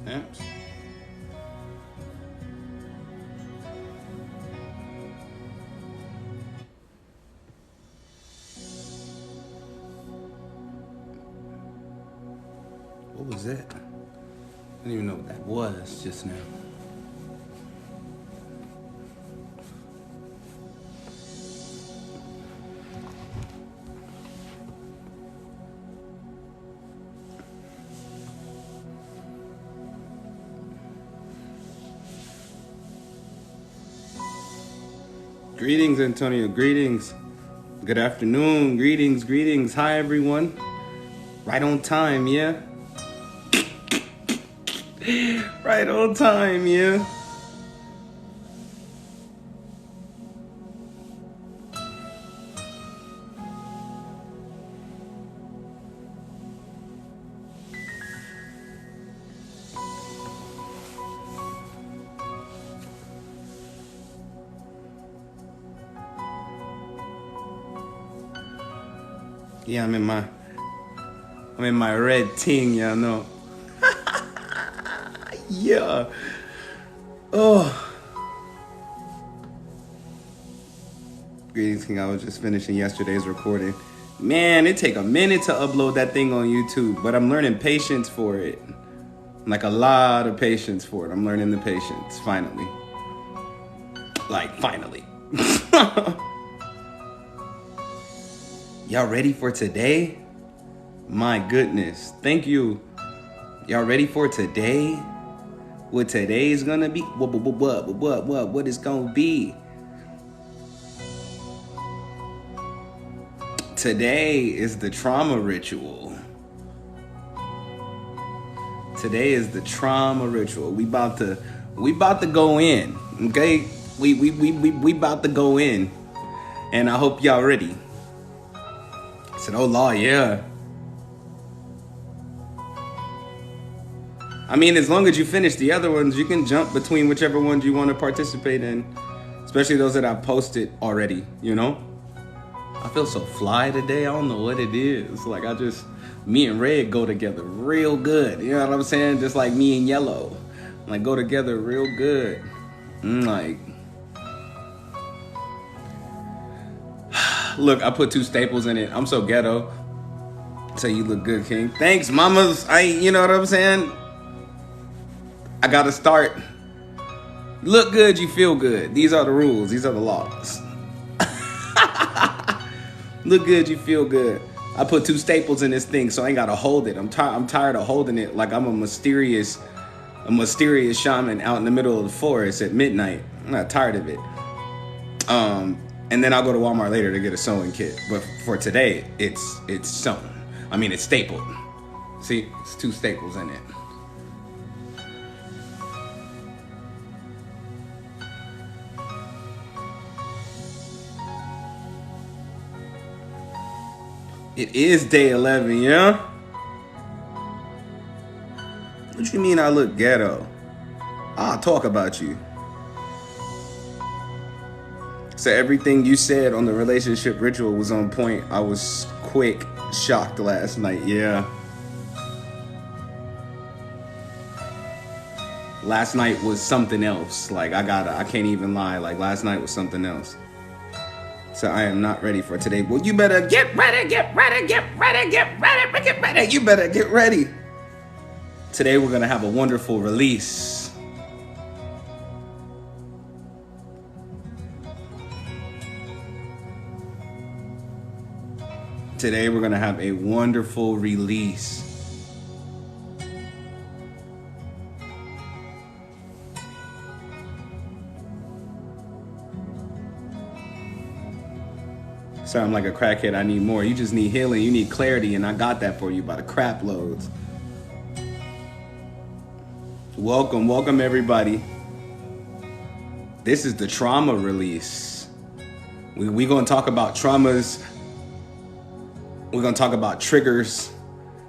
Oops. What was that? I don't even know what that was just now. Greetings, Antonio. Greetings. Good afternoon. Greetings, greetings. Hi, everyone. Right on time, yeah? Right on time, yeah? Yeah, I'm in my red ting, y'all know. Yeah. Oh. Greetings, King. I was just finishing yesterday's recording. Man, it take a minute to upload that thing on YouTube, but I'm learning patience for it. Like a lot of patience for it. I'm learning the patience, finally. Like, finally. Y'all ready for today? My goodness. Thank you. Y'all ready for today? What today's gonna be? What it's gonna be? Today is the trauma ritual. Today is the trauma ritual. We about to go in, okay? We about to go in. And I hope y'all ready. I said, oh Lord, yeah. I mean, as long as you finish the other ones, you can jump between whichever ones you want to participate in. Especially those that I've posted already, you know? I feel so fly today. I don't know what it is. Like, me and red go together real good. You know what I'm saying? Just like me and yellow. Like, go together real good. Like, look, I put 2 staples in it. I'm so ghetto. Say you look good, King. Thanks, mamas. You know what I'm saying? I gotta start. Look good, you feel good. These are the rules. These are the laws. Look good, you feel good. I put 2 staples in this thing, so I ain't gotta hold it. I'm tired of holding it like I'm a mysterious shaman out in the middle of the forest at midnight. I'm not tired of it. And then I'll go to Walmart later to get a sewing kit. But for today, it's sewn. I mean, it's stapled. See, it's 2 staples in it. It is day 11, yeah? What you mean I look ghetto? I'll talk about you. So everything you said on the relationship ritual was on point. I was quick shocked last night, yeah. Last night was something else. Like, I can't even lie. Like, last night was something else. So I am not ready for today. Well, you better get ready, get ready, get ready, get ready, get ready. You better get ready. Today we're gonna have a wonderful release. Today we're gonna have a wonderful release. So I'm like a crackhead, I need more. You just need healing, you need clarity, and I got that for you by the crap loads. Welcome, welcome everybody. This is the trauma release. We're gonna talk about traumas. We're gonna talk about triggers.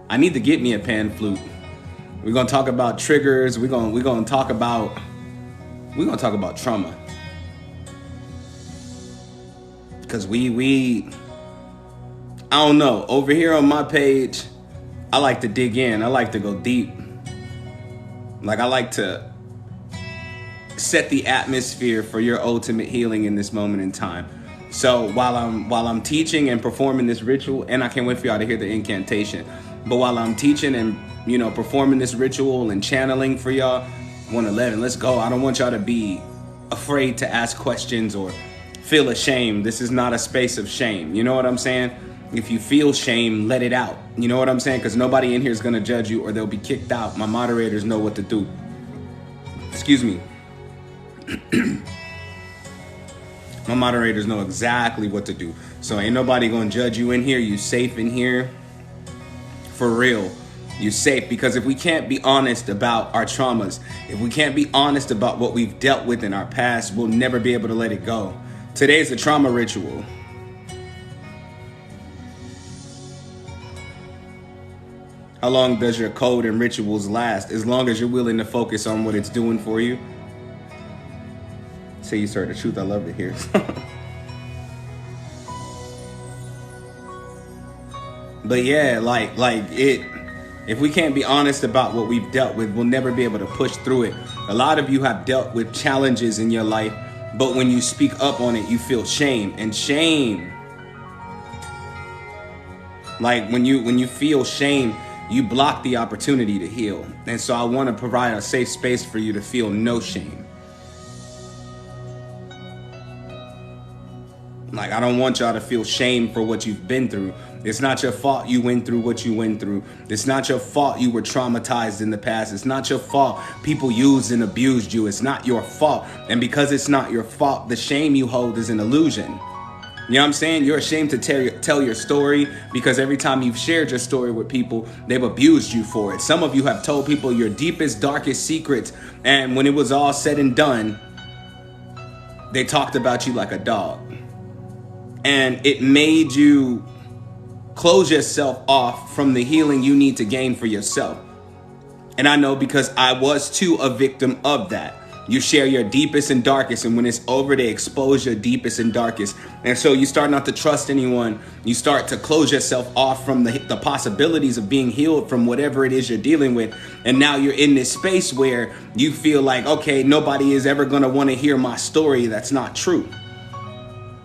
I need to get me a pan flute. We're gonna talk about triggers. We're gonna talk about trauma. Cause I don't know, over here on my page, I like to dig in. I like to go deep. Like, I like to set the atmosphere for your ultimate healing in this moment in time. So while I'm teaching and performing this ritual, and I can't wait for y'all to hear the incantation, but while I'm teaching and performing this ritual and channeling for y'all, 111, let's go. I don't want y'all to be afraid to ask questions or feel ashamed. This is not a space of shame. You know what I'm saying? If you feel shame, let it out. You know what I'm saying? Because nobody in here is going to judge you or they'll be kicked out. My moderators know what to do. Excuse me. My moderators know exactly what to do. So ain't nobody going to judge you in here. You safe in here. For real. You safe, because if we can't be honest about our traumas, if we can't be honest about what we've dealt with in our past, we'll never be able to let it go. Today's a trauma ritual. How long does your code and rituals last? As long as you're willing to focus on what it's doing for you. Say you heard the truth. I love to hear. But yeah, like it. If we can't be honest about what we've dealt with, we'll never be able to push through it. A lot of you have dealt with challenges in your life, but when you speak up on it, you feel shame. And shame, like when you feel shame, you block the opportunity to heal. And so I want to provide a safe space for you to feel no shame. Like, I don't want y'all to feel shame for what you've been through. It's not your fault you went through what you went through. It's not your fault you were traumatized in the past. It's not your fault people used and abused you. It's not your fault. And because it's not your fault, the shame you hold is an illusion. You know what I'm saying? You're ashamed to tell your story because every time you've shared your story with people, they've abused you for it. Some of you have told people your deepest, darkest secrets, and when it was all said and done, they talked about you like a dog. And it made you close yourself off from the healing you need to gain for yourself. And I know because I was too a victim of that. You share your deepest and darkest, and when it's over, they expose your deepest and darkest. And so you start not to trust anyone. You start to close yourself off from the possibilities of being healed from whatever it is you're dealing with. And now you're in this space where you feel like, okay, nobody is ever going to want to hear my story. That's not true.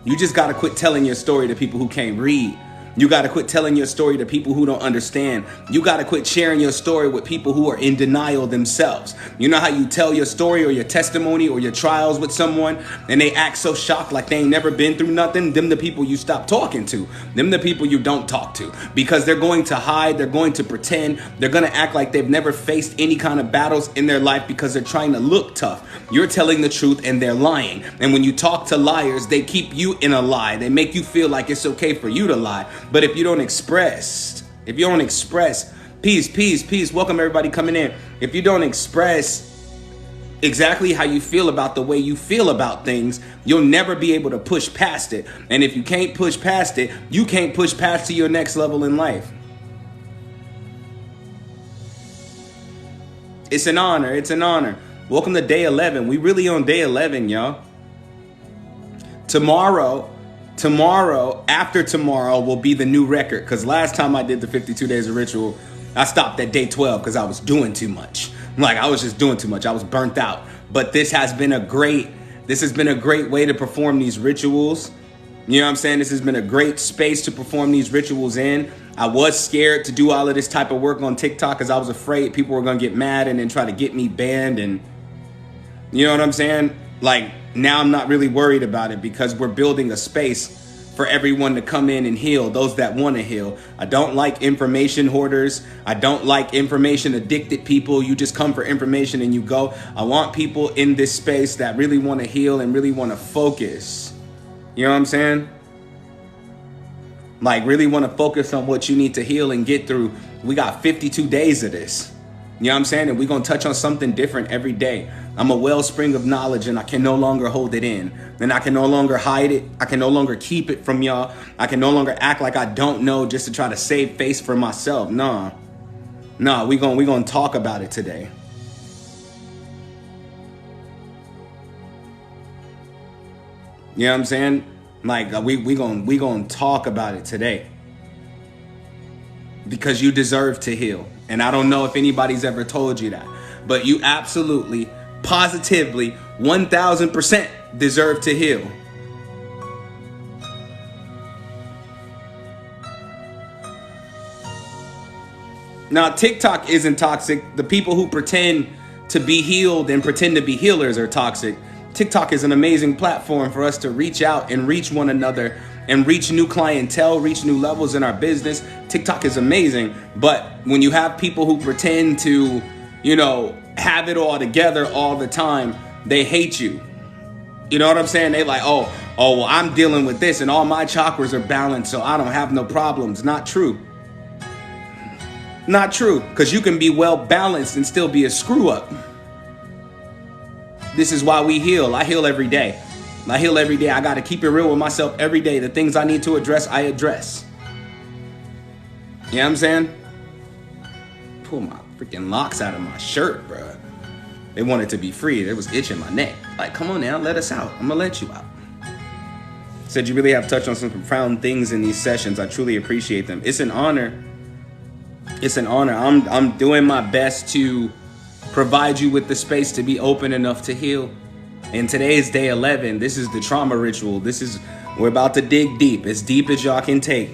You just got to quit telling your story to people who can't read. You got to quit telling your story to people who don't understand. You got to quit sharing your story with people who are in denial themselves. You know how you tell your story or your testimony or your trials with someone and they act so shocked like they ain't never been through nothing? Them the people you stop talking to. Them the people you don't talk to, because they're going to hide. They're going to pretend. They're going to act like they've never faced any kind of battles in their life because they're trying to look tough. You're telling the truth and they're lying. And when you talk to liars, they keep you in a lie. They make you feel like it's okay for you to lie. But if you don't express, peace, welcome everybody coming in. If you don't express exactly how you feel about the way you feel about things, you'll never be able to push past it. And if you can't push past it, you can't push past to your next level in life. It's an honor. Welcome to day 11. We really on day 11, y'all. Tomorrow, after tomorrow will be the new record. Because last time I did the 52 days of ritual, I stopped at day 12 because I was doing too much. Like, I was just doing too much. I was burnt out. But this has been a great way to perform these rituals. You know what I'm saying? This has been a great space to perform these rituals in. I was scared to do all of this type of work on TikTok because I was afraid people were going to get mad and then try to get me banned. And you know what I'm saying? Like, now I'm not really worried about it because we're building a space for everyone to come in and heal, those that want to heal. I don't like information hoarders. I don't like information addicted people. You just come for information and you go. I want people in this space that really want to heal and really want to focus. You know what I'm saying? Like, really want to focus on what you need to heal and get through. We got 52 days of this. You know what I'm saying? And we're going to touch on something different every day. I'm a wellspring of knowledge and I can no longer hold it in. And I can no longer hide it. I can no longer keep it from y'all. I can no longer act like I don't know just to try to save face for myself. Nah, we gonna talk about it today. You know what I'm saying? Like, we gonna talk about it today. Because you deserve to heal. And I don't know if anybody's ever told you that. but you absolutely, positively, 1000% deserve to heal. Now, TikTok isn't toxic. The people who pretend to be healed and pretend to be healers are toxic. TikTok is an amazing platform for us to reach out and reach one another and reach new clientele, reach new levels in our business. TikTok is amazing. But when you have people who pretend to, have it all together all the time, they hate you. You know what I'm saying? They like, oh, well, I'm dealing with this and all my chakras are balanced, so I don't have no problems. Not true. Not true, because you can be well balanced and still be a screw up. This is why we heal. I heal every day. I heal every day. I got to keep it real with myself every day. The things I need to address, I address. You know what I'm saying? Pull my freaking locks out of my shirt, bro. They wanted to be free. It was itching my neck. Like, come on now, let us out. I'm going to let you out. Said you really have touched on some profound things in these sessions. I truly appreciate them. It's an honor. It's an honor. I'm doing my best to provide you with the space to be open enough to heal. And today is day 11. This is the trauma ritual. We're about to dig deep as y'all can take.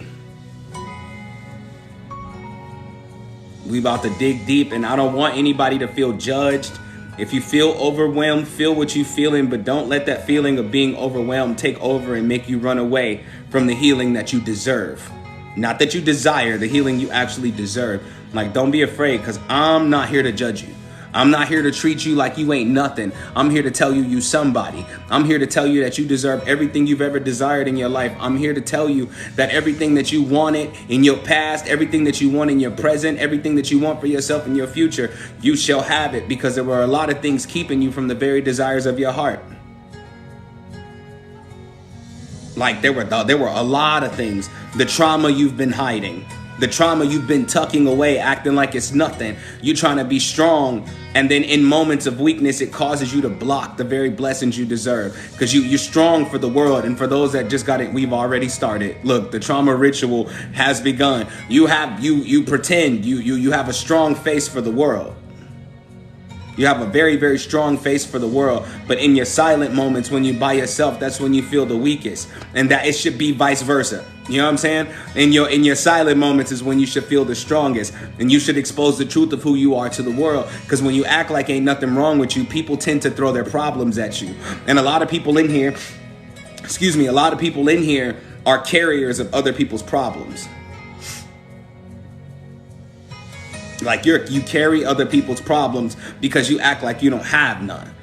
We about to dig deep, and I don't want anybody to feel judged. If you feel overwhelmed, feel what you're feeling, but don't let that feeling of being overwhelmed take over and make you run away from the healing that you deserve. Not that you desire, the healing you actually deserve. Like, don't be afraid, because I'm not here to judge you. I'm not here to treat you like you ain't nothing. I'm here to tell you you somebody. I'm here to tell you that you deserve everything you've ever desired in your life. I'm here to tell you that everything that you wanted in your past, everything that you want in your present, everything that you want for yourself in your future, you shall have it, because there were a lot of things keeping you from the very desires of your heart. Like there were a lot of things. The trauma you've been hiding, the trauma you've been tucking away, acting like it's nothing. You're trying to be strong, and then in moments of weakness, it causes you to block the very blessings you deserve. Because you're strong for the world, and for those that just got it, we've already started. Look, the trauma ritual has begun. You pretend you have a strong face for the world. You have a very, very strong face for the world, but in your silent moments when you're by yourself, that's when you feel the weakest, and that it should be vice versa. You know what I'm saying? In your silent moments is when you should feel the strongest, and you should expose the truth of who you are to the world. Because when you act like ain't nothing wrong with you, people tend to throw their problems at you, and a lot of people in here are carriers of other people's problems. Like you carry other people's problems because you act like you don't have none.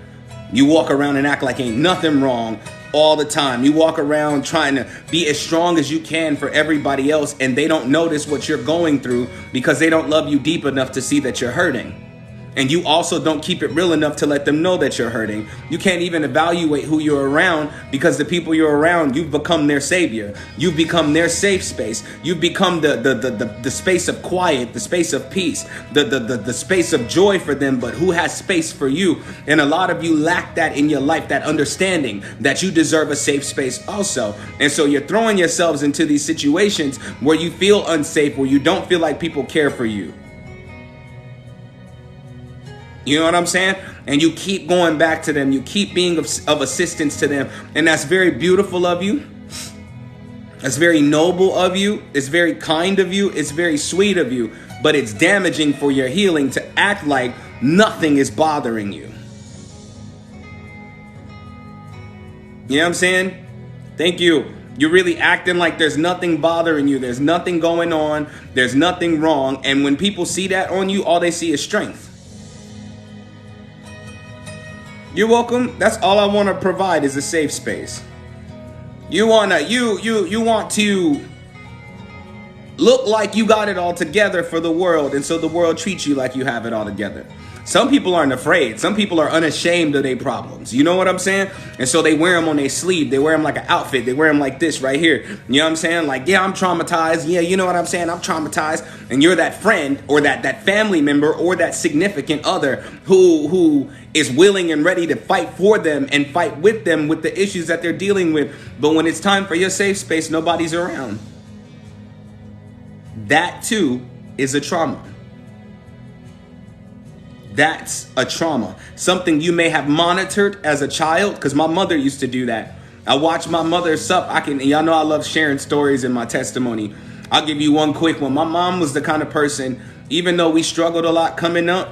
You walk around and act like ain't nothing wrong all the time. You walk around trying to be as strong as you can for everybody else, and they don't notice what you're going through because they don't love you deep enough to see that you're hurting. And you also don't keep it real enough to let them know that you're hurting. You can't even evaluate who you're around, because the people you're around, you've become their savior. You've become their safe space. You've become the space of quiet, the space of peace, the space of joy for them. But who has space for you? And a lot of you lack that in your life, that understanding that you deserve a safe space also. And so you're throwing yourselves into these situations where you feel unsafe, where you don't feel like people care for you. You know what I'm saying? And you keep going back to them. You keep being of assistance to them. And that's very beautiful of you. That's very noble of you. It's very kind of you. It's very sweet of you. But it's damaging for your healing to act like nothing is bothering you. You know what I'm saying? Thank you. You're really acting like there's nothing bothering you. There's nothing going on. There's nothing wrong. And when people see that on you, all they see is strength. You're welcome. That's all I want to provide is a safe space. You want to look like you got it all together for the world, and so the world treats you like you have it all together. Some people aren't afraid. Some people are unashamed of their problems. You know what I'm saying? And so they wear them on their sleeve. They wear them like an outfit. They wear them like this right here. You know what I'm saying? Like, yeah, I'm traumatized. Yeah, you know what I'm saying? I'm traumatized. And you're that friend or that family member or that significant other who is willing and ready to fight for them and fight with them with the issues that they're dealing with. But when it's time for your safe space, nobody's around. That too is a trauma. That's a trauma. Something you may have monitored as a child, because my mother used to do that. I watched my mother sup. Y'all know I love sharing stories in my testimony. I'll give you one quick one. My mom was the kind of person, even though we struggled a lot coming up,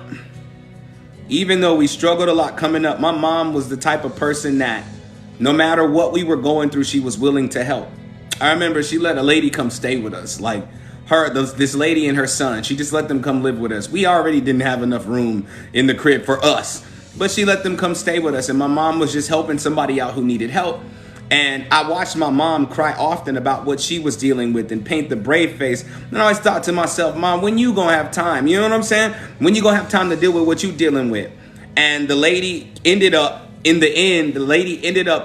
my mom was the type of person that no matter what we were going through, she was willing to help. I remember she let a lady come stay with us. Like this lady and her son, she just let them come live with us. We already didn't have enough room in the crib for us, but she let them come stay with us. And my mom was just helping somebody out who needed help. And I watched my mom cry often about what she was dealing with and paint the brave face. And I always thought to myself, Mom, when you gonna have time? You know what I'm saying? When you gonna have time to deal with what you dealing with? And the lady ended up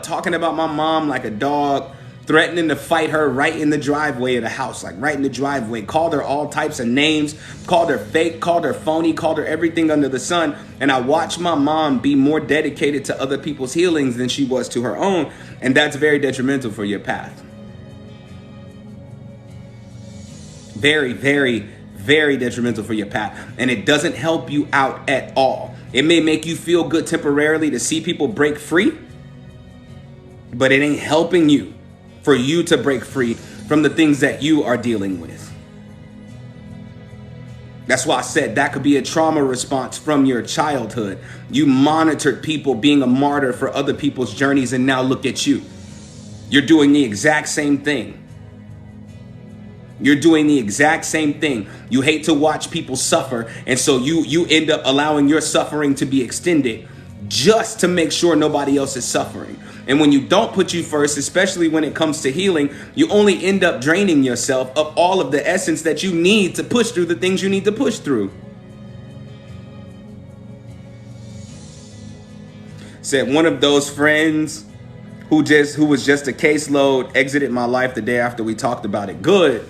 talking about my mom like a dog, threatening to fight her right in the driveway of the house, like right in the driveway, called her all types of names, called her fake, called her phony, called her everything under the sun. And I watched my mom be more dedicated to other people's healings than she was to her own. And that's very detrimental for your path. Very, very, very detrimental for your path. And it doesn't help you out at all. It may make you feel good temporarily to see people break free, but it ain't helping you for you to break free from the things that you are dealing with. That's why I said that could be a trauma response from your childhood. You monitored people being a martyr for other people's journeys, and now look at you. You're doing the exact same thing. You're doing the exact same thing. You hate to watch people suffer, and so you end up allowing your suffering to be extended just to make sure nobody else is suffering. And when you don't put you first, especially when it comes to healing, you only end up draining yourself of all of the essence that you need to push through the things you need to push through. Said one of those friends who was just a caseload exited my life the day after we talked about it. Good.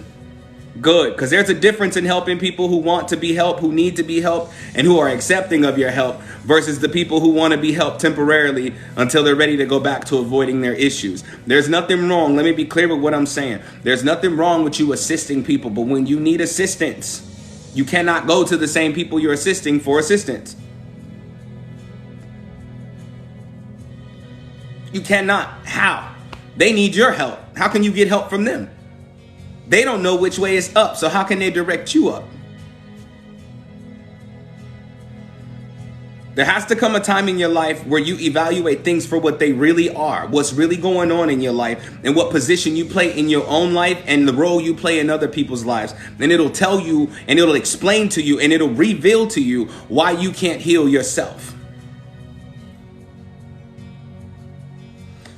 Because there's a difference in helping people who want to be helped, who need to be helped, and who are accepting of your help versus the people who want to be helped temporarily until they're ready to go back to avoiding their issues. There's nothing wrong. Let me be clear with what I'm saying. There's nothing wrong with you assisting people, but when you need assistance, you cannot go to the same people you're assisting for assistance. You cannot. How? They need your help. How can you get help from them? They don't know which way is up, so how can they direct you up? There has to come a time in your life where you evaluate things for what they really are, what's really going on in your life, and what position you play in your own life and the role you play in other people's lives. And it'll tell you, and it'll explain to you, and it'll reveal to you why you can't heal yourself.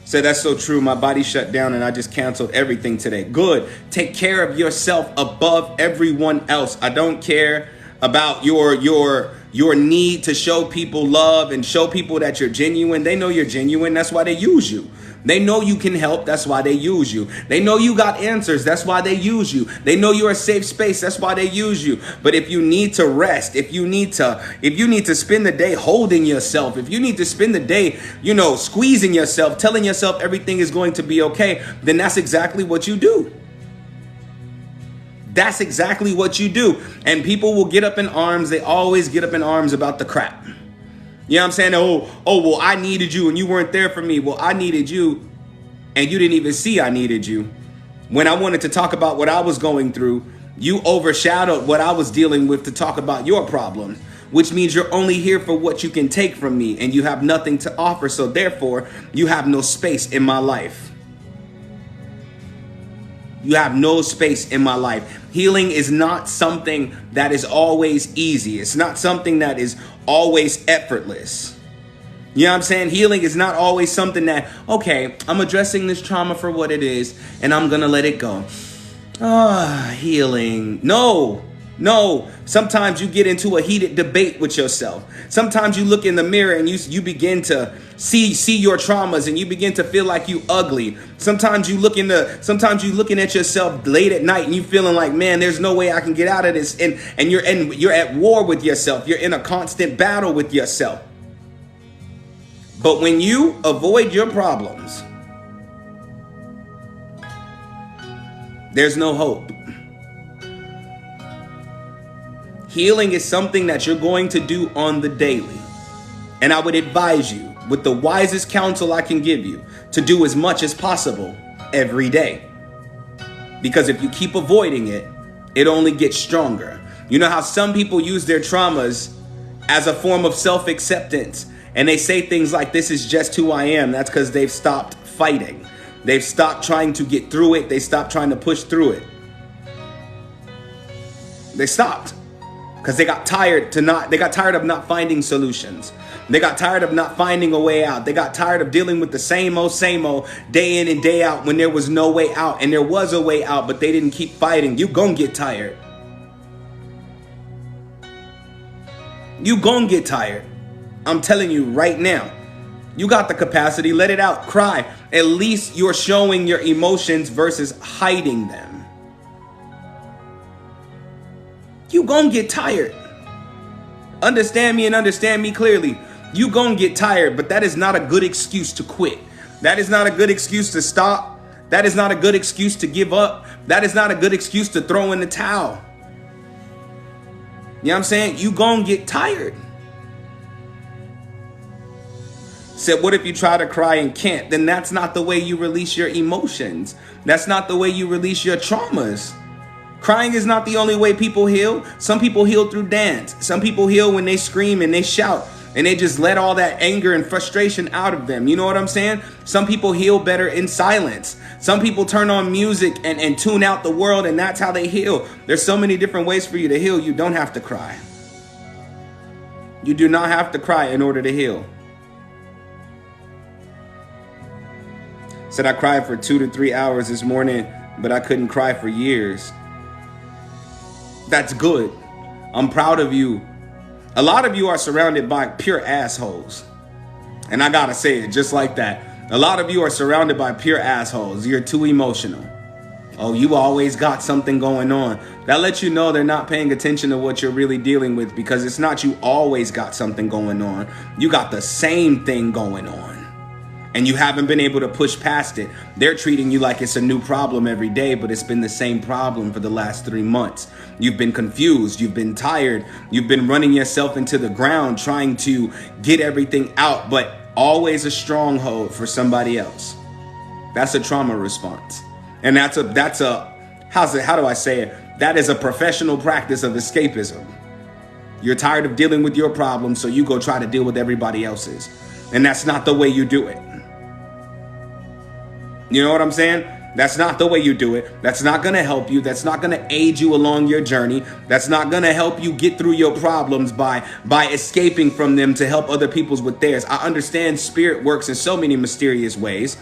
Said that's so true. My body shut down and I just canceled everything today. Good. Take care of yourself above everyone else. I don't care about your need to show people love and show people that you're genuine. They know you're genuine. That's why they use you. They know you can help. That's why they use you. They know you got answers. That's why they use you. They know you're a safe space. That's why they use you. But if you need to rest, if you need to spend the day holding yourself, if you need to spend the day, squeezing yourself, telling yourself everything is going to be okay, then that's exactly what you do. That's exactly what you do. And people will get up in arms. They always get up in arms about the crap. You know what I'm saying? Well, I needed you and you weren't there for me. Well, I needed you and you didn't even see I needed you. When I wanted to talk about what I was going through, you overshadowed what I was dealing with to talk about your problem, which means you're only here for what you can take from me and you have nothing to offer. So therefore, you have no space in my life. You have no space in my life. Healing is not something that is always easy. It's not something that is always effortless. You know what I'm saying? Healing is not always something that, okay, I'm addressing this trauma for what it is and I'm going to let it go. Healing. No. Sometimes you get into a heated debate with yourself. Sometimes you look in the mirror and you begin to see your traumas and you begin to feel like you ugly. Sometimes you looking at yourself late at night and you feeling like, man, there's no way I can get out of this. And you're at war with yourself. You're in a constant battle with yourself. But when you avoid your problems, there's no hope. Healing is something that you're going to do on the daily. And I would advise you, with the wisest counsel I can give you, to do as much as possible every day. Because if you keep avoiding it, it only gets stronger. You know how some people use their traumas as a form of self-acceptance, and they say things like, this is just who I am. That's because they've stopped fighting. They've stopped trying to get through it. They stopped trying to push through it. They stopped because they got tired of not finding solutions. They got tired of not finding a way out. They got tired of dealing with the same old day in and day out when there was no way out. And there was a way out, but they didn't keep fighting. You gonna get tired. You gonna get tired. I'm telling you right now. You got the capacity. Let it out. Cry. At least you're showing your emotions versus hiding them. You gonna get tired. Understand me and understand me clearly. You gonna get tired, but that is not a good excuse to quit. That is not a good excuse to stop. That is not a good excuse to give up. That is not a good excuse to throw in the towel. You know what I'm saying? You gonna get tired. Said, what if you try to cry and can't? Then that's not the way you release your emotions. That's not the way you release your traumas. Crying is not the only way people heal. Some people heal through dance. Some people heal when they scream and they shout and they just let all that anger and frustration out of them. You know what I'm saying? Some people heal better in silence. Some people turn on music and tune out the world, and that's how they heal. There's so many different ways for you to heal. You don't have to cry. You do not have to cry in order to heal. Said I cried for 2 to 3 hours this morning, but I couldn't cry for years. That's good. I'm proud of you. A lot of you are surrounded by pure assholes. And I gotta say it just like that. A lot of you are surrounded by pure assholes. You're too emotional. Oh, you always got something going on. That lets you know they're not paying attention to what you're really dealing with, because it's not you always got something going on. You got the same thing going on. And you haven't been able to push past it. They're treating you like it's a new problem every day, but it's been the same problem for the last 3 months. You've been confused. You've been tired. You've been running yourself into the ground trying to get everything out, but always a stronghold for somebody else. That's a trauma response. And how do I say it? That is a professional practice of escapism. You're tired of dealing with your problems, so you go try to deal with everybody else's. And that's not the way you do it. You know what I'm saying? That's not the way you do it. That's not going to help you. That's not going to aid you along your journey. That's not going to help you get through your problems by escaping from them to help other people's with theirs. I understand spirit works in so many mysterious ways.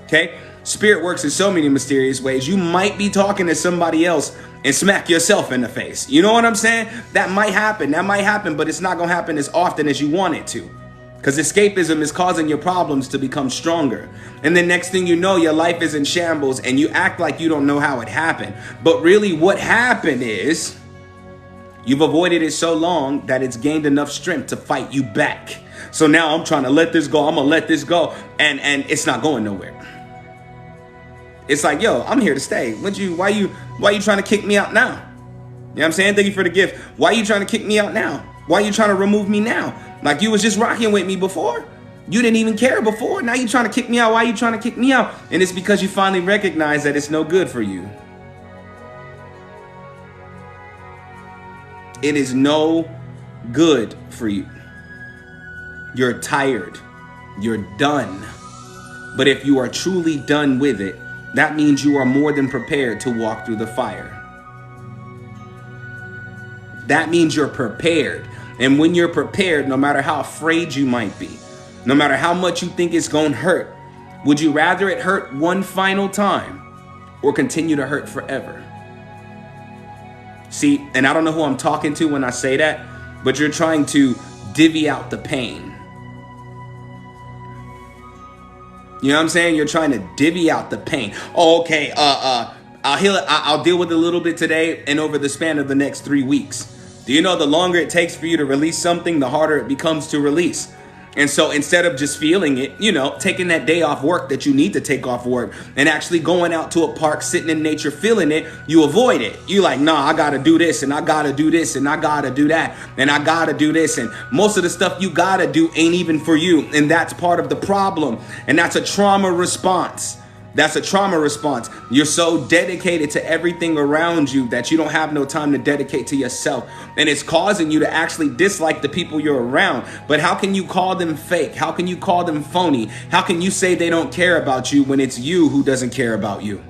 Okay? Spirit works in so many mysterious ways. You might be talking to somebody else and smack yourself in the face. You know what I'm saying? That might happen. That might happen, but it's not going to happen as often as you want it to. Because escapism is causing your problems to become stronger. And then next thing you know, your life is in shambles and you act like you don't know how it happened. But really what happened is you've avoided it so long that it's gained enough strength to fight you back. So now I'm trying to let this go. I'm going to let this go. And it's not going nowhere. It's like, yo, I'm here to stay. Why you trying to kick me out now? You know what I'm saying? Thank you for the gift. Why are you trying to kick me out now? Why are you trying to remove me now? Like you was just rocking with me before. You didn't even care before. Now you trying to kick me out. Why are you trying to kick me out? And it's because you finally recognize that it's no good for you. It is no good for you. You're tired. You're done. But if you are truly done with it, that means you are more than prepared to walk through the fire. That means you're prepared. And when you're prepared, no matter how afraid you might be, no matter how much you think it's going to hurt, would you rather it hurt one final time or continue to hurt forever? See, and I don't know who I'm talking to when I say that, but you're trying to divvy out the pain. You know what I'm saying? You're trying to divvy out the pain. Oh, okay, I'll deal with it a little bit today and over the span of the next 3 weeks. Do you know the longer it takes for you to release something, the harder it becomes to release? And so instead of just feeling it, taking that day off work that you need to take off work and actually going out to a park, sitting in nature, feeling it, you avoid it. You like, nah, I got to do this and I got to do this and I got to do that and I got to do this. And most of the stuff you got to do ain't even for you. And that's part of the problem. And that's a trauma response. That's a trauma response. You're so dedicated to everything around you that you don't have no time to dedicate to yourself. And it's causing you to actually dislike the people you're around. But how can you call them fake? How can you call them phony? How can you say they don't care about you when it's you who doesn't care about you?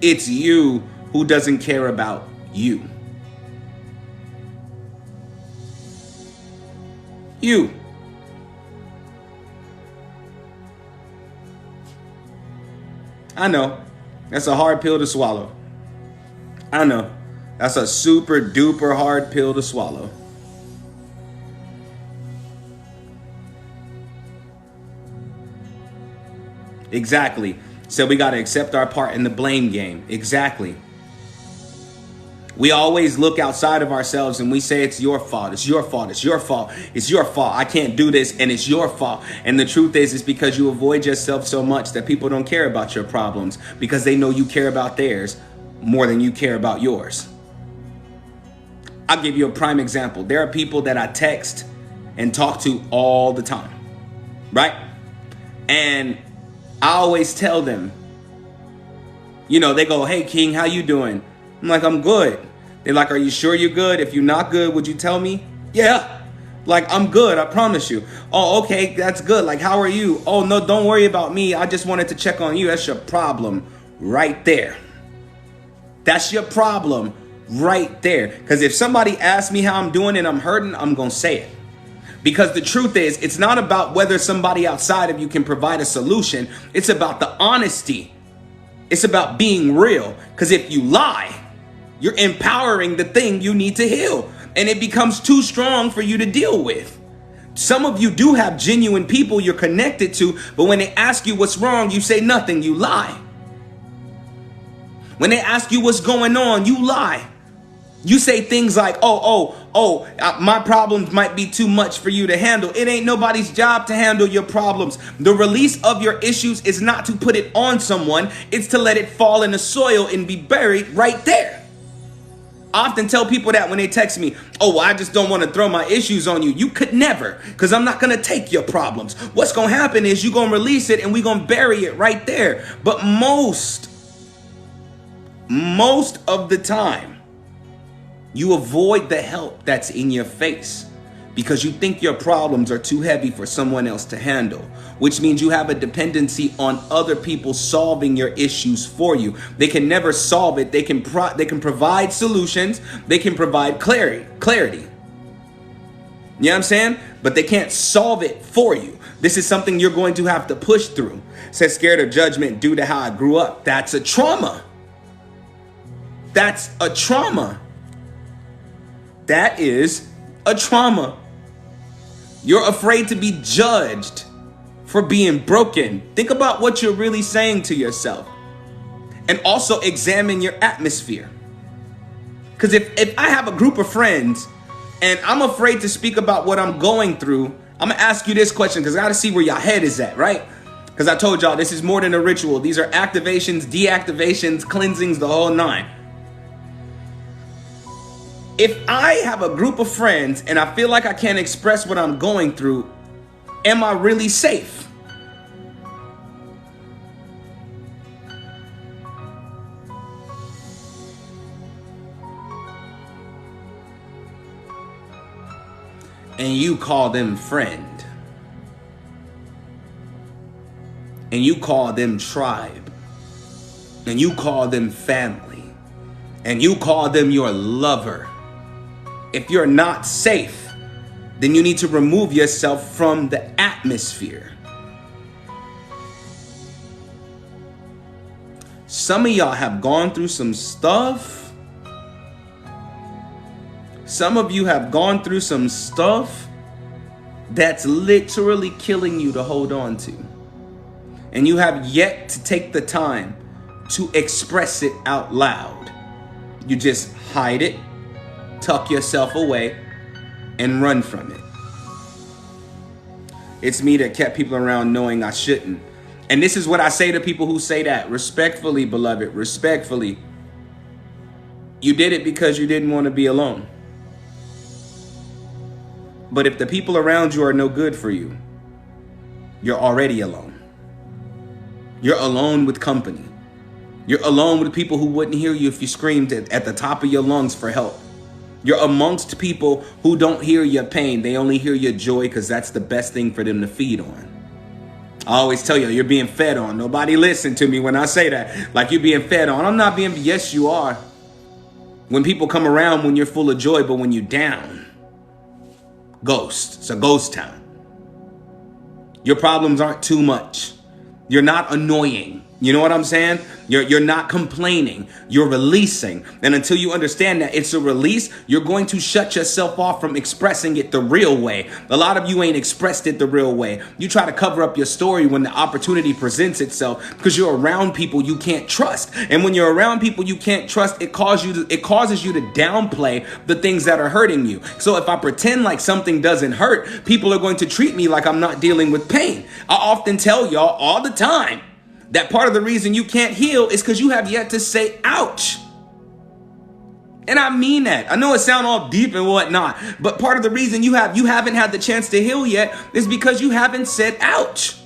It's you who doesn't care about you. You. I know. That's a hard pill to swallow. I know. That's a super duper hard pill to swallow. Exactly. So we got to accept our part in the blame game. Exactly. We always look outside of ourselves and we say it's your fault. It's your fault. It's your fault. It's your fault. I can't do this and it's your fault. And the truth is, it's because you avoid yourself so much that people don't care about your problems because they know you care about theirs more than you care about yours. I'll give you a prime example. There are people that I text and talk to all the time, right? And I always tell them, they go, hey, King, how you doing? I'm like, I'm good. They're like, are you sure you're good? If you're not good, would you tell me? Yeah. Like, I'm good. I promise you. Oh, okay. That's good. Like, how are you? Oh, no, don't worry about me. I just wanted to check on you. That's your problem right there. That's your problem right there. Because if somebody asks me how I'm doing and I'm hurting, I'm going to say it. Because the truth is, it's not about whether somebody outside of you can provide a solution. It's about the honesty. It's about being real. Because if you lie, you're empowering the thing you need to heal. And it becomes too strong for you to deal with. Some of you do have genuine people you're connected to, but when they ask you what's wrong, you say nothing, you lie. When they ask you what's going on, you lie. You say things like, my problems might be too much for you to handle. It ain't nobody's job to handle your problems. The release of your issues is not to put it on someone. It's to let it fall in the soil and be buried right there. I often tell people that when they text me, I just don't want to throw my issues on you. You could never, because I'm not going to take your problems. What's going to happen is you're going to release it and we're going to bury it right there. But most of the time, you avoid the help that's in your face because you think your problems are too heavy for someone else to handle, which means you have a dependency on other people solving your issues for you. They can never solve it. They can provide solutions. They can provide clarity. You know what I'm saying? But they can't solve it for you. This is something you're going to have to push through. It says scared of judgment due to how I grew up. That's a trauma. That's a trauma. That is a trauma. You're afraid to be judged for being broken. Think about what you're really saying to yourself. And also examine your atmosphere. Because if I have a group of friends and I'm afraid to speak about what I'm going through, I'm going to ask you this question because I got to see where your head is at, right? Because I told y'all this is more than a ritual. These are activations, deactivations, cleansings, the whole nine. If I have a group of friends and I feel like I can't express what I'm going through, am I really safe? And you call them friend. And you call them tribe. And you call them family. And you call them your lover. If you're not safe, then you need to remove yourself from the atmosphere. Some of y'all have gone through some stuff. Some of you have gone through some stuff that's literally killing you to hold on to. And you have yet to take the time to express it out loud. You just hide it, tuck yourself away and run from it. It's me that kept people around knowing I shouldn't. And this is what I say to people who say that. Respectfully, beloved, respectfully. You did it because you didn't want to be alone. But if the people around you are no good for you, you're already alone. You're alone with company. You're alone with people who wouldn't hear you if you screamed at the top of your lungs for help. You're amongst people who don't hear your pain. They only hear your joy because that's the best thing for them to feed on. I always tell you, you're being fed on. Nobody listen to me when I say that. Like you're being fed on. I'm not being, yes, you are. When people come around when you're full of joy, but when you're down, ghost. It's a ghost town. Your problems aren't too much. You're not annoying. You know what I'm saying? You're not complaining. You're releasing. And until you understand that it's a release, you're going to shut yourself off from expressing it the real way. A lot of you ain't expressed it the real way. You try to cover up your story when the opportunity presents itself because you're around people you can't trust. And when you're around people you can't trust, it causes you to downplay the things that are hurting you. So if I pretend like something doesn't hurt, people are going to treat me like I'm not dealing with pain. I often tell y'all all the time that part of the reason you can't heal is because you have yet to say, ouch. And I mean that. I know it sounds all deep and whatnot, but part of the reason you haven't had the chance to heal yet is because you haven't said, ouch.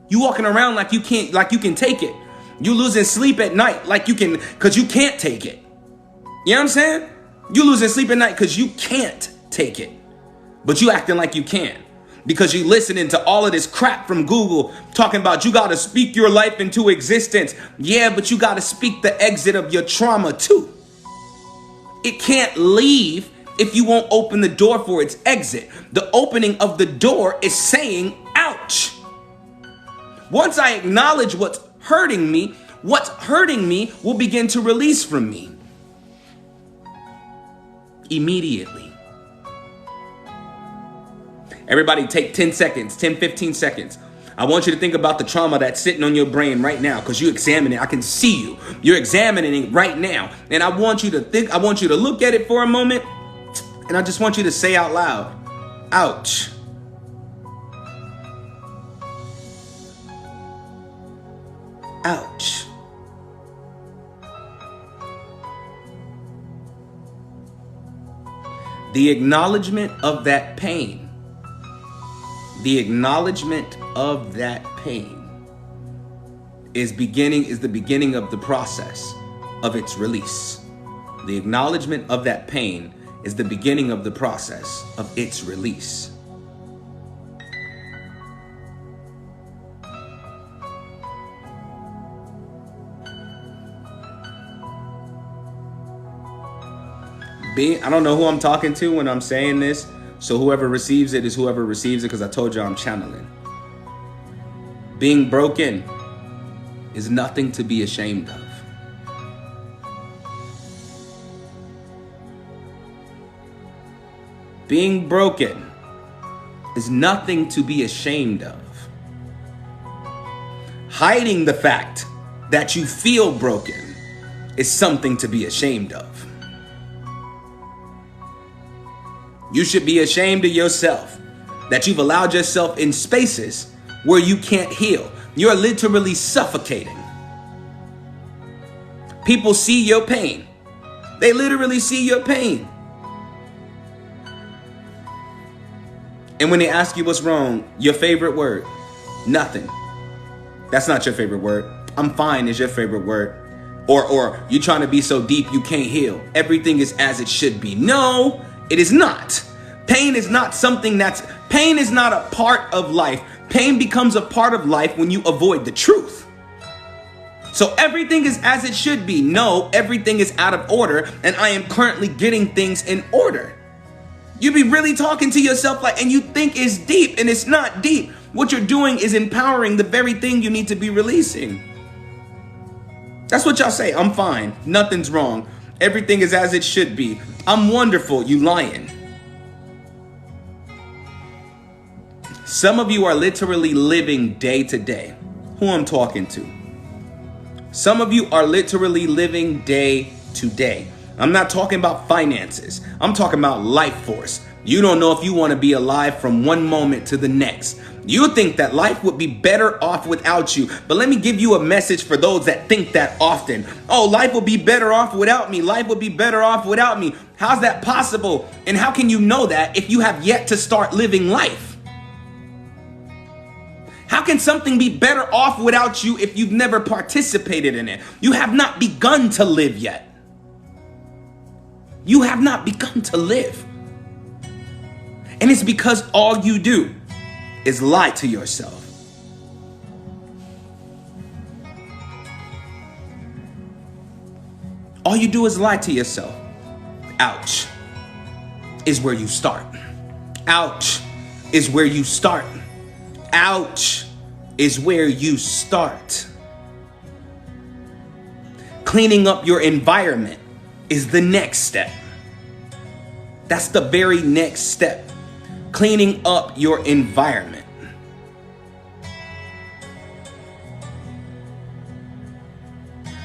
You walking around like you can take it. You losing sleep at night like you can, because you can't take it. You know what I'm saying? You losing sleep at night because you can't take it, but you acting like you can. Because you listening to all of this crap from Google talking about you got to speak your life into existence. Yeah, but you got to speak the exit of your trauma too. It can't leave if you won't open the door for its exit. The opening of the door is saying, ouch. Once I acknowledge what's hurting me will begin to release from me. Immediately. Everybody take 10 seconds, 10, 15 seconds. I want you to think about the trauma that's sitting on your brain right now because you examine it. I can see you. You're examining it right now. And I want you to look at it for a moment. And I just want you to say out loud, ouch. Ouch. The acknowledgement of that pain. The acknowledgement of that pain is the beginning of the process of its release. The acknowledgement of that pain is the beginning of the process of its release. I don't know who I'm talking to when I'm saying this. So whoever receives it is whoever receives it because I told you I'm channeling. Being broken is nothing to be ashamed of. Being broken is nothing to be ashamed of. Hiding the fact that you feel broken is something to be ashamed of. You should be ashamed of yourself that you've allowed yourself in spaces where you can't heal. You're literally suffocating. People see your pain. They literally see your pain. And when they ask you what's wrong, your favorite word, nothing. That's not your favorite word. I'm fine is your favorite word. Or you're trying to be so deep you can't heal. Everything is as it should be. No, it is not. Pain is not pain is not a part of life. Pain becomes a part of life when you avoid the truth. So everything is as it should be. No, everything is out of order, and I am currently getting things in order. You be really talking to yourself and you think it's deep, and it's not deep. What you're doing is empowering the very thing you need to be releasing. That's what y'all say. I'm fine. Nothing's wrong. Everything is as it should be. I'm wonderful. You lying. Some of you are literally living day to day. Who I'm talking to. Some of you are literally living day to day. I'm not talking about finances. I'm talking about life force. You don't know if you want to be alive from one moment to the next. You think that life would be better off without you. But let me give you a message for those that think that often. Oh, life would be better off without me. Life would be better off without me. How's that possible? And how can you know that if you have yet to start living life? How can something be better off without you if you've never participated in it? You have not begun to live yet. You have not begun to live. And it's because all you do is lie to yourself. All you do is lie to yourself. Ouch is where you start. Ouch is where you start. Ouch is where you start. Cleaning up your environment is the next step. That's the very next step. Cleaning up your environment.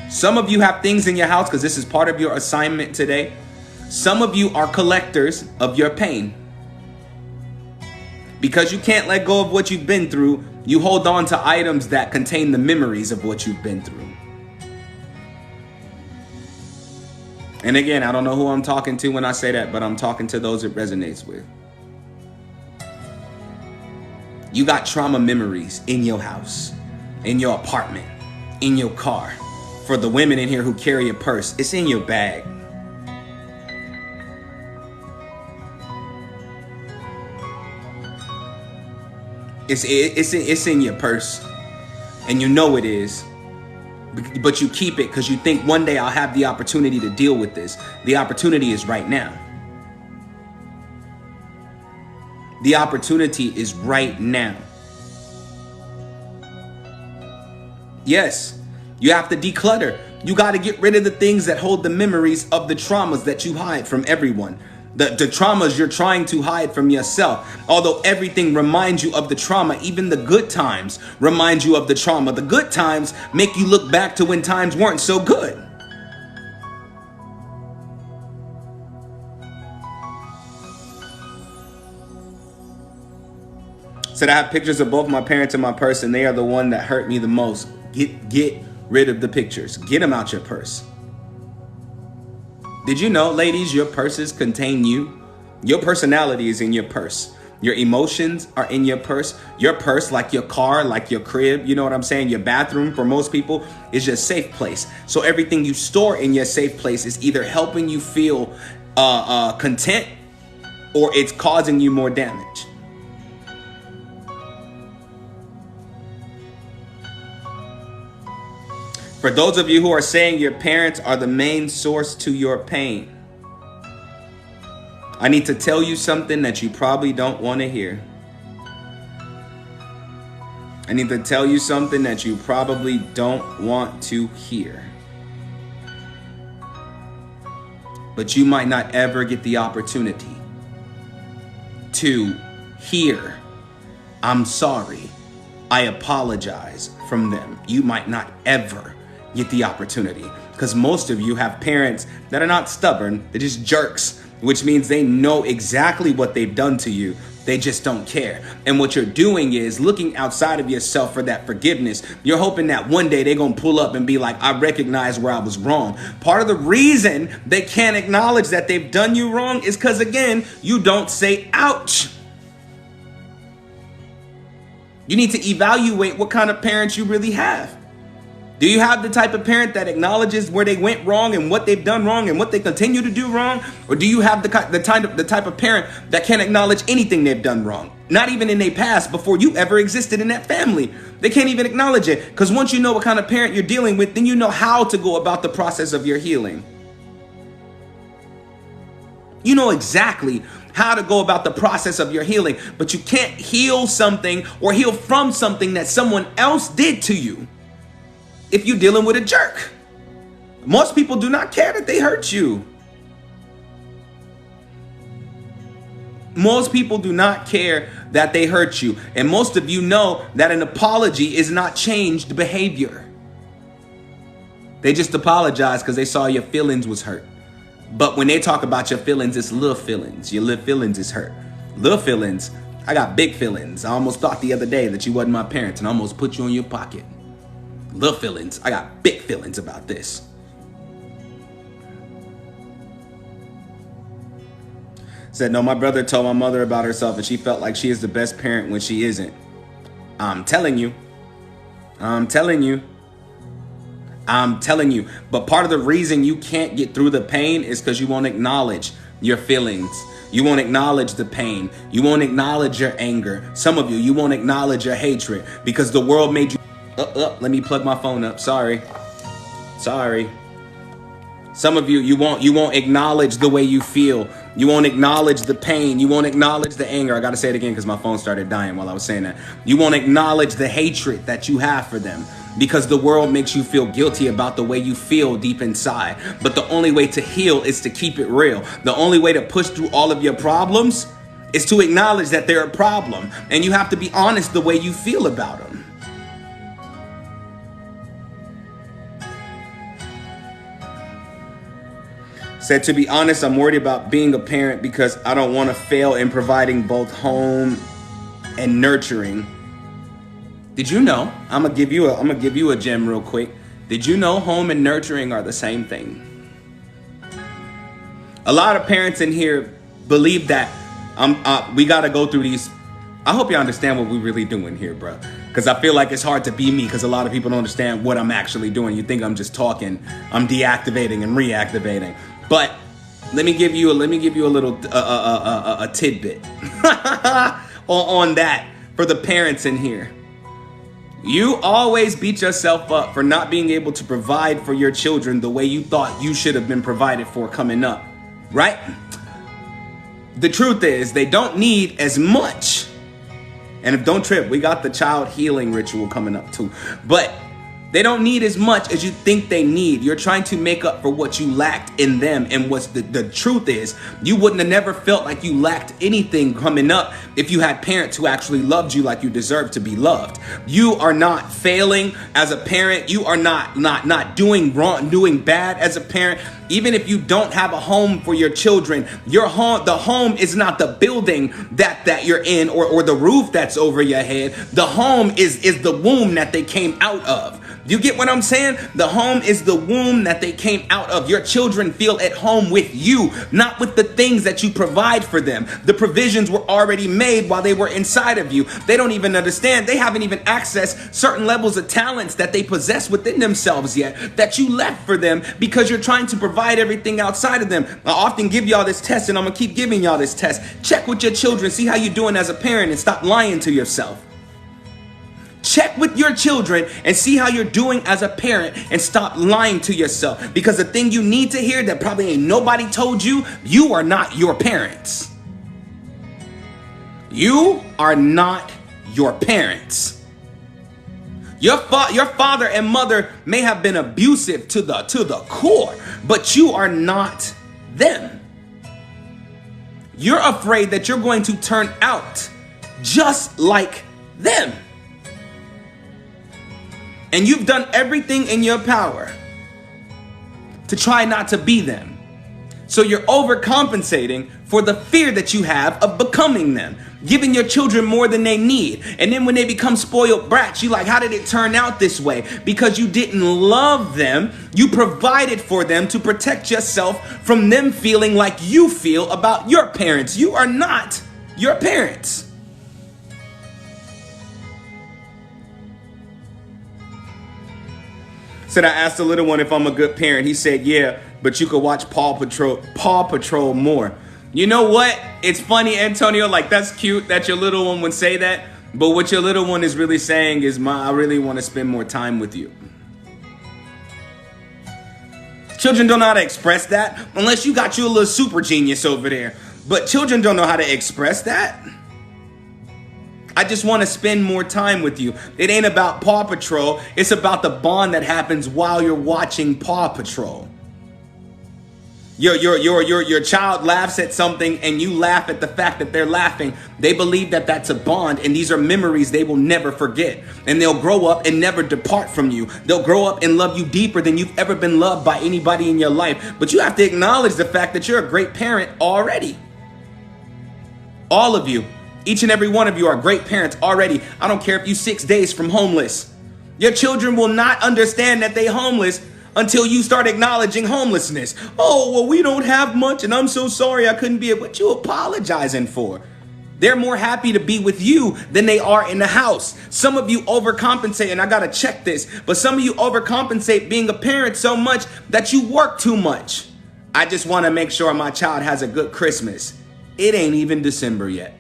Some of you have things in your house because this is part of your assignment today. Some of you are collectors of your pain. Because you can't let go of what you've been through, you hold on to items that contain the memories of what you've been through. And again, I don't know who I'm talking to when I say that, but I'm talking to those it resonates with. You got trauma memories in your house, in your apartment, in your car. For the women in here who carry a purse, it's in your bag. It's in your purse, and you know it is, but you keep it because you think one day I'll have the opportunity to deal with this. The opportunity is right now. The opportunity is right now. Yes, you have to declutter. You got to get rid of the things that hold the memories of the traumas that you hide from everyone. The traumas you're trying to hide from yourself. Although everything reminds you of the trauma, even the good times remind you of the trauma. The good times make you look back to when times weren't so good. Said I have pictures of both my parents in my purse, and they are the one that hurt me the most. Get rid of the pictures. Get them out your purse. Did you know, ladies, your purses contain you? Your personality is in your purse. Your emotions are in your purse. Your purse, like your car, like your crib, you know what I'm saying? Your bathroom, for most people, is your safe place. So everything you store in your safe place is either helping you feel content or it's causing you more damage. For those of you who are saying your parents are the main source to your pain, I need to tell you something that you probably don't want to hear. I need to tell you something that you probably don't want to hear. But you might not ever get the opportunity to hear, "I'm sorry, I apologize," from them. You might not ever get the opportunity, because most of you have parents that are not stubborn, they're just jerks, which means they know exactly what they've done to you. They just don't care. And what you're doing is looking outside of yourself for that forgiveness. You're hoping that one day they're going to pull up and be like, "I recognize where I was wrong." Part of the reason they can't acknowledge that they've done you wrong is because, again, you don't say ouch. You need to evaluate what kind of parents you really have. Do you have the type of parent that acknowledges where they went wrong and what they've done wrong and what they continue to do wrong? Or do you have the type of parent that can't acknowledge anything they've done wrong? Not even in their past, before you ever existed in that family. They can't even acknowledge it, because once you know what kind of parent you're dealing with, then you know how to go about the process of your healing. You know exactly how to go about the process of your healing, but you can't heal something or heal from something that someone else did to you if you're dealing with a jerk. Most people do not care that they hurt you. Most people do not care that they hurt you. And most of you know that an apology is not changed behavior. They just apologize because they saw your feelings was hurt. But when they talk about your feelings, it's little feelings. Your little feelings is hurt. Little feelings, I got big feelings. I almost thought the other day that you wasn't my parents and I almost put you in your pocket. Little feelings, I got big feelings about this. Said, no, my brother told my mother about herself and she felt like she is the best parent when she isn't. I'm telling you. I'm telling you. I'm telling you. But part of the reason you can't get through the pain is because you won't acknowledge your feelings. You won't acknowledge the pain. You won't acknowledge your anger. Some of you won't acknowledge your hatred because the world made you... let me plug my phone up. Sorry. Some of you won't acknowledge the way you feel. You won't acknowledge the pain. You won't acknowledge the anger. I got to say it again because my phone started dying while I was saying that. You won't acknowledge the hatred that you have for them because the world makes you feel guilty about the way you feel deep inside. But the only way to heal is to keep it real. The only way to push through all of your problems is to acknowledge that they're a problem. And you have to be honest the way you feel about them. Said, to be honest, I'm worried about being a parent because I don't want to fail in providing both home and nurturing. Did you know? I'm gonna give you a gem real quick. Did you know home and nurturing are the same thing? A lot of parents in here believe that we got to go through these. I hope you understand what we're really doing here, bro. Because I feel like it's hard to be me because a lot of people don't understand what I'm actually doing. You think I'm just talking. I'm deactivating and reactivating. But let me give you a little a tidbit on that for the parents in here. You always beat yourself up for not being able to provide for your children the way you thought you should have been provided for coming up, right? The truth is they don't need as much. And if don't trip, we got the child healing ritual coming up too. But they don't need as much as you think they need. You're trying to make up for what you lacked in them. And what's the truth is, you wouldn't have never felt like you lacked anything coming up if you had parents who actually loved you like you deserve to be loved. You are not failing as a parent. You are not doing wrong, doing bad as a parent. Even if you don't have a home for your children, the home is not the building that you're in or the roof that's over your head. The home is the womb that they came out of. You get what I'm saying? The home is the womb that they came out of. Your children feel at home with you, not with the things that you provide for them. The provisions were already made while they were inside of you. They don't even understand. They haven't even accessed certain levels of talents that they possess within themselves yet that you left for them because you're trying to provide everything outside of them. I often give y'all this test and I'm going to keep giving y'all this test. Check with your children, see how you're doing as a parent and stop lying to yourself. Check with your children and see how you're doing as a parent and stop lying to yourself. Because the thing you need to hear that probably ain't nobody told you, you are not your parents. You are not your parents. Your father and mother may have been abusive to the core, but you are not them. You're afraid that you're going to turn out just like them. And you've done everything in your power to try not to be them. So you're overcompensating for the fear that you have of becoming them, giving your children more than they need. And then when they become spoiled brats, you like, how did it turn out this way? Because you didn't love them. You provided for them to protect yourself from them feeling like you feel about your parents. You are not your parents. Said, I asked the little one if I'm a good parent. He said, yeah, but you could watch Paw Patrol more. You know what? It's funny, Antonio, like that's cute that your little one would say that. But what your little one is really saying is, I really want to spend more time with you. Children don't know how to express that unless you got you a little super genius over there. But children don't know how to express that. I just want to spend more time with you. It ain't about Paw Patrol. It's about the bond that happens while you're watching Paw Patrol. Your child laughs at something and you laugh at the fact that they're laughing. They believe that that's a bond, and these are memories they will never forget. And they'll grow up and never depart from you. They'll grow up and love you deeper than you've ever been loved by anybody in your life. But you have to acknowledge the fact that you're a great parent already. All of you, each and every one of you are great parents already. I don't care if you're 6 days from homeless. Your children will not understand that they're homeless until you start acknowledging homelessness. Oh, well, we don't have much and I'm so sorry I couldn't be. What you apologizing for? They're more happy to be with you than they are in the house. Some of you overcompensate, and I got to check this, but some of you overcompensate being a parent so much that you work too much. I just want to make sure my child has a good Christmas. It ain't even December yet.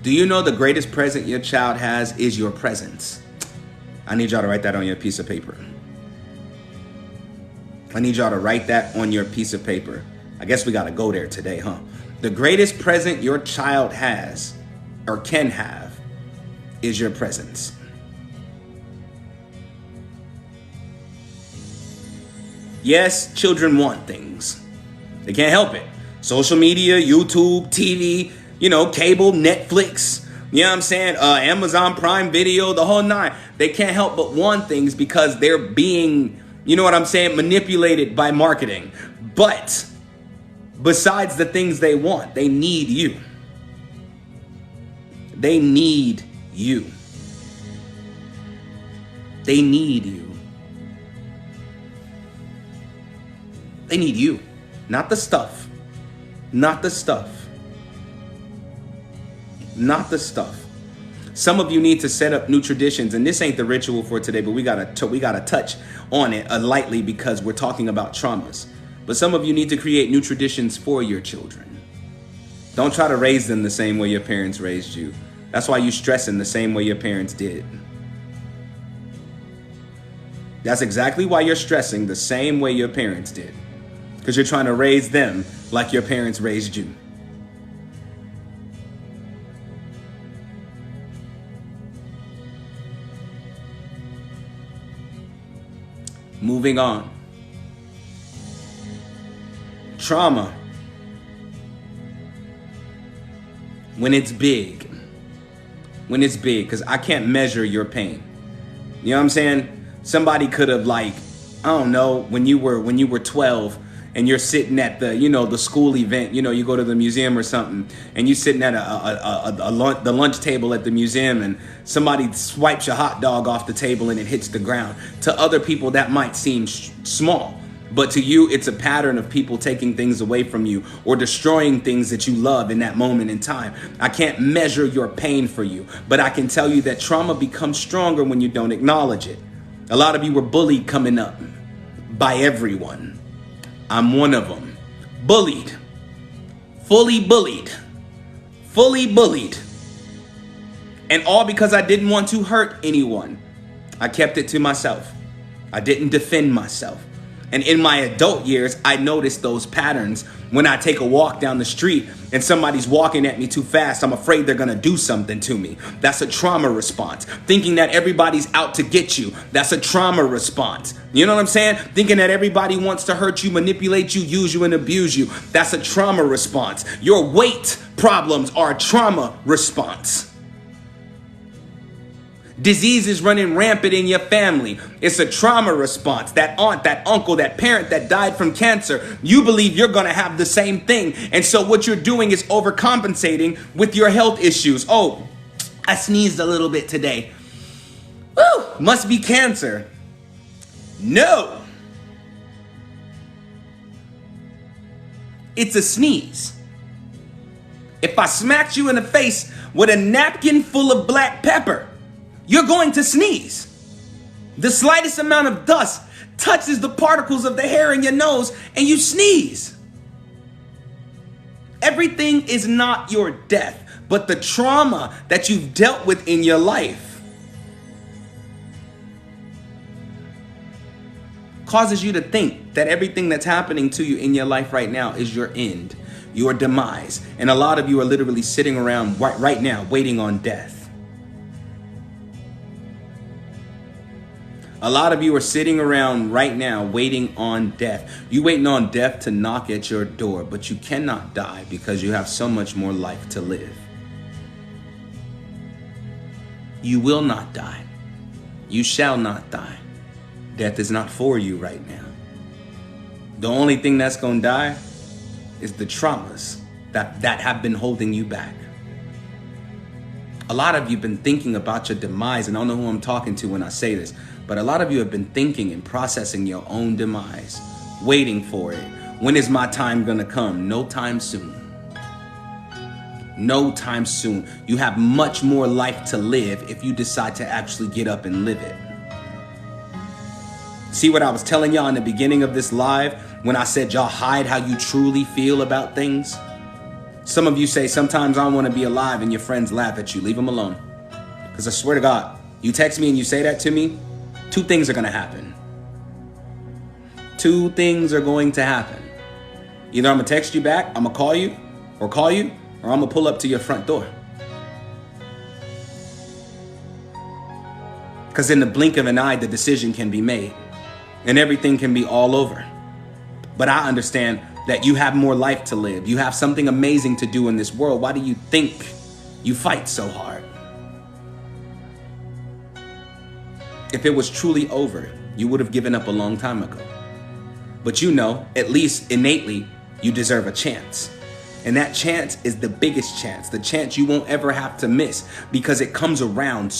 Do you know the greatest present your child has is your presence? I need y'all to write that on your piece of paper. I need y'all to write that on your piece of paper. I guess we got to go there today, huh? The greatest present your child has or can have is your presence. Yes, children want things. They can't help it. Social media, YouTube, TV, cable, Netflix, you know what I'm saying? Amazon Prime Video, the whole nine. They can't help but want things because they're being, manipulated by marketing. But besides the things they want, they need you. They need you. They need you. They need you, not the stuff. Not the stuff. Not the stuff. Some of you need to set up new traditions, and this ain't the ritual for today, but we gotta touch on it lightly because we're talking about traumas. But some of you need to create new traditions for your children. Don't try to raise them the same way your parents raised you. That's why you're stressing the same way your parents did. That's exactly why you're stressing the same way your parents did. Because you're trying to raise them like your parents raised you. Moving on. Trauma. When it's big. Because I can't measure your pain. You know what I'm saying? Somebody could have when you were 12 and you're sitting at the school event, you go to the museum or something, and you're sitting at the lunch table at the museum, and somebody swipes your hot dog off the table and it hits the ground. To other people, that might seem small, but to you, it's a pattern of people taking things away from you or destroying things that you love in that moment in time. I can't measure your pain for you, but I can tell you that trauma becomes stronger when you don't acknowledge it. A lot of you were bullied coming up by everyone. I'm one of them. Bullied. Fully bullied. And all because I didn't want to hurt anyone. I kept it to myself. I didn't defend myself. And in my adult years, I noticed those patterns when I take a walk down the street and somebody's walking at me too fast. I'm afraid they're going to do something to me. That's a trauma response. Thinking that everybody's out to get you. That's a trauma response. You know what I'm saying? Thinking that everybody wants to hurt you, manipulate you, use you, and abuse you. That's a trauma response. Your weight problems are a trauma response. Disease is running rampant in your family. It's a trauma response. That aunt, that uncle, that parent that died from cancer, you believe you're going to have the same thing. And so what you're doing is overcompensating with your health issues. Oh, I sneezed a little bit today. Woo, must be cancer. No. It's a sneeze. If I smacked you in the face with a napkin full of black pepper, you're going to sneeze. The slightest amount of dust touches the particles of the hair in your nose and you sneeze. Everything is not your death, but the trauma that you've dealt with in your life causes you to think that everything that's happening to you in your life right now is your end, your demise. And a lot of you are literally sitting around right now waiting on death. A lot of you are sitting around right now waiting on death. You waiting on death to knock at your door, but you cannot die because you have so much more life to live. You will not die. You shall not die. Death is not for you right now. The only thing that's going to die is the traumas that have been holding you back. A lot of you have been thinking about your demise, and I don't know who I'm talking to when I say this, but a lot of you have been thinking and processing your own demise, waiting for it. When is my time going to come? No time soon. No time soon. You have much more life to live if you decide to actually get up and live it. See what I was telling y'all in the beginning of this live when I said y'all hide how you truly feel about things? Some of you say, sometimes I want to be alive, and your friends laugh at you. Leave them alone. Because I swear to God, you text me and you say that to me, two things are going to happen. Two things are going to happen. Either I'm going to text you back, I'm going to call you, or I'm going to pull up to your front door. Because in the blink of an eye, the decision can be made. And everything can be all over. But I understand that you have more life to live. You have something amazing to do in this world. Why do you think you fight so hard? If it was truly over, you would have given up a long time ago. But you know, at least innately, you deserve a chance. And that chance is the biggest chance, the chance you won't ever have to miss, because it comes around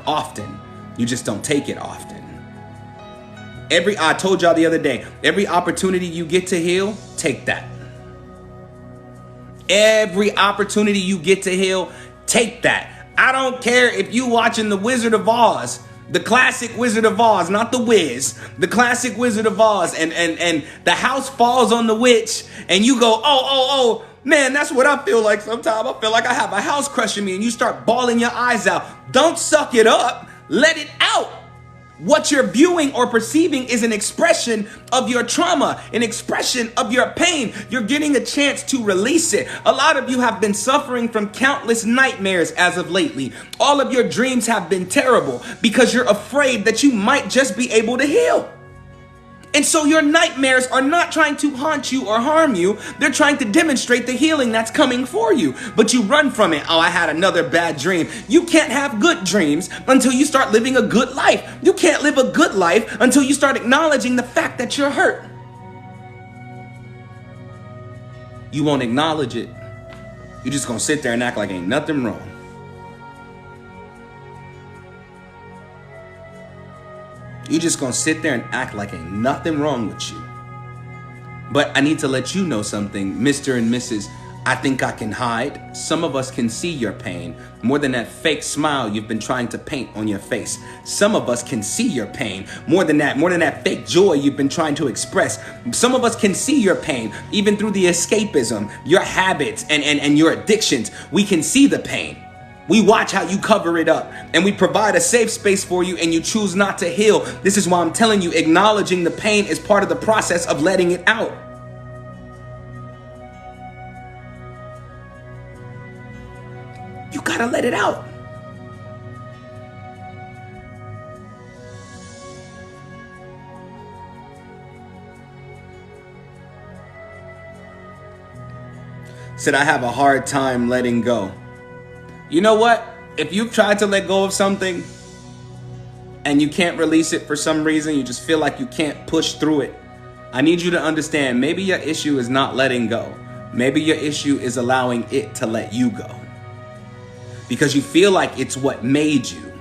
often. You just don't take it often. I told y'all the other day, every opportunity you get to heal, take that. Every opportunity you get to heal, take that. I don't care if you watching The Wizard of Oz, the classic Wizard of Oz, not the Wiz, the classic Wizard of Oz, and the house falls on the witch, and you go, oh, man, that's what I feel like sometimes. I feel like I have a house crushing me, and you start bawling your eyes out. Don't suck it up. Let it out. What you're viewing or perceiving is an expression of your trauma, an expression of your pain. You're getting a chance to release it. A lot of you have been suffering from countless nightmares as of lately. All of your dreams have been terrible because you're afraid that you might just be able to heal. And so your nightmares are not trying to haunt you or harm you. They're trying to demonstrate the healing that's coming for you. But you run from it. Oh, I had another bad dream. You can't have good dreams until you start living a good life. You can't live a good life until you start acknowledging the fact that you're hurt. You won't acknowledge it. You're just going to sit there and act like ain't nothing wrong. You're just going to sit there and act like ain't nothing wrong with you. But I need to let you know something, Mr. and Mrs. I think I can hide. Some of us can see your pain more than that fake smile you've been trying to paint on your face. Some of us can see your pain more than that fake joy you've been trying to express. Some of us can see your pain even through the escapism, your habits and your addictions. We can see the pain. We watch how you cover it up, and we provide a safe space for you, and you choose not to heal. This is why I'm telling you, acknowledging the pain is part of the process of letting it out. You gotta let it out. Said I have a hard time letting go. You know what? If you've tried to let go of something and you can't release it for some reason, you just feel like you can't push through it, I need you to understand, maybe your issue is not letting go. Maybe your issue is allowing it to let you go. Because you feel like it's what made you,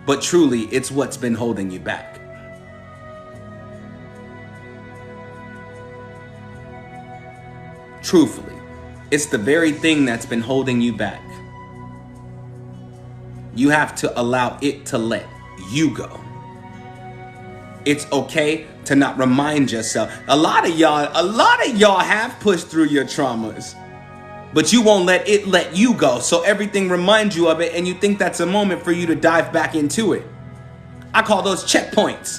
but truly it's what's been holding you back. Truthfully, it's the very thing that's been holding you back. You have to allow it to let you go. It's okay to not remind yourself. A lot of y'all have pushed through your traumas, but you won't let it let you go. So everything reminds you of it, and you think that's a moment for you to dive back into it. I call those checkpoints.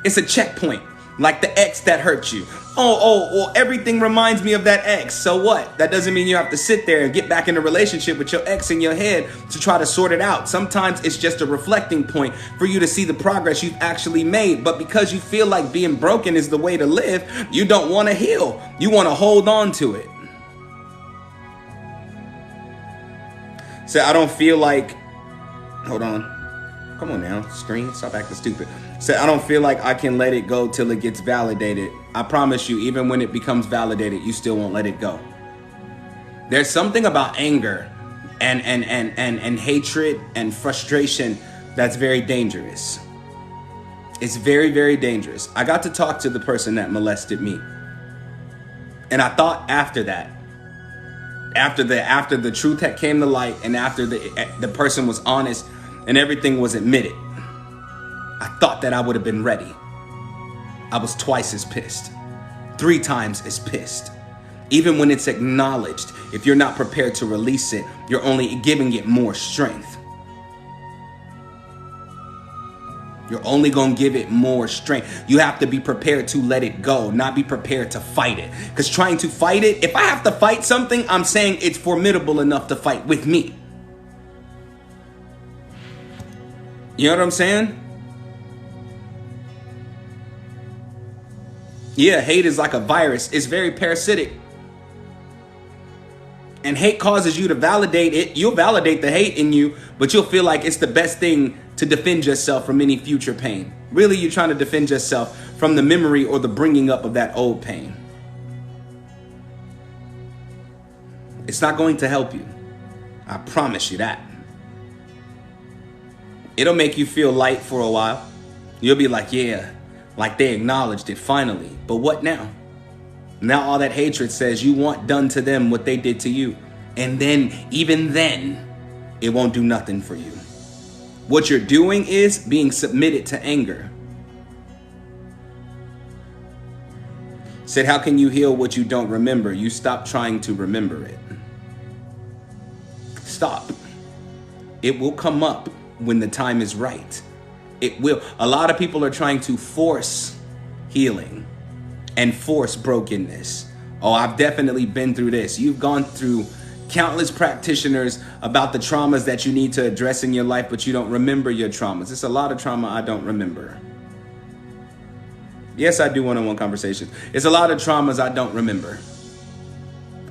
It's a checkpoint, like the ex that hurt you. Well, everything reminds me of that ex. So what? That doesn't mean you have to sit there and get back in a relationship with your ex in your head to try to sort it out. Sometimes it's just a reflecting point for you to see the progress you've actually made. But because you feel like being broken is the way to live, you don't want to heal. You want to hold on to it. So I don't feel like, hold on. Come on now, screen, stop acting stupid. So I don't feel like I can let it go till it gets validated. I promise you, even when it becomes validated, you still won't let it go. There's something about anger and hatred and frustration that's very dangerous. It's very, very dangerous. I got to talk to the person that molested me. And I thought after that, after the truth had came to light and after the person was honest and everything was admitted, I thought that I would have been ready. I was twice as pissed, 3 times as pissed. Even when it's acknowledged, if you're not prepared to release it, you're only giving it more strength. You're only going to give it more strength. You have to be prepared to let it go, not be prepared to fight it. Because trying to fight it, if I have to fight something, I'm saying it's formidable enough to fight with me. You know what I'm saying? Yeah, hate is like a virus. It's very parasitic. And hate causes you to validate it. You'll validate the hate in you, but you'll feel like it's the best thing to defend yourself from any future pain. Really, you're trying to defend yourself from the memory or the bringing up of that old pain. It's not going to help you. I promise you that. It'll make you feel light for a while. You'll be like, yeah, like they acknowledged it finally. But what now? Now all that hatred says you want done to them what they did to you. And then, even then, it won't do nothing for you. What you're doing is being submitted to anger. Said, how can you heal what you don't remember? You stop trying to remember it. Stop. It will come up when the time is right. It will. A lot of people are trying to force healing and force brokenness. Oh, I've definitely been through this. You've gone through countless practitioners about the traumas that you need to address in your life, but you don't remember your traumas. It's a lot of trauma I don't remember. Yes, I do one-on-one conversations. It's a lot of traumas I don't remember.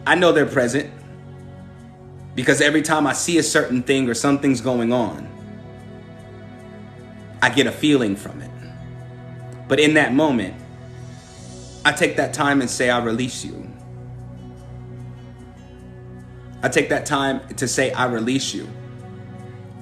I know they're present because every time I see a certain thing or something's going on, I get a feeling from it. But in that moment, I take that time and say, I release you. I take that time to say, I release you.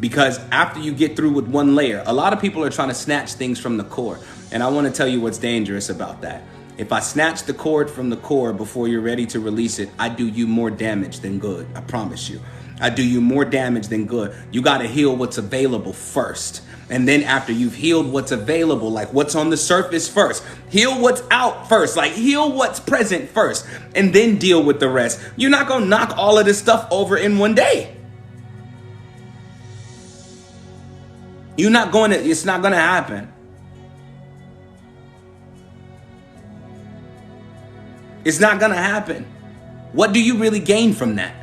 Because after you get through with one layer, a lot of people are trying to snatch things from the core. And I want to tell you what's dangerous about that. If I snatch the cord from the core before you're ready to release it, I do you more damage than good. I promise you. I do you more damage than good. You got to heal what's available first. And then after you've healed what's available, like what's on the surface first, heal what's out first, like heal what's present first, and then deal with the rest. You're not going to knock all of this stuff over in one day. It's not going to happen. It's not going to happen. What do you really gain from that?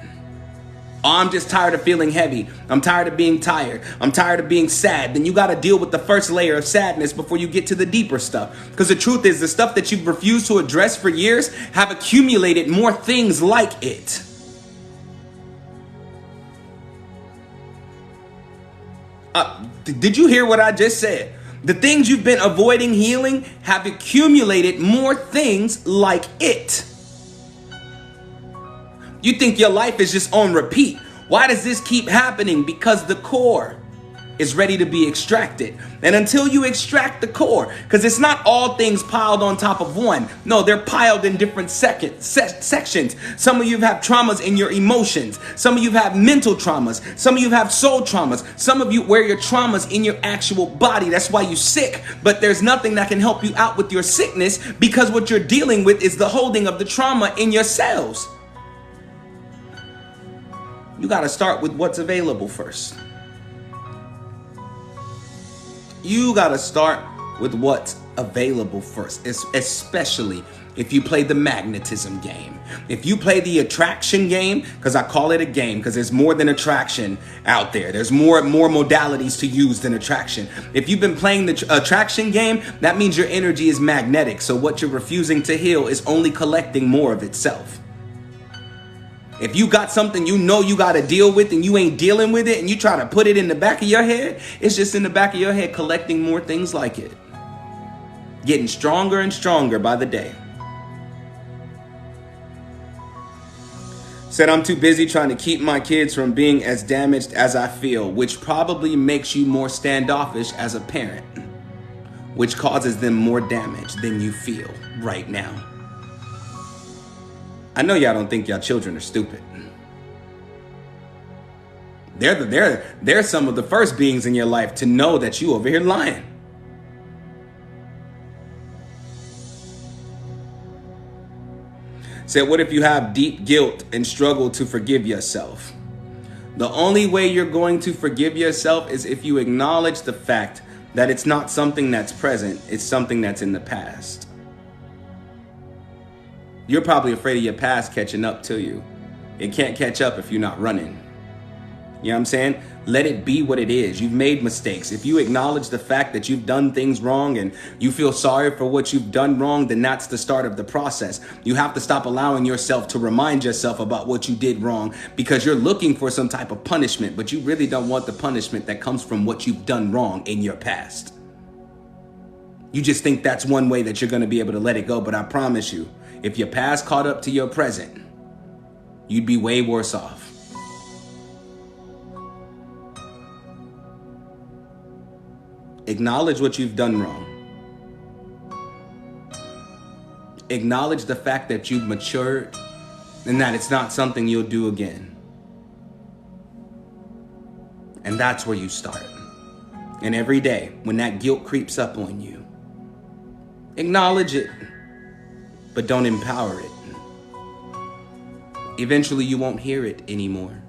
Oh, I'm just tired of feeling heavy. I'm tired of being tired. I'm tired of being sad. Then you got to deal with the first layer of sadness before you get to the deeper stuff. Because the truth is, the stuff that you've refused to address for years have accumulated more things like it. Did you hear what I just said? The things you've been avoiding healing have accumulated more things like it. You think your life is just on repeat. Why does this keep happening? Because the core is ready to be extracted. And until you extract the core, because it's not all things piled on top of one. No, they're piled in different sections. Some of you have traumas in your emotions. Some of you have mental traumas. Some of you have soul traumas. Some of you wear your traumas in your actual body. That's why you're sick. But there's nothing that can help you out with your sickness, because what you're dealing with is the holding of the trauma in your cells. You got to start with what's available first. You got to start with what's available first, especially if you play the magnetism game, if you play the attraction game, because I call it a game because there's more than attraction out there. There's more modalities to use than attraction. If you've been playing the attraction game, that means your energy is magnetic. So what you're refusing to heal is only collecting more of itself. If you got something you know you got to deal with and you ain't dealing with it and you try to put it in the back of your head, it's just in the back of your head collecting more things like it. Getting stronger and stronger by the day. Said, I'm too busy trying to keep my kids from being as damaged as I feel, which probably makes you more standoffish as a parent, which causes them more damage than you feel right now. I know y'all don't think y'all children are stupid. They're some of the first beings in your life to know that you over here lying. Said, what if you have deep guilt and struggle to forgive yourself? The only way you're going to forgive yourself is if you acknowledge the fact that it's not something that's present, it's something that's in the past. You're probably afraid of your past catching up to you. It can't catch up if you're not running. You know what I'm saying? Let it be what it is. You've made mistakes. If you acknowledge the fact that you've done things wrong and you feel sorry for what you've done wrong, then that's the start of the process. You have to stop allowing yourself to remind yourself about what you did wrong because you're looking for some type of punishment, but you really don't want the punishment that comes from what you've done wrong in your past. You just think that's one way that you're going to be able to let it go. But I promise you, if your past caught up to your present, you'd be way worse off. Acknowledge what you've done wrong. Acknowledge the fact that you've matured and that it's not something you'll do again. And that's where you start. And every day when that guilt creeps up on you, acknowledge it, but don't empower it. Eventually you won't hear it anymore.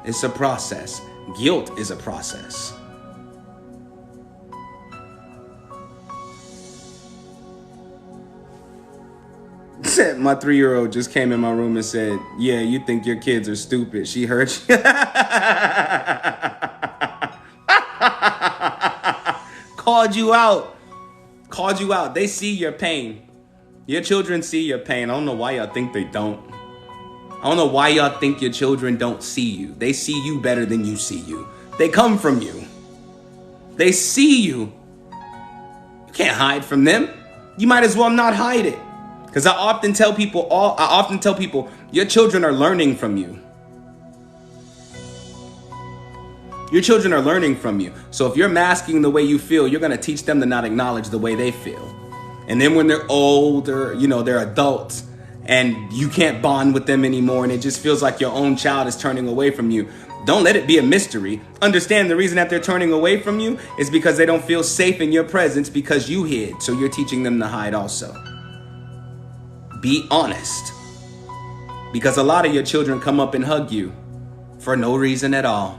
It's a process. Guilt is a process. My 3-year-old just came in my room and said, yeah, you think your kids are stupid. She heard you. Called you out. Called you out. They see your pain. Your children see your pain. I don't know why y'all think they don't. I don't know why y'all think your children don't see you. They see you better than you see you. They come from you. They see you. You can't hide from them. You might as well not hide it. Because I often tell people, your children are learning from you. Your children are learning from you. So if you're masking the way you feel, you're going to teach them to not acknowledge the way they feel. And then when they're older, they're adults and you can't bond with them anymore. And it just feels like your own child is turning away from you. Don't let it be a mystery. Understand the reason that they're turning away from you is because they don't feel safe in your presence because you hid. So you're teaching them to hide also. Be honest, because a lot of your children come up and hug you for no reason at all,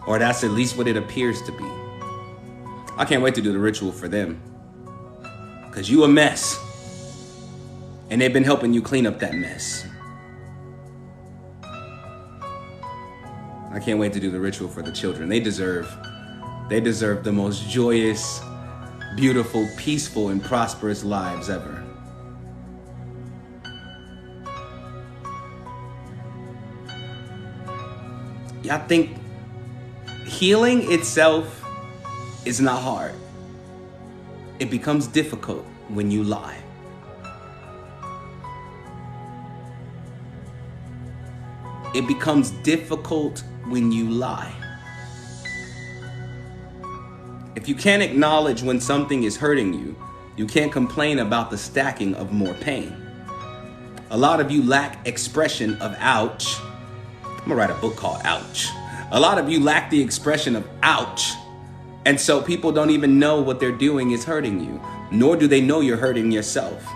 or that's at least what it appears to be. I can't wait to do the ritual for them, because you a mess, and they've been helping you clean up that mess. I can't wait to do the ritual for the children. They deserve the most joyous, beautiful, peaceful, and prosperous lives ever. Y'all think healing itself is not hard. It becomes difficult when you lie. It becomes difficult when you lie. If you can't acknowledge when something is hurting you, you can't complain about the stacking of more pain. A lot of you lack expression of ouch. I'm gonna write a book called Ouch. A lot of you lack the expression of ouch. And so people don't even know what they're doing is hurting you, nor do they know you're hurting yourself.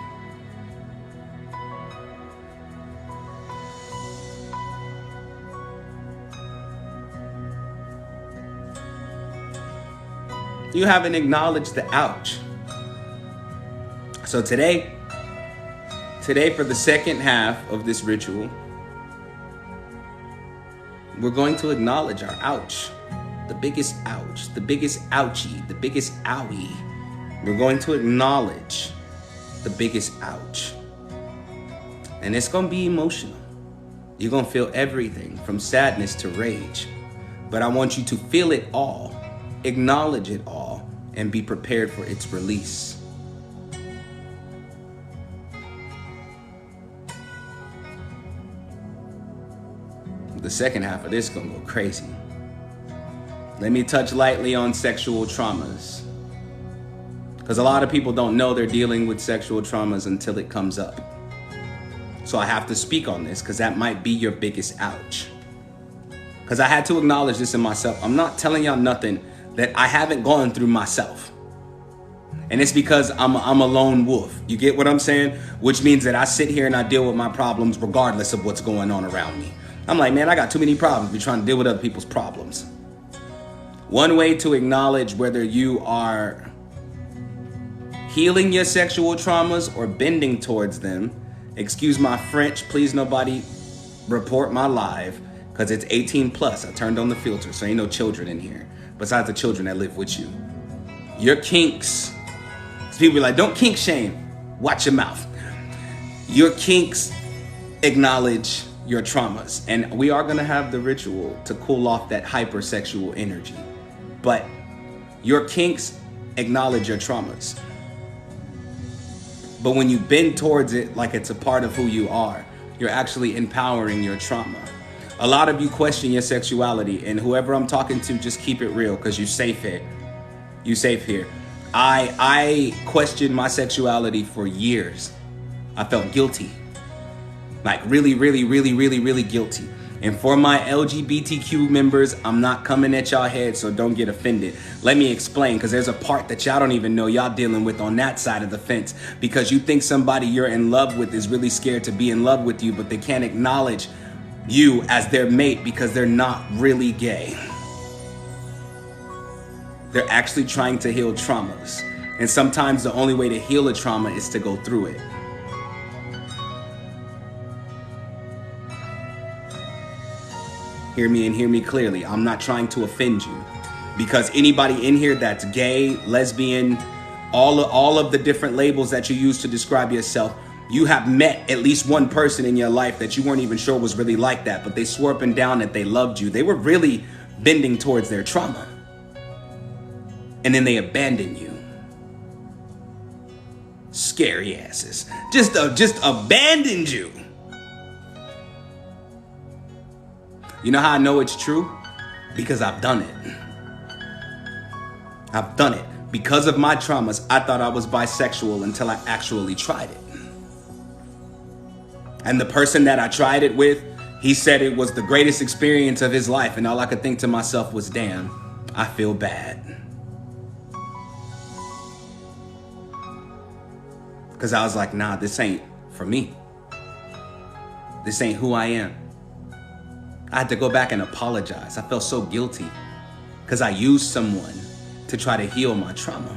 You haven't acknowledged the ouch. So today for the second half of this ritual, we're going to acknowledge our ouch. The biggest ouch, the biggest ouchie, the biggest owie. We're going to acknowledge the biggest ouch. And it's going to be emotional. You're going to feel everything from sadness to rage. But I want you to feel it all, acknowledge it all, and be prepared for its release. The second half of this is going to go crazy. Let me touch lightly on sexual traumas. Because a lot of people don't know they're dealing with sexual traumas until it comes up. So I have to speak on this because that might be your biggest ouch. Because I had to acknowledge this in myself. I'm not telling y'all nothing that I haven't gone through myself. And it's because I'm a lone wolf. You get what I'm saying? Which means that I sit here and I deal with my problems regardless of what's going on around me. I'm like, man, I got too many problems. Be trying to deal with other people's problems. One way to acknowledge whether you are healing your sexual traumas or bending towards them, excuse my French, please nobody report my live, because it's 18 plus. I turned on the filter, so ain't no children in here, besides the children that live with you. Your kinks, people be like, don't kink shame, watch your mouth. Your kinks acknowledge your traumas, and we are gonna have the ritual to cool off that hypersexual energy. But your kinks acknowledge your traumas. But when you bend towards it like it's a part of who you are, you're actually empowering your trauma. A lot of you question your sexuality, and whoever I'm talking to, just keep it real because you're safe here. You safe here. I questioned my sexuality for years. I felt guilty. Like really guilty. And for my LGBTQ members, I'm not coming at y'all head, so don't get offended. Let me explain, because there's a part that y'all don't even know y'all dealing with on that side of the fence, because you think somebody you're in love with is really scared to be in love with you, but they can't acknowledge you as their mate because they're not really gay. They're actually trying to heal traumas. And sometimes the only way to heal a trauma is to go through it. Hear me and hear me clearly. I'm not trying to offend you, because anybody in here that's gay, lesbian, all of the different labels that you use to describe yourself, you have met at least one person in your life that you weren't even sure was really like that, but they swore up and down that they loved you. They were really bending towards their trauma. And then they abandon you. Scary asses. Just abandoned you. You know how I know it's true? Because I've done it. I've done it. Because of my traumas, I thought I was bisexual until I actually tried it. And the person that I tried it with, he said it was the greatest experience of his life. And all I could think to myself was, damn, I feel bad. Because I was like, nah, this ain't for me. This ain't who I am. I had to go back and apologize. I felt so guilty because I used someone to try to heal my trauma.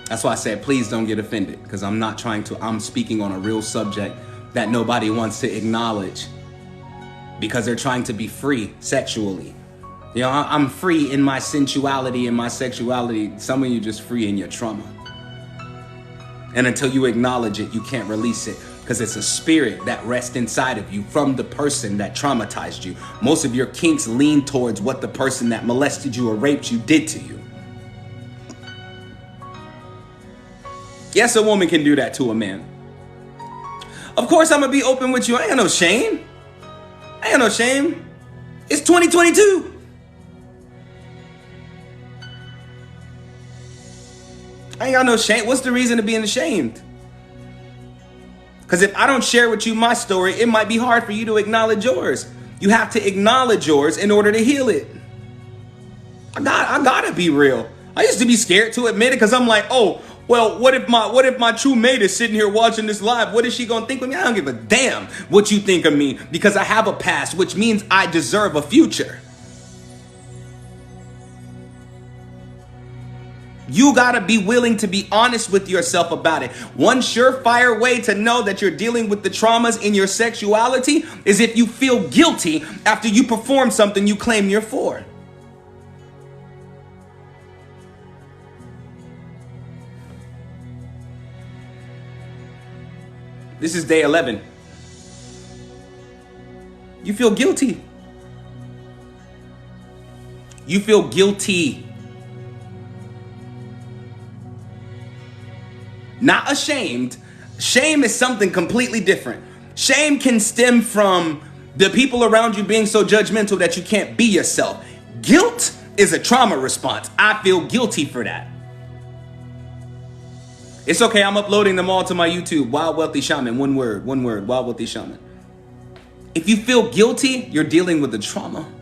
That's why I said, please don't get offended, because I'm speaking on a real subject that nobody wants to acknowledge because they're trying to be free sexually. You know, I'm free in my sensuality and my sexuality. Some of you just free in your trauma. And until you acknowledge it, you can't release it, because it's a spirit that rests inside of you from the person that traumatized you. Most of your kinks lean towards what the person that molested you or raped you did to you. Yes, a woman can do that to a man. Of course, I'm going to be open with you. I ain't got no shame. I ain't got no shame. It's 2022. I ain't got no shame. What's the reason of being ashamed? Because if I don't share with you my story, it might be hard for you to acknowledge yours. You have to acknowledge yours in order to heal it. I gotta be real. I used to be scared to admit it because I'm like, oh, well, what if my true mate is sitting here watching this live? What is she gonna think of me? I don't give a damn what you think of me, because I have a past, which means I deserve a future. You gotta be willing to be honest with yourself about it. One surefire way to know that you're dealing with the traumas in your sexuality is if you feel guilty after you perform something you claim you're for. This is day 11. You feel guilty. You feel guilty. Not ashamed. Shame is something completely different. Shame can stem from the people around you being so judgmental that you can't be yourself. Guilt is a trauma response. I feel guilty for that. It's okay, I'm uploading them all to my YouTube. Wild Wealthy Shaman, one word, Wild Wealthy Shaman. If you feel guilty, you're dealing with the trauma.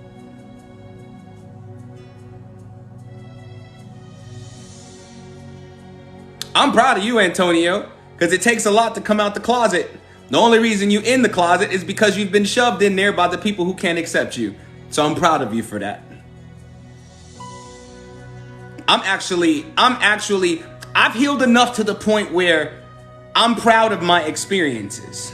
I'm proud of you, Antonio, because it takes a lot to come out the closet. The only reason you're in the closet is because you've been shoved in there by the people who can't accept you. So I'm proud of you for that. I've healed enough to the point where I'm proud of my experiences.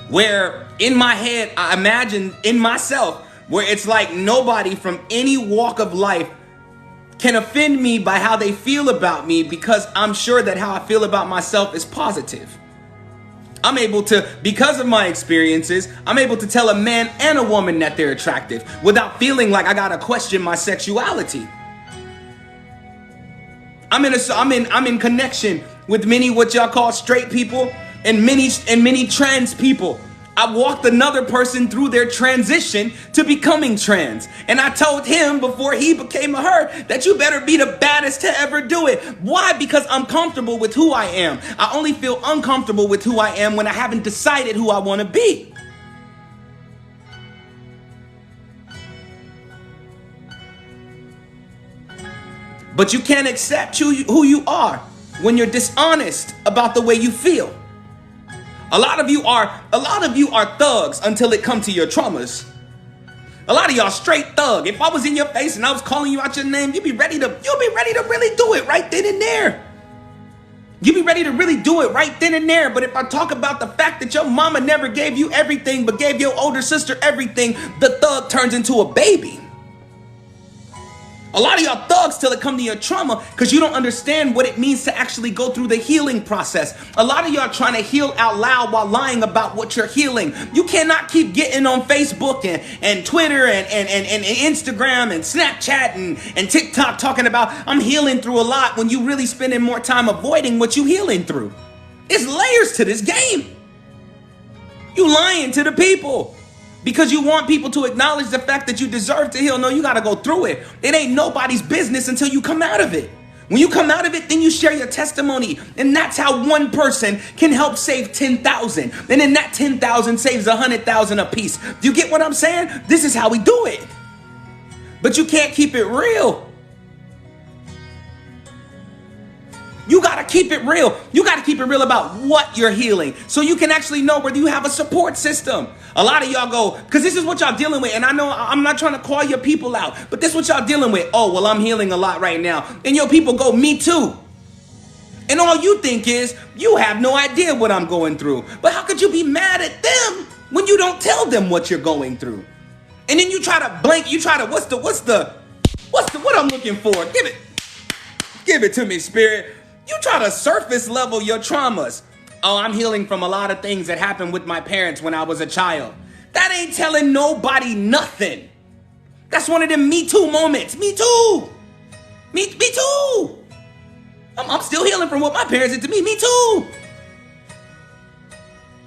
Where in my head, I imagine in myself, where it's like nobody from any walk of life can offend me by how they feel about me, because I'm sure that how I feel about myself is positive. I'm able to, because of my experiences, I'm able to tell a man and a woman that they're attractive without feeling like I gotta question my sexuality. I'm in connection with many what y'all call straight people and many trans people. I walked another person through their transition to becoming trans. And I told him before he became a her that you better be the baddest to ever do it. Why? Because I'm comfortable with who I am. I only feel uncomfortable with who I am when I haven't decided who I want to be. But you can't accept who you are when you're dishonest about the way you feel. A lot of you are thugs until it comes to your traumas. A lot of y'all straight thug. If I was in your face and I was calling you out your name, you'd be ready to really do it right then and there. You'd be ready to really do it right then and there. But if I talk about the fact that your mama never gave you everything but gave your older sister everything, the thug turns into a baby. A lot of y'all thugs till it come to your trauma because you don't understand what it means to actually go through the healing process. A lot of y'all trying to heal out loud while lying about what you're healing. You cannot keep getting on Facebook and Twitter and Instagram and Snapchat and TikTok talking about I'm healing through a lot when you really spending more time avoiding what you healing through. It's layers to this game. You lying to the people. Because you want people to acknowledge the fact that you deserve to heal. No, you got to go through it. It ain't nobody's business until you come out of it. When you come out of it, then you share your testimony. And that's how one person can help save 10,000. And then that 10,000 saves 100,000 a piece. Do you get what I'm saying? This is how we do it. But you can't keep it real. You got to keep it real. You got to keep it real about what you're healing so you can actually know whether you have a support system. A lot of y'all go, because this is what y'all dealing with. And I know I'm not trying to call your people out, but this is what y'all dealing with. Oh, well, I'm healing a lot right now. And your people go, me too. And all you think is you have no idea what I'm going through. But how could you be mad at them when you don't tell them what you're going through? And then you try to blank, you try to, what I'm looking for? Give it to me, Spirit. You try to surface level your traumas. Oh, I'm healing from a lot of things that happened with my parents when I was a child. That ain't telling nobody nothing. That's one of them Me Too moments. Me too. Me too. I'm still healing from what my parents did to me. Me too.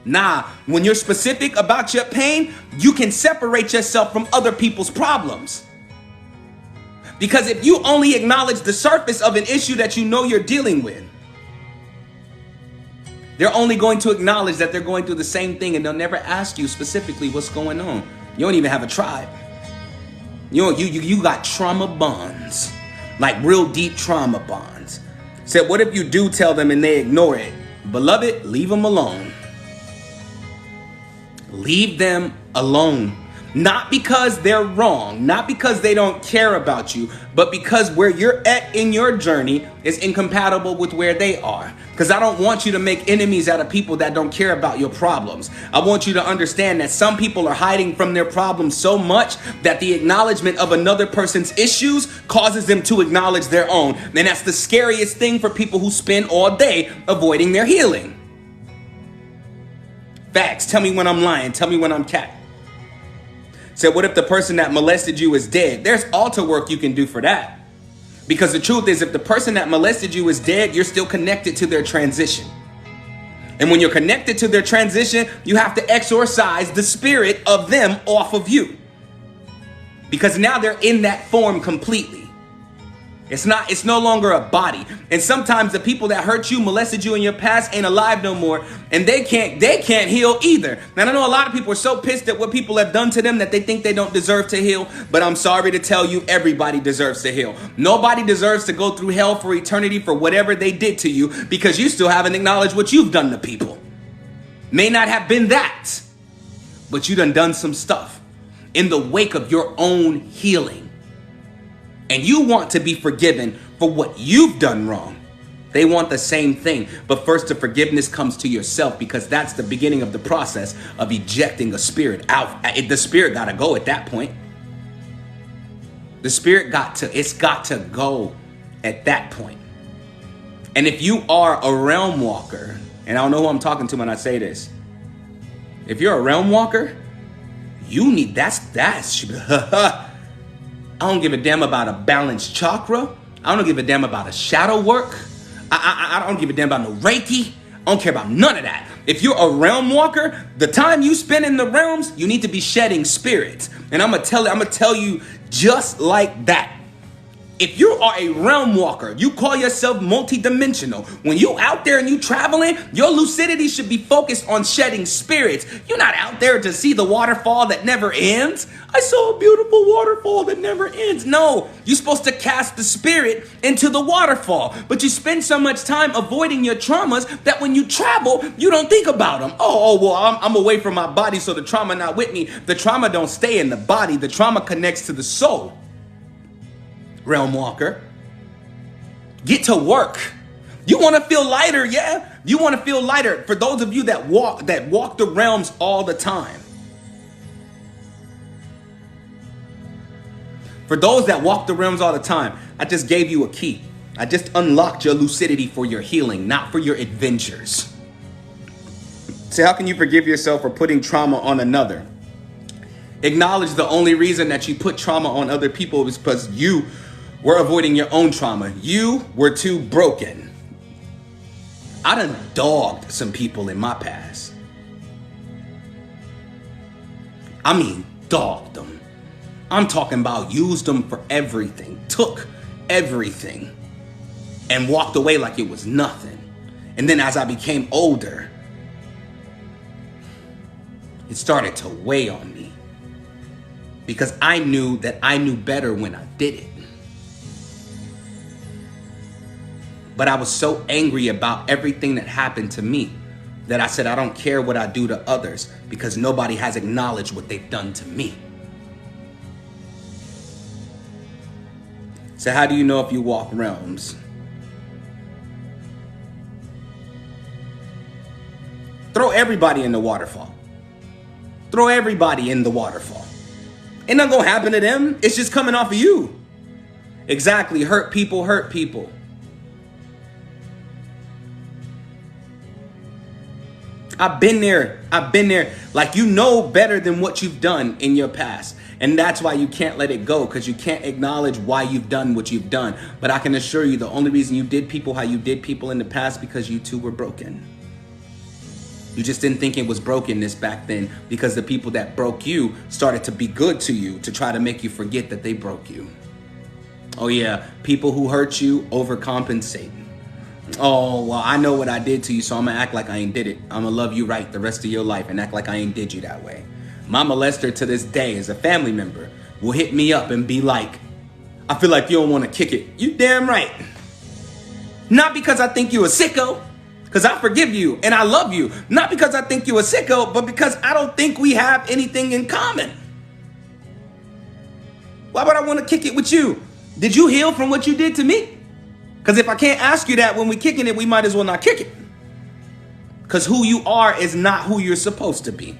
Nah, when you're specific about your pain, you can separate yourself from other people's problems. Because if you only acknowledge the surface of an issue that you know you're dealing with, they're only going to acknowledge that they're going through the same thing, and they'll never ask you specifically what's going on. You don't even have a tribe. You got trauma bonds, like real deep trauma bonds. Said, what if you do tell them and they ignore it? Beloved, leave them alone. Leave them alone. Not because they're wrong, not because they don't care about you, but because where you're at in your journey is incompatible with where they are. Because I don't want you to make enemies out of people that don't care about your problems. I want you to understand that some people are hiding from their problems so much that the acknowledgement of another person's issues causes them to acknowledge their own. And that's the scariest thing for people who spend all day avoiding their healing. Facts. Tell me when I'm lying. Tell me when I'm cat. So what if the person that molested you is dead? There's altar work you can do for that. Because the truth is, if the person that molested you is dead, you're still connected to their transition. And when you're connected to their transition, you have to exorcise the spirit of them off of you. Because now they're in that form completely. It's no longer a body. And sometimes the people that hurt you, molested you in your past ain't alive no more. And they can't heal either. And I know a lot of people are so pissed at what people have done to them that they think they don't deserve to heal. But I'm sorry to tell you, everybody deserves to heal. Nobody deserves to go through hell for eternity for whatever they did to you, because you still haven't acknowledged what you've done to people. May not have been that, but you done some stuff in the wake of your own healing. And you want to be forgiven for what you've done wrong. They want the same thing. But first, the forgiveness comes to yourself, because that's the beginning of the process of ejecting a spirit out. The spirit got to go at that point. The spirit got to go at that point. And if you are a realm walker, and I don't know who I'm talking to when I say this. If you're a realm walker, you need that's I don't give a damn about a balanced chakra. I don't give a damn about a shadow work. I don't give a damn about no Reiki. I don't care about none of that. If you're a realm walker, the time you spend in the realms, you need to be shedding spirits. And I'm gonna tell you just like that. If you are a realm walker, you call yourself multidimensional. When you out there and you traveling, your lucidity should be focused on shedding spirits. You're not out there to see the waterfall that never ends. I saw a beautiful waterfall that never ends. No, you're supposed to cast the spirit into the waterfall. But you spend so much time avoiding your traumas that when you travel, you don't think about them. Well, I'm away from my body, so the trauma not with me. The trauma don't stay in the body. The trauma connects to the soul. Realm walker, get to work. You want to feel lighter, yeah? You want to feel lighter. For those of you that walk the realms all the time. For those that walk the realms all the time, I just gave you a key. I just unlocked your lucidity for your healing, not for your adventures. So how can you forgive yourself for putting trauma on another? Acknowledge the only reason that you put trauma on other people is because you were avoiding your own trauma. You were too broken. I done dogged some people in my past. I mean, dogged them. I'm talking about used them for everything, took everything, and walked away like it was nothing. And then as I became older, it started to weigh on me, because I knew that I knew better when I did it. But I was so angry about everything that happened to me that I said, I don't care what I do to others, because nobody has acknowledged what they've done to me. So how do you know if you walk realms? Throw everybody in the waterfall. Throw everybody in the waterfall. Ain't nothing gonna happen to them. It's just coming off of you. Exactly. Hurt people hurt people. I've been there. Like, you know better than what you've done in your past. And that's why you can't let it go, because you can't acknowledge why you've done what you've done. But I can assure you, the only reason you did people how you did people in the past, because you too were broken. You just didn't think it was brokenness back then, because the people that broke you started to be good to you to try to make you forget that they broke you. Oh yeah, people who hurt you overcompensate. Oh, well, I know what I did to you, so I'm gonna act like I ain't did it. I'm gonna love you right the rest of your life and act like I ain't did you that way. My molester to this day, as a family member, will hit me up and be like, I feel like you don't want to kick it. You damn right. Not because I think you a sicko, because I forgive you and I love you. Not because I think you a sicko, but because I don't think we have anything in common. Why would I want to kick it with you? Did you heal from what you did to me? Because if I can't ask you that when we kicking it, we might as well not kick it. Because who you are is not who you're supposed to be.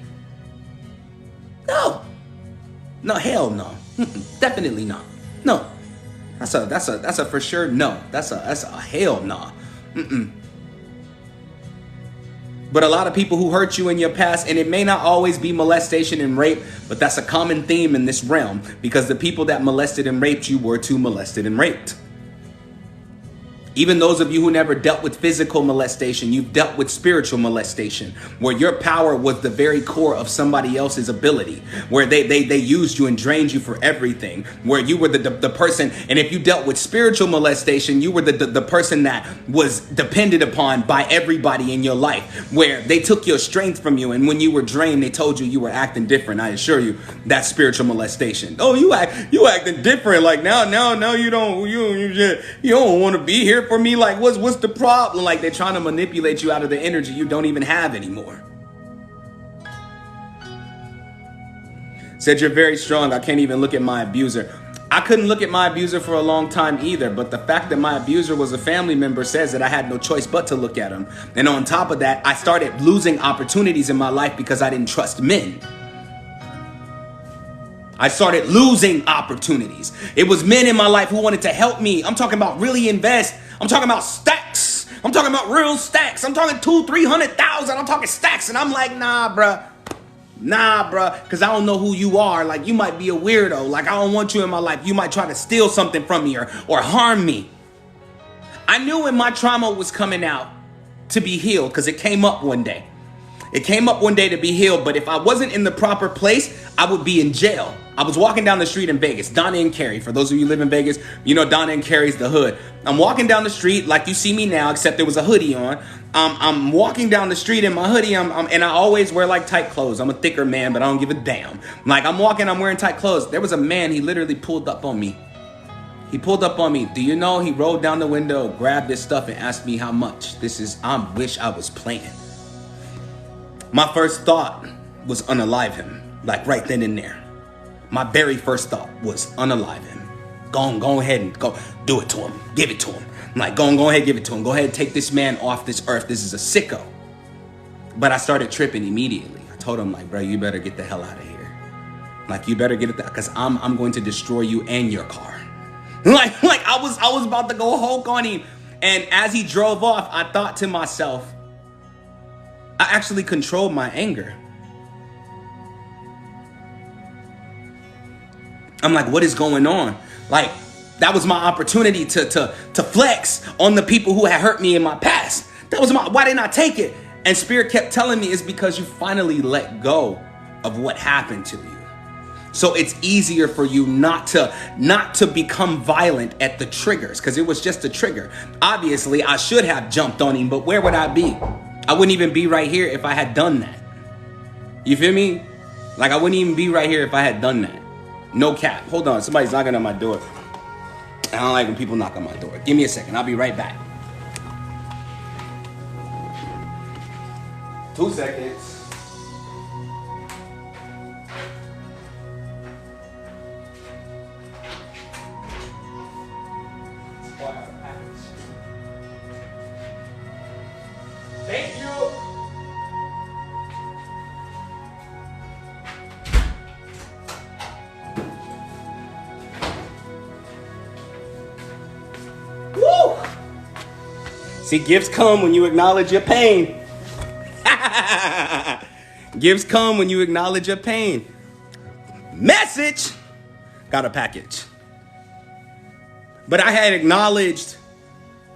No. No, hell no. Definitely not. No. That's a for sure no. That's a hell no. But a lot of people who hurt you in your past, and it may not always be molestation and rape, but that's a common theme in this realm, because the people that molested and raped you were too molested and raped. Even those of you who never dealt with physical molestation, you've dealt with spiritual molestation, where your power was the very core of somebody else's ability, where they used you and drained you for everything, where you were the person. And if you dealt with spiritual molestation, you were the person that was depended upon by everybody in your life, where they took your strength from you. And when you were drained, they told you were acting different. I assure you, that's spiritual molestation. Oh, you acting different. Like now you don't want to be here for me. Like what's the problem? Like they're trying to manipulate you out of the energy you don't even have anymore. Said you're very strong. I can't even look at my abuser. I couldn't look at my abuser for a long time either, but the fact that my abuser was a family member says that I had no choice but to look at him. And on top of that, I started losing opportunities in my life because I didn't trust men. I started losing opportunities. It was men in my life who wanted to help me. I'm talking about really invest. I'm talking about stacks. I'm talking about real stacks. I'm talking 200,000-300,000. I'm talking stacks. And I'm like, nah, bruh. Because I don't know who you are. Like, you might be a weirdo. Like, I don't want you in my life. You might try to steal something from me or harm me. I knew when my trauma was coming out to be healed, because it came up one day. It came up one day to be healed, but if I wasn't in the proper place, I would be in jail. I was walking down the street in Vegas, Donna and Carey. For those of you who live in Vegas, you know Donna and Carey's the hood. I'm walking down the street like you see me now, except there was a hoodie on. I'm walking down the street in my hoodie, and I always wear like tight clothes. I'm a thicker man, but I don't give a damn. Like I'm wearing tight clothes. There was a man, he literally pulled up on me. He pulled up on me. Do you know he rolled down the window, grabbed his stuff, and asked me how much? I wish I was playing. My first thought was unalive him, like right then and there. My very first thought was unalive him. Go ahead and go do it to him. Give it to him. I'm like, go ahead, give it to him. Go ahead and take this man off this earth. This is a sicko. But I started tripping immediately. I told him, like, bro, you better get the hell out of here. Like, you better get it, because I'm going to destroy you and your car. Like I was about to go Hulk on him. And as he drove off, I thought to myself, I actually controlled my anger. I'm like, what is going on? Like, that was my opportunity to flex on the people who had hurt me in my past. Why didn't I take it? And Spirit kept telling me it's because you finally let go of what happened to you. So it's easier for you not to become violent at the triggers, because it was just a trigger. Obviously, I should have jumped on him, but where would I be? I wouldn't even be right here if I had done that. You feel me? Like, I wouldn't even be right here if I had done that. No cap. Hold on. Somebody's knocking on my door. I don't like when people knock on my door. Give me a second. I'll be right back. 2 seconds. Thank you. Woo! See, gifts come when you acknowledge your pain. Gifts come when you acknowledge your pain. Message. Got a package. But I had acknowledged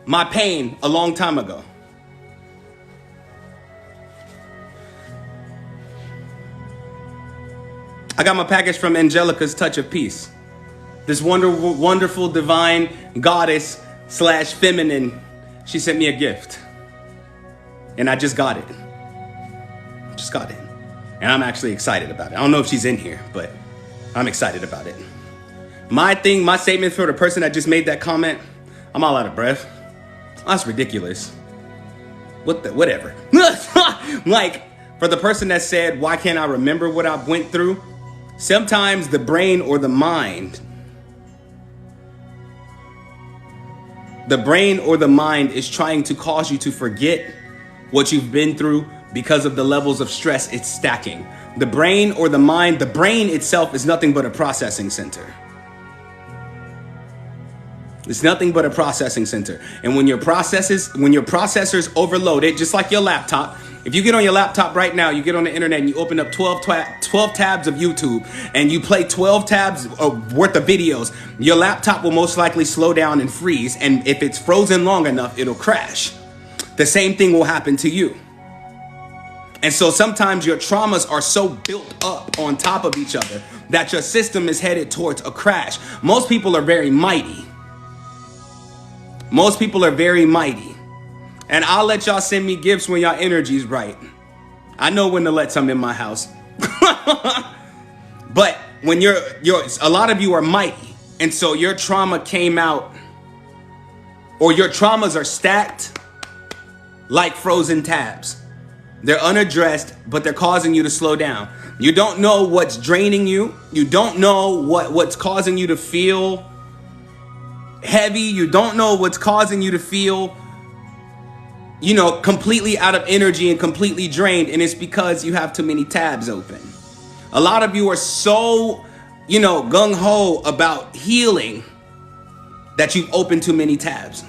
my pain a long time ago. I got my package from Angelica's Touch of Peace. This wonderful, divine goddess / feminine. She sent me a gift. And I just got it. And I'm actually excited about it. I don't know if she's in here, but I'm excited about it. My statement for the person that just made that comment, I'm all out of breath. That's ridiculous. Whatever. Like, for the person that said, why can't I remember what I went through? Sometimes the brain or the mind The brain or the mind is trying to cause you to forget what you've been through because of the levels of stress it's stacking. The brain or the mind, the brain itself is nothing but a processing center. It's nothing but a processing center. And when your processor's overloaded, just like your laptop, if you get on your laptop right now, you get on the internet and you open up 12 tabs of YouTube and you play 12 tabs worth of videos, your laptop will most likely slow down and freeze. And if it's frozen long enough, it'll crash. The same thing will happen to you. And so sometimes your traumas are so built up on top of each other that your system is headed towards a crash. Most people are very mighty. Most people are very mighty. And I'll let y'all send me gifts when y'all energy's right. I know when to let some in my house. But when a lot of you are mighty. And so your trauma came out, or your traumas are stacked like frozen tabs. They're unaddressed, but they're causing you to slow down. You don't know what's draining you. You don't know what's causing you to feel heavy. You don't know what's causing you to feel, completely out of energy and completely drained. And it's because you have too many tabs open. A lot of you are so, gung-ho about healing that you've opened too many tabs.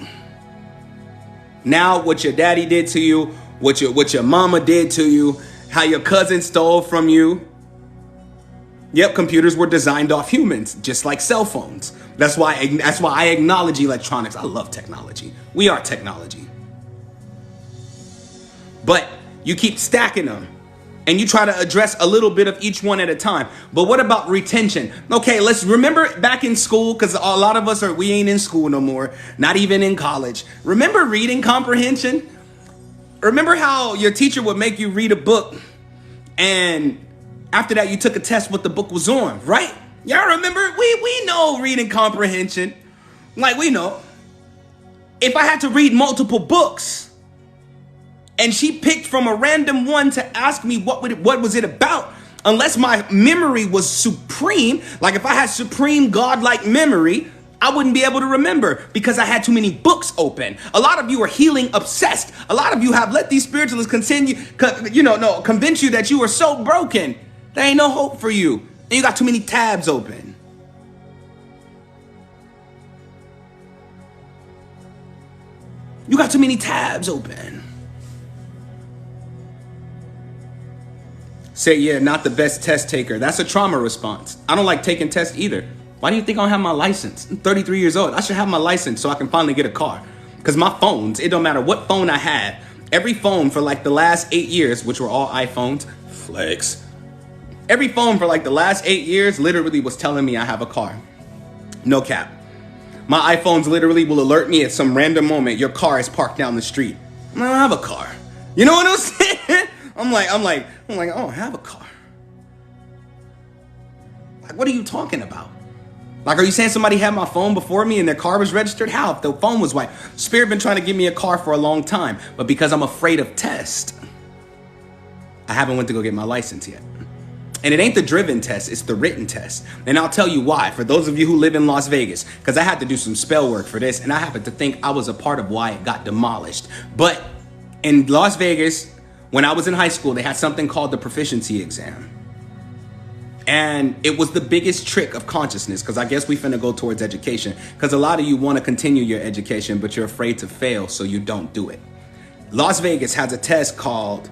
Now, what your daddy did to you, what your mama did to you, how your cousin stole from you. Yep, computers were designed off humans, just like cell phones. That's why I acknowledge electronics. I love technology. We are technology. But you keep stacking them and you try to address a little bit of each one at a time. But what about retention? Okay, let's remember back in school, because a lot of us we ain't in school no more, not even in college. Remember reading comprehension? Remember how your teacher would make you read a book and after that you took a test what the book was on, right? Y'all remember? We know reading comprehension. Like, we know. If I had to read multiple books and she picked from a random one to ask me what was it about, unless my memory was supreme, like if I had supreme godlike memory, I wouldn't be able to remember because I had too many books open. A lot of you are healing obsessed. A lot of you have let these spiritualists convince you that you are so broken. There ain't no hope for you. And you got too many tabs open. You got too many tabs open. Say, yeah, not the best test taker. That's a trauma response. I don't like taking tests either. Why do you think I don't have my license? I'm 33 years old. I should have my license so I can finally get a car. Because my phones, it don't matter what phone I had. Every phone for like the last 8 years, which were all iPhones, flex. Every phone for like the last 8 years literally was telling me I have a car. No cap. My iPhones literally will alert me at some random moment, your car is parked down the street. I don't have a car. You know what I'm saying? I'm like, I don't have a car. Like, what are you talking about? Like, are you saying somebody had my phone before me and their car was registered? How? If the phone was white. Spirit been trying to give me a car for a long time, but because I'm afraid of test, I haven't went to go get my license yet. And it ain't the driven test, it's the written test. And I'll tell you why. For those of you who live in Las Vegas, because I had to do some spell work for this, and I happen to think I was a part of why it got demolished. But in Las Vegas, when I was in high school, they had something called the proficiency exam. And it was the biggest trick of consciousness, because I guess we finna go towards education, because a lot of you want to continue your education, but you're afraid to fail, so you don't do it. Las Vegas has a test called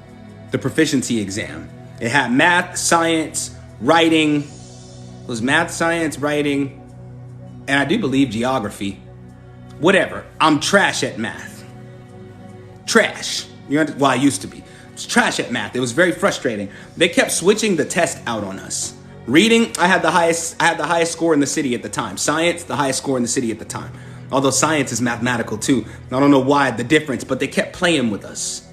the proficiency exam. It had math, science, writing. It was math, science, writing, and I do believe geography. Whatever. I'm trash at math. Trash. Well, I used to be. I was trash at math. It was very frustrating. They kept switching the test out on us. Reading, I had the highest score in the city at the time. Science, the highest score in the city at the time. Although science is mathematical too. I don't know why the difference, but they kept playing with us.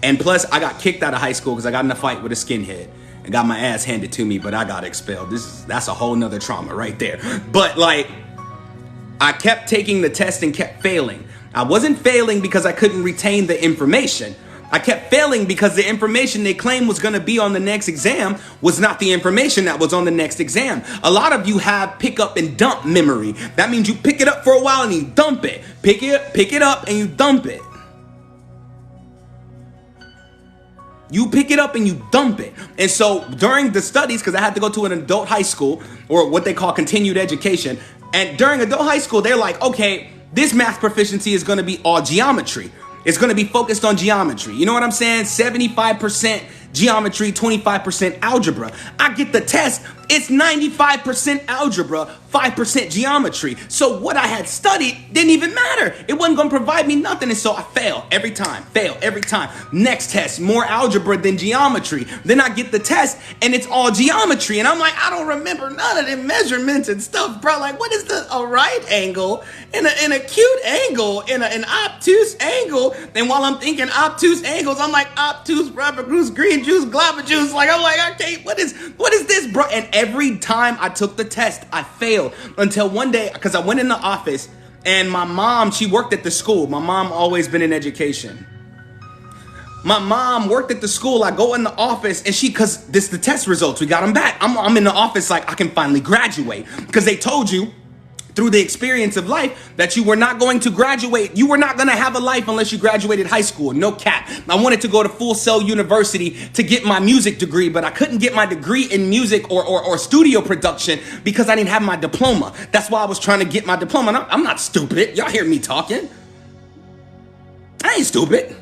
And plus I got kicked out of high school because I got in a fight with a skinhead and got my ass handed to me, but I got expelled. That's a whole nother trauma right there. But I kept taking the test and kept failing. I wasn't failing because I couldn't retain the information. I kept failing because the information they claimed was going to be on the next exam was not the information that was on the next exam. A lot of you have pick up and dump memory. That means you pick it up for a while and you dump it. Pick it up and you dump it. You pick it up and you dump it. And so during the studies, because I had to go to an adult high school, or what they call continued education, and during adult high school, they're like, okay, this math proficiency is going to be all geometry. It's going to be focused on geometry. You know what I'm saying? 75% geometry, 25% algebra. I get the test. It's 95% algebra, 5% geometry. So what I had studied didn't even matter. It wasn't going to provide me nothing. And so I fail every time. Next test, more algebra than geometry. Then I get the test and it's all geometry. And I'm like, I don't remember none of the measurements and stuff, bro. Like, what is a right angle and an acute angle and an obtuse angle? And while I'm thinking obtuse angles, I'm like, obtuse, rubber goose, green juice, globber juice. Like, I'm like, okay, what is this, bro? And every time I took the test, I failed until one day, because I went in the office and my mom, she worked at the school. My mom always been in education. My mom worked at the school. I go in the office and because this the test results, we got them back. I'm in the office like I can finally graduate because they told you through the experience of life that you were not going to graduate. You were not going to have a life unless you graduated high school. No cap. I wanted to go to Full Sail University to get my music degree, but I couldn't get my degree in music or studio production because I didn't have my diploma. That's why I was trying to get my diploma. And I'm not stupid. Y'all hear me talking. I ain't stupid.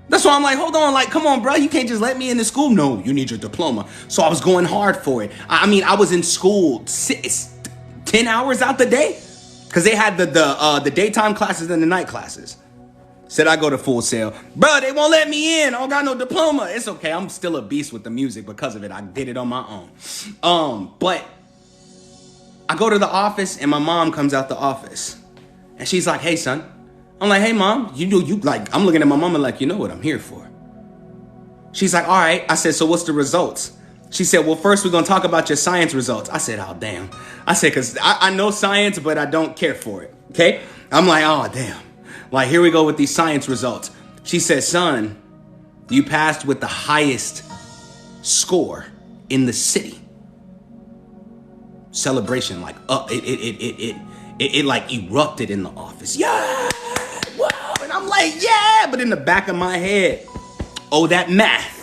That's why I'm like, hold on, like, come on, bro. You can't just let me into school. No, you need your diploma. So I was going hard for it. I mean, I was in school 10 hours out the day because they had the daytime classes and the night classes. Said I go to Full Sail. Bro, they won't let me in. I don't got no diploma. It's okay. I'm still a beast with the music because of it. I did it on my own. But I go to the office and my mom comes out the office and she's like, hey, son. I'm like, hey, mom, you like, I'm looking at my mama like, you know what I'm here for. She's like, all right. I said, so what's the results? She said, well, first we're going to talk about your science results. I said, oh, damn. I said, because I know science, but I don't care for it. Okay. I'm like, oh, damn. Like, here we go with these science results. She said, son, you passed with the highest score in the city. Celebration, like, it like erupted in the office. Yeah. Whoa. And I'm like, yeah. But in the back of my head, that math.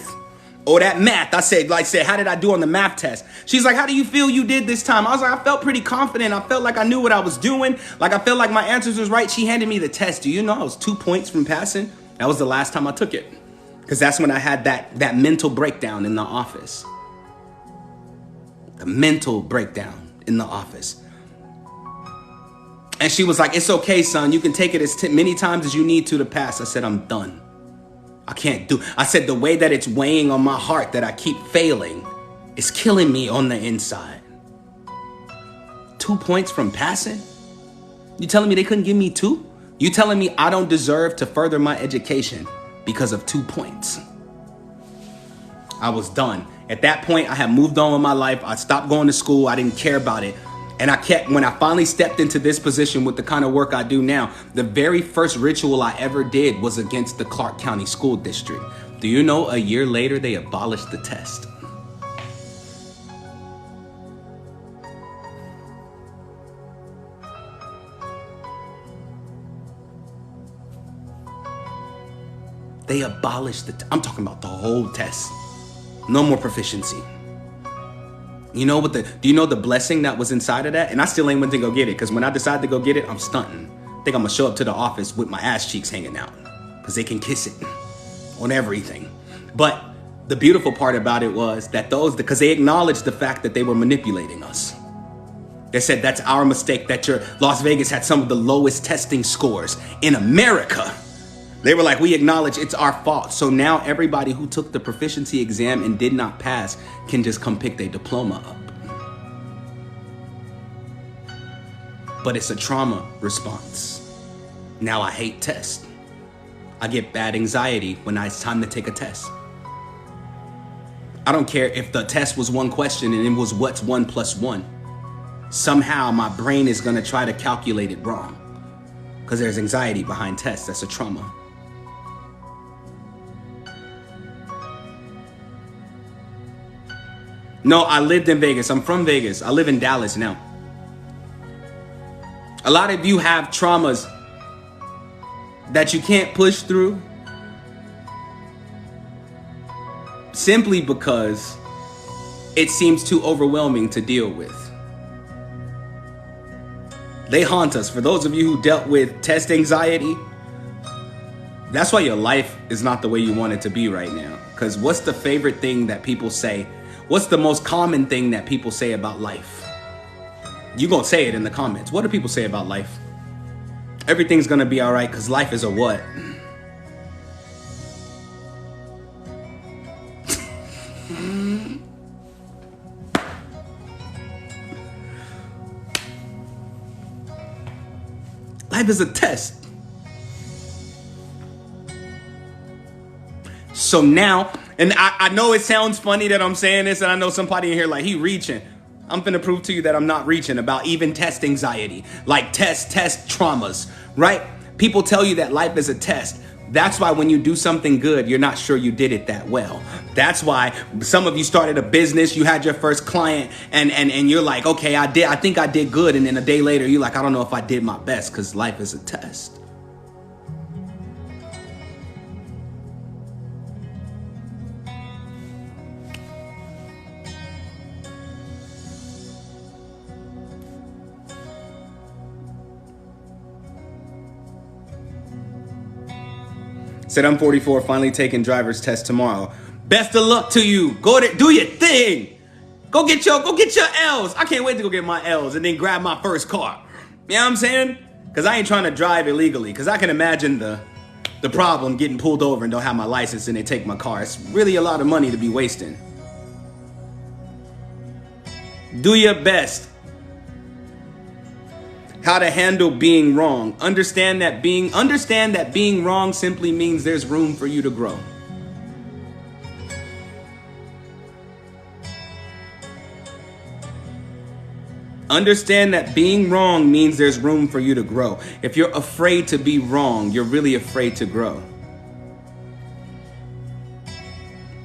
I said, how did I do on the math test? She's like, how do you feel you did this time? I was like, I felt pretty confident. I felt like I knew what I was doing. Like, I felt like my answers was right. She handed me the test. Do you know I was 2 points from passing? That was the last time I took it. Because that's when I had that mental breakdown in the office. The mental breakdown in the office. And she was like, it's okay, son. You can take it as many times as you need to pass. I said, I'm done. I can't do. I said, the way that it's weighing on my heart that I keep failing is killing me on the inside. 2 points from passing? You telling me they couldn't give me 2? You telling me I don't deserve to further my education because of 2 points? I was done. At that point, I had moved on with my life. I stopped going to school. I didn't care about it. And when I finally stepped into this position with the kind of work I do now, the very first ritual I ever did was against the Clark County School District. Do you know a year later, they abolished the test? They abolished I'm talking about the whole test. No more proficiency. You know do you know the blessing that was inside of that? And I still ain't went to go get it, because when I decide to go get it, I'm stunting. I think I'm gonna show up to the office with my ass cheeks hanging out, because they can kiss it on everything. But the beautiful part about it was that because they acknowledged the fact that they were manipulating us. They said, that's our mistake, that your Las Vegas had some of the lowest testing scores in America. They were like, we acknowledge it's our fault. So now everybody who took the proficiency exam and did not pass can just come pick their diploma up. But it's a trauma response. Now I hate tests. I get bad anxiety when it's time to take a test. I don't care if the test was one question and it was what's 1 + 1. Somehow my brain is gonna try to calculate it wrong, because there's anxiety behind tests. That's a trauma. No, I lived in Vegas. I'm from Vegas. I live in Dallas now. A lot of you have traumas that you can't push through simply because it seems too overwhelming to deal with. They haunt us. For those of you who dealt with test anxiety, that's why your life is not the way you want it to be right now. Because what's the favorite thing that people say? What's the most common thing that people say about life? You're going to say it in the comments. What do people say about life? Everything's going to be all right because life is a what? Life is a test. So now, and I know it sounds funny that I'm saying this, and I know somebody in here like, he reaching. I'm finna prove to you that I'm not reaching about even test anxiety, like test traumas, right? People tell you that life is a test. That's why when you do something good, you're not sure you did it that well. That's why some of you started a business, you had your first client, and you're like, okay, I think I did good. And then a day later, you're like, I don't know if I did my best, because life is a test. Said, I'm 44, finally taking driver's test tomorrow. Best of luck to you. Go there, do your thing. Go get your L's. I can't wait to go get my L's and then grab my first car. You know what I'm saying? Because I ain't trying to drive illegally. Because I can imagine the problem getting pulled over and don't have my license and they take my car. It's really a lot of money to be wasting. Do your best. How to handle being wrong. Understand that being wrong simply means there's room for you to grow. Understand that being wrong means there's room for you to grow. If you're afraid to be wrong, you're really afraid to grow.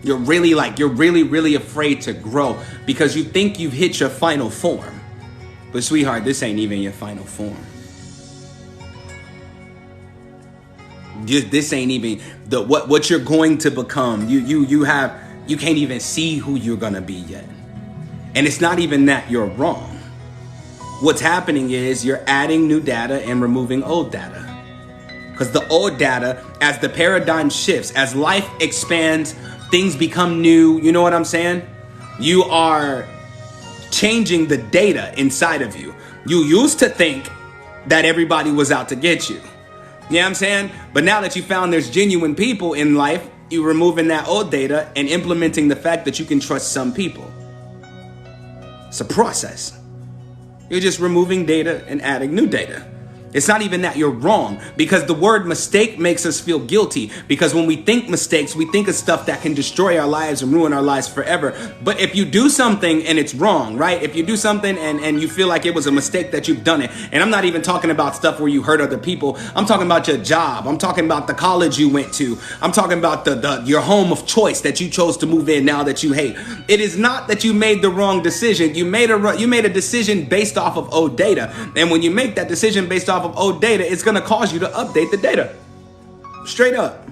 You're really afraid to grow because you think you've hit your final form. But sweetheart, this ain't even your final form. This ain't even what you're going to become. You can't even see who you're gonna be yet. And it's not even that you're wrong. What's happening is you're adding new data and removing old data. Because the old data, as the paradigm shifts, as life expands, things become new. You know what I'm saying? You are changing the data inside of you. You used to think that everybody was out to get you. You know what I'm saying? But now that you found there's genuine people in life, you're removing that old data and implementing the fact that you can trust some people. It's a process. You're just removing data and adding new data. It's not even that you're wrong, because the word mistake makes us feel guilty, because when we think mistakes, we think of stuff that can destroy our lives and ruin our lives forever. But if you do something and it's wrong, right? If you do something and you feel like it was a mistake that you've done it, and I'm not even talking about stuff where you hurt other people. I'm talking about your job. I'm talking about the college you went to. I'm talking about your home of choice that you chose to move in now that you hate. It is not that you made the wrong decision. You made a decision based off of old data. And when you make that decision based off of old data, it's going to cause you to update the data. Straight up.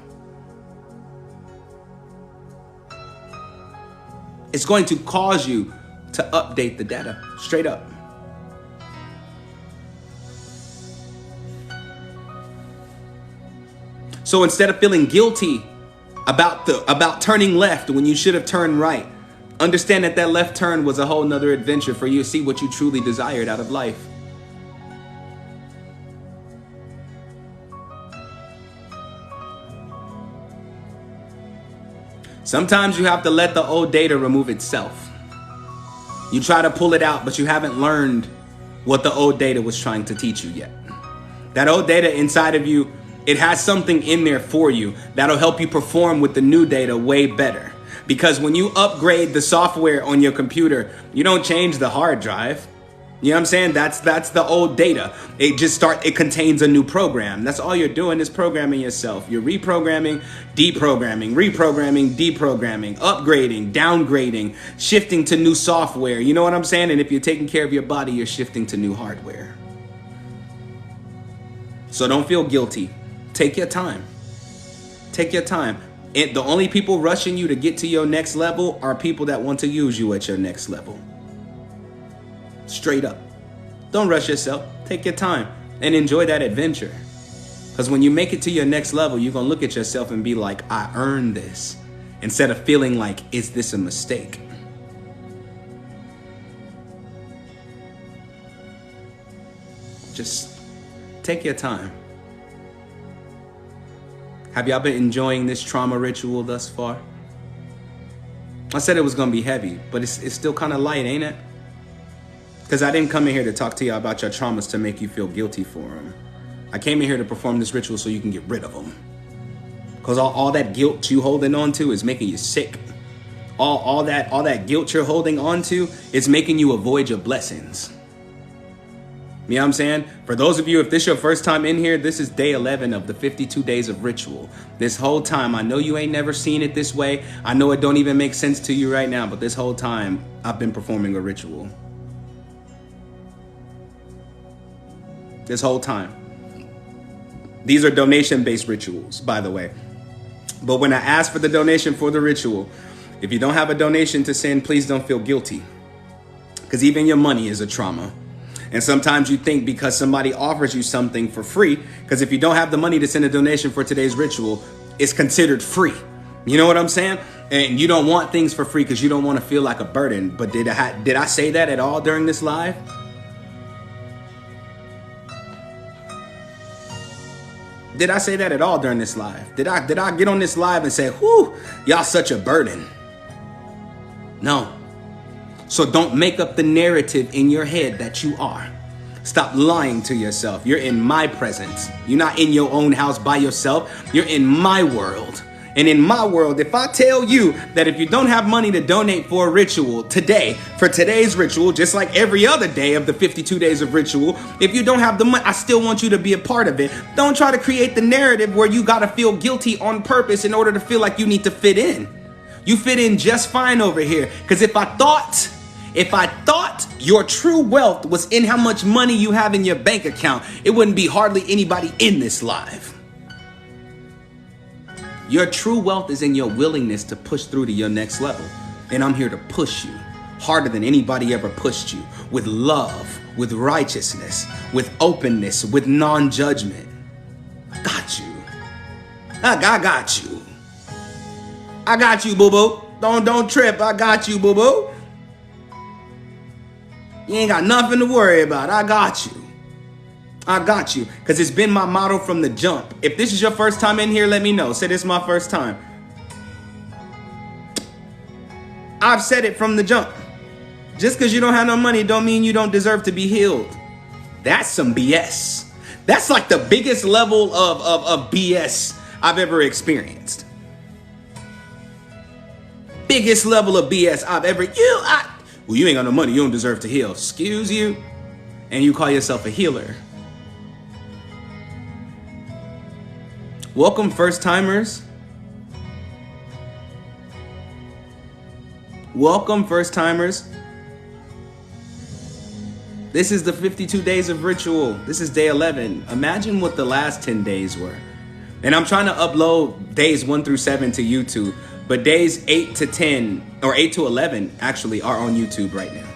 It's going to cause you to update the data. Straight up. So instead of feeling guilty about turning left when you should have turned right, understand that left turn was a whole nother adventure for you to see what you truly desired out of life. Sometimes you have to let the old data remove itself. You try to pull it out, but you haven't learned what the old data was trying to teach you yet. That old data inside of you, it has something in there for you that'll help you perform with the new data way better. Because when you upgrade the software on your computer, you don't change the hard drive. You know what I'm saying? That's the old data. It contains a new program. That's all you're doing is programming yourself. You're reprogramming, deprogramming, reprogramming, deprogramming, upgrading, downgrading, shifting to new software. You know what I'm saying? And if you're taking care of your body, you're shifting to new hardware. So don't feel guilty. Take your time. Take your time. The only people rushing you to get to your next level are people that want to use you at your next level. Straight up. Don't rush yourself. Take your time and enjoy that adventure. Because when you make it to your next level, you're going to look at yourself and be like, I earned this. Instead of feeling like, is this a mistake? Just take your time. Have y'all been enjoying this trauma ritual thus far? I said it was going to be heavy, but it's still kind of light, ain't it? Because I didn't come in here to talk to y'all about your traumas to make you feel guilty for them. I came in here to perform this ritual so you can get rid of them. Because all that guilt you holding on to is making you sick. All that guilt you're holding on to is making you avoid your blessings. You know what I'm saying? For those of you, if this is your first time in here, this is day 11 of the 52 days of ritual. This whole time, I know you ain't never seen it this way. I know it don't even make sense to you right now, but this whole time, I've been performing a ritual. This whole time. These are donation-based rituals, by the way. But when I ask for the donation for the ritual, if you don't have a donation to send, please don't feel guilty. Because even your money is a trauma. And sometimes you think because somebody offers you something for free, because if you don't have the money to send a donation for today's ritual, it's considered free. You know what I'm saying? And you don't want things for free because you don't want to feel like a burden. But did I say that at all during this live? Did I say that at all during this live? Did I get on this live and say, whew, y'all such a burden? No. So don't make up the narrative in your head that you are. Stop lying to yourself. You're in my presence. You're not in your own house by yourself. You're in my world. And in my world, if I tell you that if you don't have money to donate for a ritual today, for today's ritual, just like every other day of the 52 days of ritual, if you don't have the money, I still want you to be a part of it. Don't try to create the narrative where you got to feel guilty on purpose in order to feel like you need to fit in. You fit in just fine over here. Because if I thought your true wealth was in how much money you have in your bank account, it wouldn't be hardly anybody in this live. Your true wealth is in your willingness to push through to your next level. And I'm here to push you harder than anybody ever pushed you, with love, with righteousness, with openness, with non-judgment. I got you. I got you. I got you, boo-boo. Don't trip. I got you, boo-boo. You ain't got nothing to worry about. I got you. I got you. Because it's been my motto from the jump. If this is your first time in here, let me know. Say this is my first time. I've said it from the jump. Just because you don't have no money don't mean you don't deserve to be healed. That's some BS. That's like the biggest level of BS I've ever experienced. Biggest level of BS I've ever... Well, you ain't got no money. You don't deserve to heal. Excuse you. And you call yourself a healer. Welcome, first timers. Welcome, first timers. This is the 52 days of ritual. This is day 11. Imagine what the last 10 days were. And I'm trying to upload days 1 through 7 to YouTube. But days 8 to 10, or 8 to 11, actually are on YouTube right now.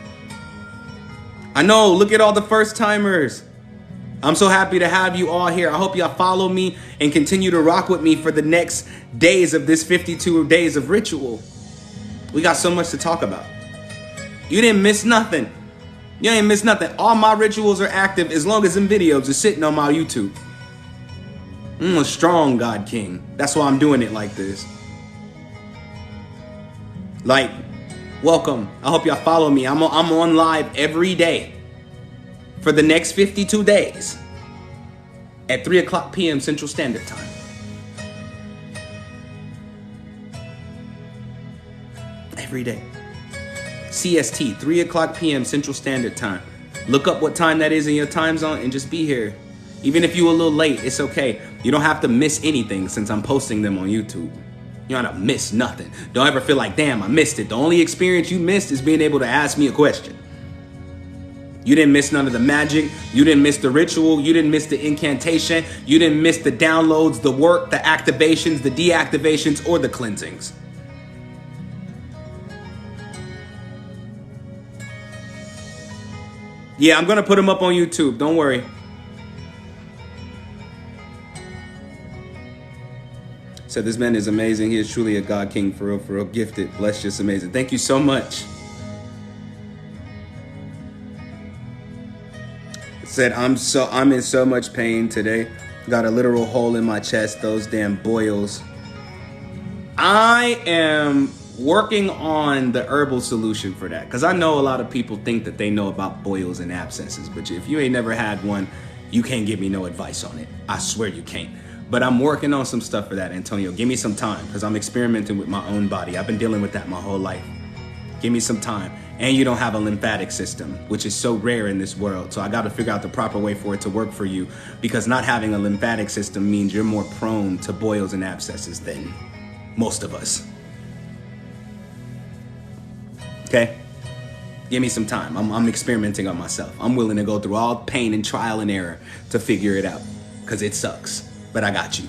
I know, look at all the first timers. I'm so happy to have you all here. I hope y'all follow me and continue to rock with me for the next days of this 52 days of ritual. We got so much to talk about. You didn't miss nothing. You ain't miss nothing. All my rituals are active as long as them videos are sitting on my YouTube. I'm a strong God King. That's why I'm doing it like this. Like, welcome. I hope y'all follow me. I'm on live every day for the next 52 days at 3 o'clock p.m. Central Standard Time. Every day. CST, 3 o'clock p.m. Central Standard Time. Look up what time that is in your time zone and just be here. Even if you're a little late, it's okay. You don't have to miss anything since I'm posting them on YouTube. You don't have to miss nothing. Don't ever feel like, damn, I missed it. The only experience you missed is being able to ask me a question. You didn't miss none of the magic. You didn't miss the ritual. You didn't miss the incantation. You didn't miss the downloads, the work, the activations, the deactivations, or the cleansings. Yeah, I'm going to put them up on YouTube. Don't worry. So this man is amazing. He is truly a God King, for real, gifted, blessed, just amazing. Thank you so much. It said, I'm in so much pain today. Got a literal hole in my chest, those damn boils. I am working on the herbal solution for that, because I know a lot of people think that they know about boils and abscesses, but if you ain't never had one, you can't give me no advice on it. I swear you can't. But I'm working on some stuff for that, Antonio. Give me some time, because I'm experimenting with my own body. I've been dealing with that my whole life. Give me some time. And you don't have a lymphatic system, which is so rare in this world. So I got to figure out the proper way for it to work for you, because not having a lymphatic system means you're more prone to boils and abscesses than most of us. Okay? Give me some time. I'm experimenting on myself. I'm willing to go through all pain and trial and error to figure it out, because it sucks. But I got you.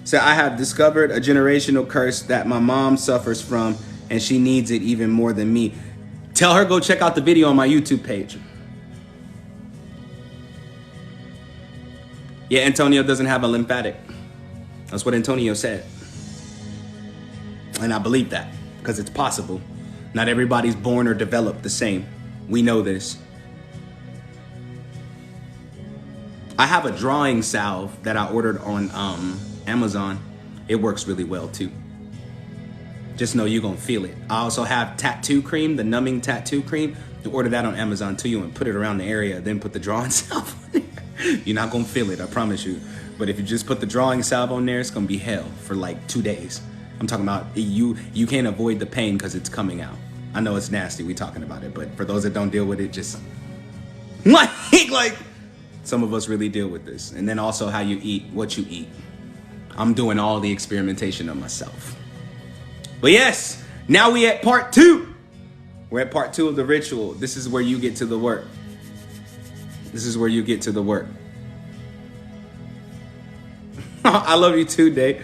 So I have discovered a generational curse that my mom suffers from, and she needs it even more than me. Tell her go check out the video on my YouTube page. Yeah, Antonio doesn't have a lymphatic. That's what Antonio said. And I believe that, because it's possible. Not everybody's born or developed the same. We know this. I have a drawing salve that I ordered on Amazon. It works really well too. Just know you're gonna feel it. I also have tattoo cream, the numbing tattoo cream. You order that on Amazon too, and put it around the area, then put the drawing salve on there. You're not gonna feel it, I promise you. But if you just put the drawing salve on there, it's gonna be hell for like 2 days. I'm talking about you can't avoid the pain because it's coming out. I know it's nasty, we talking about it, but for those that don't deal with it, just like some of us really deal with this. And then also how you eat, what you eat. I'm doing all the experimentation on myself. But yes, now we at part 2. We're at part 2 of the ritual. This is where you get to the work. This is where you get to the work. I love you too, Day.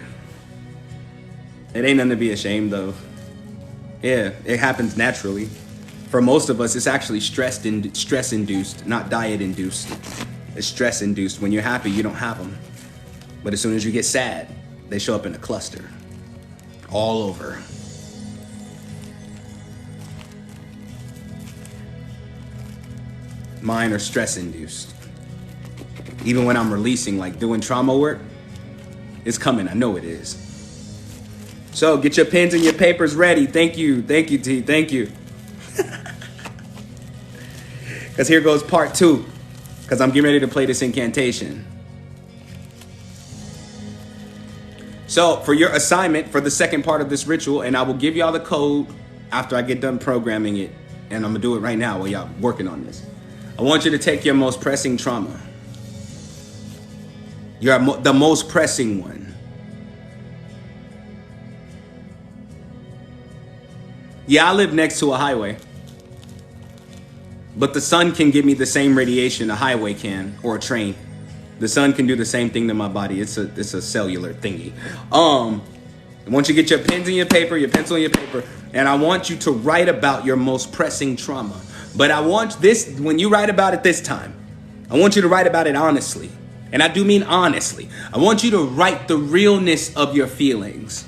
It ain't nothing to be ashamed of. Yeah, it happens naturally. For most of us, it's actually stress-induced, not diet-induced. It's stress-induced. When you're happy, you don't have them. But as soon as you get sad, they show up in a cluster. All over. Mine are stress-induced. Even when I'm releasing, like doing trauma work, it's coming. I know it is. So get your pens and your papers ready. Thank you. Thank you, T. Thank you. Because here goes part 2. Because I'm getting ready to play this incantation. So for your assignment for the second part of this ritual, and I will give y'all the code after I get done programming it. And I'm going to do it right now while y'all working on this. I want you to take your most pressing trauma. The most pressing one. Yeah, I live next to a highway. But the sun can give me the same radiation a highway can, or a train. The sun can do the same thing to my body. It's a cellular thingy. I want you to get your pens and your paper, your pencil and your paper, and I want you to write about your most pressing trauma. But I want this, when you write about it this time, I want you to write about it honestly. And I do mean honestly. I want you to write the realness of your feelings.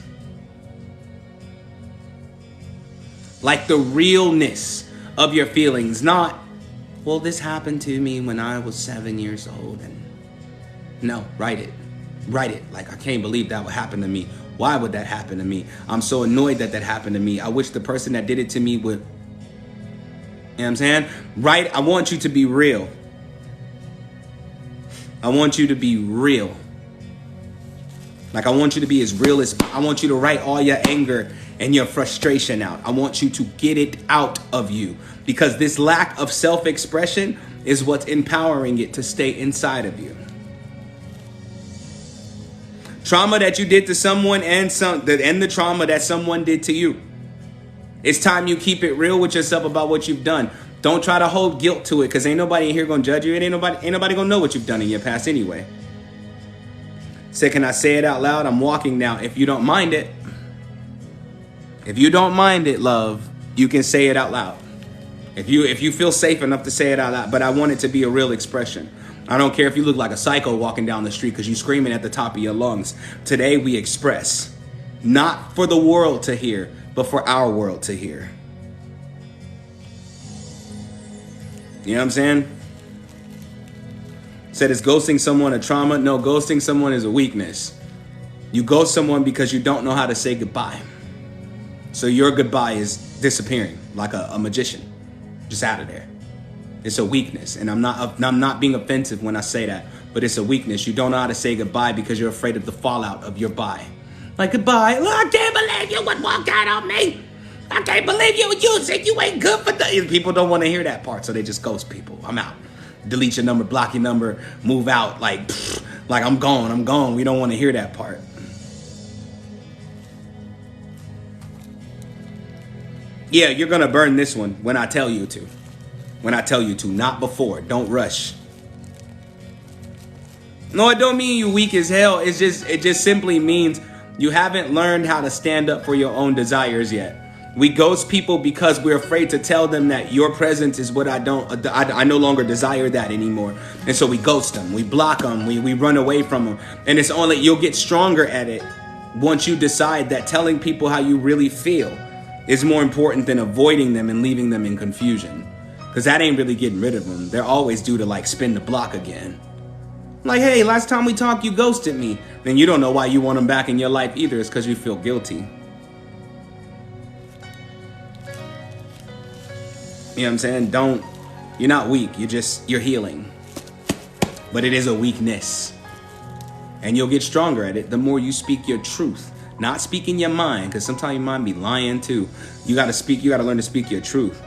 Like the realness of your feelings, not, well, this happened to me when I was 7 years old. And no, write it. Write it. Like, I can't believe that would happen to me. Why would that happen to me? I'm so annoyed that happened to me. I wish the person that did it to me would, you know what I'm saying? Write, I want you to be real. I want you to be real. Like, I want you to be as real as, I want you to write all your anger and your frustration out. I want you to get it out of you, because this lack of self-expression is what's empowering it to stay inside of you. Trauma that you did to someone and the trauma that someone did to you. It's time you keep it real with yourself about what you've done. Don't try to hold guilt to it, because ain't nobody in here gonna judge you. Ain't nobody gonna know what you've done in your past anyway. Say, can I say it out loud? I'm walking now. If you don't mind it. If you don't mind it, love, you can say it out loud. If you feel safe enough to say it out loud. But I want it to be a real expression. I don't care if you look like a psycho walking down the street because you're screaming at the top of your lungs. Today we express. Not for the world to hear, but for our world to hear. You know what I'm saying? Said, is ghosting someone a trauma? No, ghosting someone is a weakness. You ghost someone because you don't know how to say goodbye. So your goodbye is disappearing like a magician, just out of there. It's a weakness, and I'm not being offensive when I say that, but it's a weakness. You don't know how to say goodbye because you're afraid of the fallout of your bye. Like, goodbye. Oh, I can't believe you would walk out on me. I can't believe you said you ain't good for the... People don't want to hear that part, so they just ghost people. I'm out. Delete your number, block your number, move out. Like I'm gone. We don't want to hear that part. Yeah, you're going to burn this one when I tell you to. When I tell you to, not before. Don't rush. No, it don't mean you weak as hell. It just simply means you haven't learned how to stand up for your own desires yet. We ghost people because we're afraid to tell them that your presence is what I no longer desire that anymore. And so we ghost them, we block them, we run away from them. And it's only, you'll get stronger at it once you decide that telling people how you really feel is more important than avoiding them and leaving them in confusion. Because that ain't really getting rid of them. They're always due to like spin the block again. Like, hey, last time we talked, you ghosted me. Then you don't know why you want them back in your life either. It's because you feel guilty. You know what I'm saying? You're not weak. You're healing. But it is a weakness. And you'll get stronger at it the more you speak your truth. Not speaking your mind, because sometimes your mind be lying too. You got to learn to speak your truth.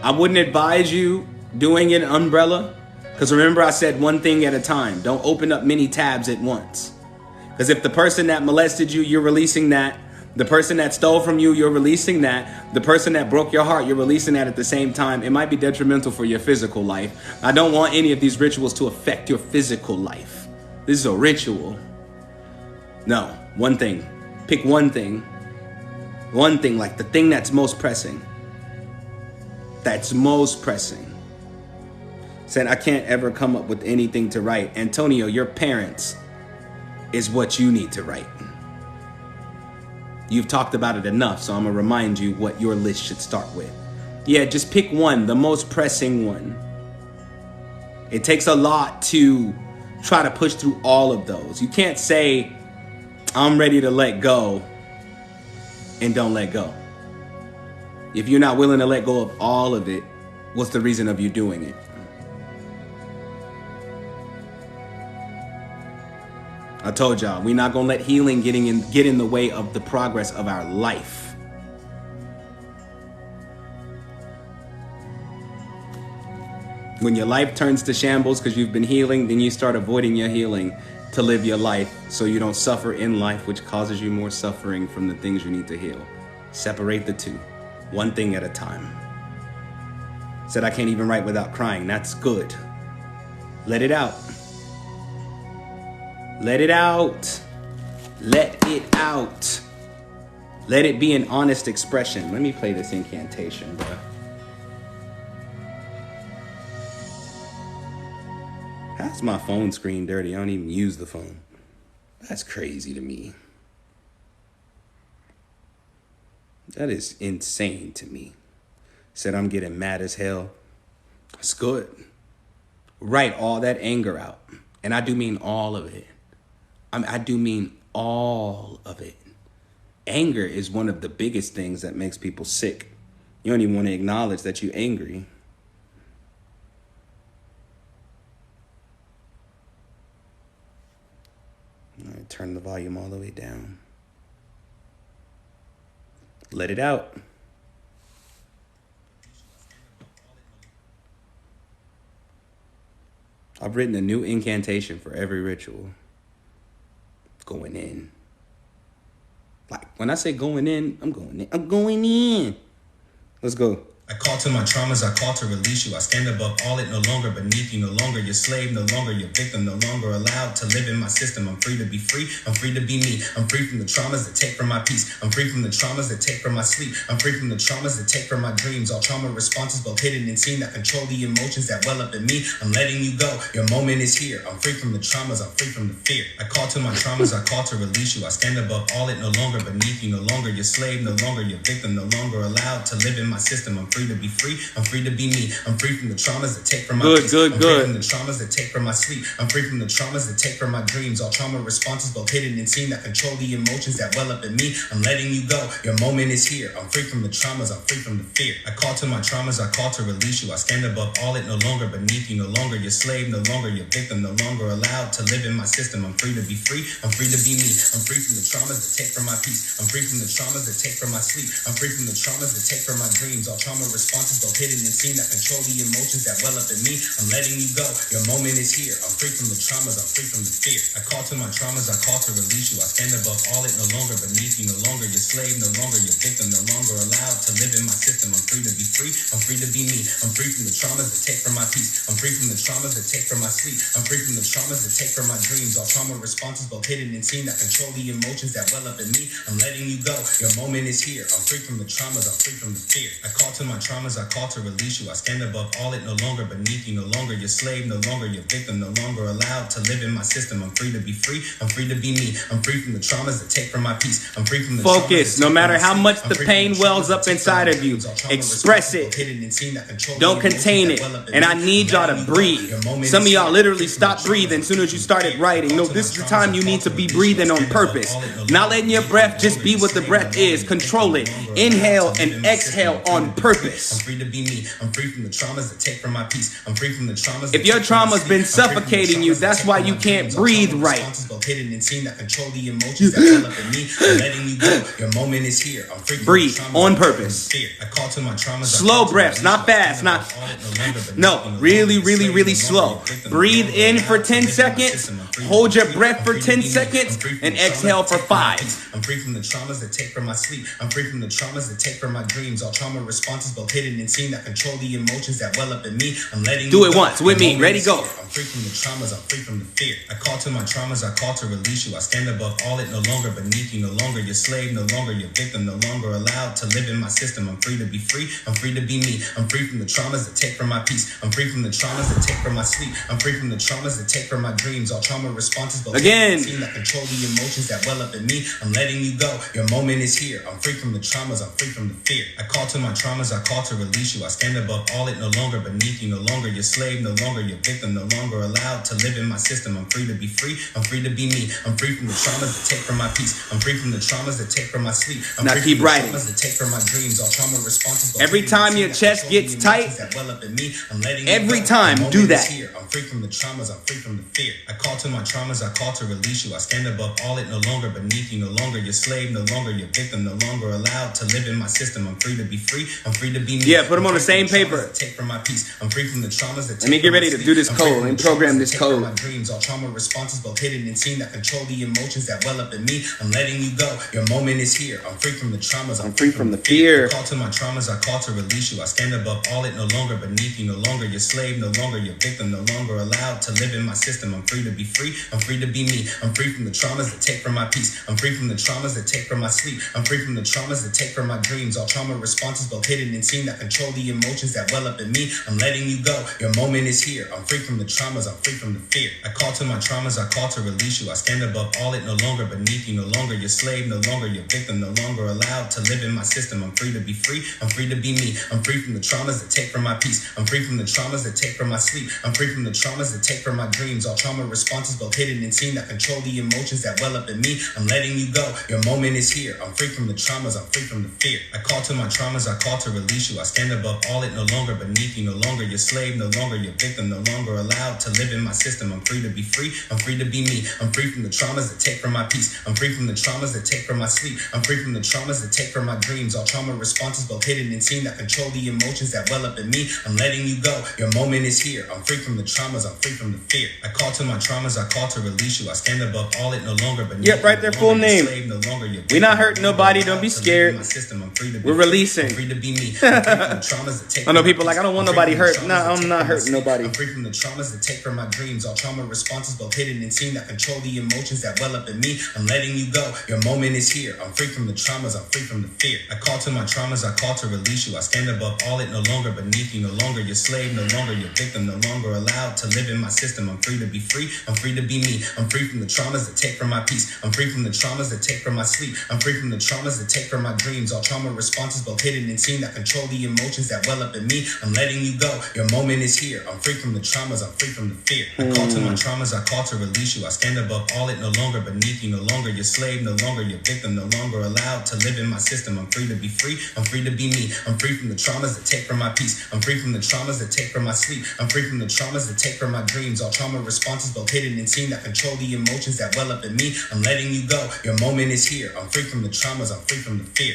I wouldn't advise you doing an umbrella, because remember I said one thing at a time. Don't open up many tabs at once. Because if the person that molested you, you're releasing that. The person that stole from you, you're releasing that. The person that broke your heart, you're releasing that at the same time. It might be detrimental for your physical life. I don't want any of these rituals to affect your physical life. This is a ritual. No, one thing. Pick one thing. One thing, like the thing that's most pressing. That's most pressing. Said, I can't ever come up with anything to write. Antonio, your parents is what you need to write. You've talked about it enough, so I'm going to remind you what your list should start with. Yeah, just pick one, the most pressing one. It takes a lot to try to push through all of those. You can't say, I'm ready to let go, and don't let go. If you're not willing to let go of all of it, what's the reason of you doing it? I told y'all, we're not going to let healing get in the way of the progress of our life. When your life turns to shambles because you've been healing, then you start avoiding your healing to live your life so you don't suffer in life, which causes you more suffering from the things you need to heal. Separate the two, one thing at a time. Said, I can't even write without crying. That's good. Let it out. Let it out. Let it out. Let it be an honest expression. Let me play this incantation, bro. How's my phone screen dirty? I don't even use the phone. That's crazy to me. That is insane to me. Said I'm getting mad as hell. That's good. Write all that anger out. And I do mean all of it. I do mean all of it. Anger is one of the biggest things that makes people sick. You don't even want to acknowledge that you're angry. Turn the volume all the way down. Let it out. I've written a new incantation for every ritual. Going in. Like, when I say going in, I'm going in. I'm going in. Let's go. I call to my traumas, I call to release you. I stand above all it, no longer beneath you. No longer your slave, no longer your victim. No longer allowed to live in my system. I'm free to be free, I'm free to be me. I'm free from the traumas that take from my peace. I'm free from the traumas that take from my sleep. I'm free from the traumas that take from my dreams. All trauma responses, both hidden and seen, that control the emotions that well up in me. I'm letting you go, your moment is here. I'm free from the traumas, I'm free from the fear. I call to my traumas, I call to release you. I stand above all it, no longer beneath you. No longer your slave, no longer your victim. No longer allowed to live in my system. I'm free to be free, I'm free to be me. I'm free from the traumas that take from my peace. I'm free from the traumas that take from my sleep. I'm free from the traumas that take from my dreams. All trauma responses, both hidden and seen, that control the emotions that well up in me. I'm letting you go, your moment is here. I'm free from the traumas, I'm free from the fear. I call to my traumas, I call to release you. I stand above all it, no longer beneath you. No longer your slave, no longer your victim. No longer allowed to live in my system. I'm free to be free, I'm free to be me. I'm free from the traumas that take from my peace. I'm free from the traumas that take from my sleep. I'm free from the traumas that take from my dreams. All trauma responses, both hidden and seen, that control the emotions that well up in me. I'm letting you go, your moment is here. I'm free from the traumas, I'm free from the fear. I call to my traumas, I call to release you. I stand above all it, no longer beneath you. No longer your slave, no longer your victim. No longer allowed to live in my system. I'm free to be free, I'm free to be me. I'm free from the traumas that take from my peace. I'm free from the traumas that take from my sleep. I'm free from the traumas that take from my dreams. All trauma responses, both hidden and seen, that control the emotions that well up in me. I'm letting you go, your moment is here. I'm free from the traumas, I'm free from the fear. I call to my traumas, I call to release you. I stand above all it, no longer beneath you. No longer your slave, no longer your victim. No longer allowed to live in my system. I'm free to be free, I'm free to be me. I'm free from the traumas that take from my peace. I'm free from the focus. No matter how much the pain wells up inside of you, express it. Don't contain it. And I need y'all to breathe. Some of y'all literally stopped breathing as soon as you started writing. No, this is the time you need to be breathing on purpose. Not letting your breath just be what the breath is. Control it. Inhale and exhale on purpose. I'm free to be me. I'm free from the traumas that take from my peace. I'm free from the traumas. If your trauma's been suffocating you, that's why you can't breathe right. Hidden and seen, that control the emotions that well up in me. I'm letting you go, your moment is here. I'm free. Breathe on purpose. I call to my traumas. Slow breaths, not fast, not no, really, really, really slow. Breathe in for 10 seconds, hold your breath for 10 seconds, and exhale for 5. I'm free from the traumas that take from my sleep. I'm free from the traumas that take from my dreams. All trauma responses, both hidden and seen, that control the emotions that well up in me. I'm letting do it once with me. Ready, go. I'm free from the traumas, I'm free from the fear. I call to my traumas, I call to release you. I stand above all it, no longer beneath you. No longer your slave, no longer your victim. No longer allowed to live in my system. I'm free to be free, I'm free to be me. I'm free from the traumas that take from my peace. I'm free from the traumas that take from my sleep. I'm free from the traumas that take from my dreams. All trauma responses, both again, that control the emotions that well up in me. I'm letting you go, your moment is here. I'm free from the traumas, I'm free from the fear. I call to my traumas, I call to release you. I stand above all it, no longer beneath you. No longer your slave, no longer your victim. No longer allowed to live in my system. I'm free to be free, I'm free to be me. I'm free from the traumas that take from my peace. I'm free from the traumas that take from my sleep. I'm now free keep from writing. The traumas that take from my dreams. All trauma responses. Every time your chest gets tight, every time do that. I'm free from the traumas, I'm free from the fear. I call to my traumas, I call to release you. I stand above all it, no longer beneath you. No longer your slave, no longer your victim. No longer allowed to live in my system. I'm free to be free, I'm free to be me. Yeah, put them on the same paper. Take from my peace. I'm free from the traumas that take. Let me get ready to do this code and program this code. My dreams, all trauma responses, both hidden and seen, that control the emotions that well up in me. I'm letting you go, your moment is here. I'm free from the traumas, I'm free from the fear. I call to my traumas, I call to release you. I stand above all it, no longer beneath you. No longer your slave, no longer your victim. No longer allowed to live in my system. I'm free to be free, I'm free to be me. I'm free from the traumas that take from my peace. I'm free from the traumas that take from my sleep. I'm free from the traumas that take from my dreams. All trauma responses, both hidden and seen, that control the emotions that well up in me. I'm letting you go, your moment is here. I'm free from the traumas, I'm free from the fear. I call to my traumas, I call to release you. I stand above all it, no longer beneath you. No longer your slave, no longer your victim. No longer allowed to live in my system. I'm free to be free, I'm free to be me. I'm free from the traumas that take from my peace. I'm free from the traumas that take from my sleep. I'm free from the traumas that take from my dreams. All trauma responses, both hidden and seen, that control the emotions that well up in me. I'm letting you go, your moment is here. I'm free from the traumas, I'm free from the fear. I call to my traumas, I call to release release you. I stand above all it, no longer beneath you, no longer your slave, no longer your victim, no longer allowed to live in my system. I'm free to be free, I'm free to be me. I'm free from the traumas that take from my peace. I'm free from the traumas that take from my sleep. I'm free from the traumas that take from my dreams. All trauma responses, both hidden and seen, that control the emotions that well up in me. I'm letting you go, your moment is here. I'm free from the traumas, I'm free from the fear. I call to my traumas, I call to release you. I stand above all it, no longer beneath. Yep, right there, full name. We're not hurting nobody, don't be scared. We're releasing. Free to be me. I know people like, I don't want nobody hurt. No, I'm not hurting nobody. I'm free from the traumas that take from my dreams. All trauma responses, both hidden and seen, that control the emotions that well up in me. I'm letting you go, your moment is here. I'm free from the traumas, I'm free from the fear. I call to my traumas, I call to release you. I stand above all it, no longer beneath you, no longer your slave, no longer your victim, no longer allowed to live in my system. I'm free to be free, I'm free to be me. I'm free from the traumas that take from my peace. I'm free from the traumas that take from my sleep. I'm free from the traumas that take from my dreams. All trauma responses, both hidden and seen, that control the emotions that well up in me. I'm letting you go, your moment is here. I'm free from the traumas, I'm free from the fear. I call to my traumas, I call to release you. I stand above all it, no longer beneath you, no longer your slave, no longer your victim, no longer allowed to live in my system. I'm free to be free, I'm free to be me. I'm free from the traumas that take from my peace. I'm free from the traumas that take from my sleep. I'm free from the traumas that take from my dreams. All trauma responses, both hidden and seen, that control the emotions that well up in me. I'm letting you go, your moment is here. I'm free from the traumas, I'm free from the fear.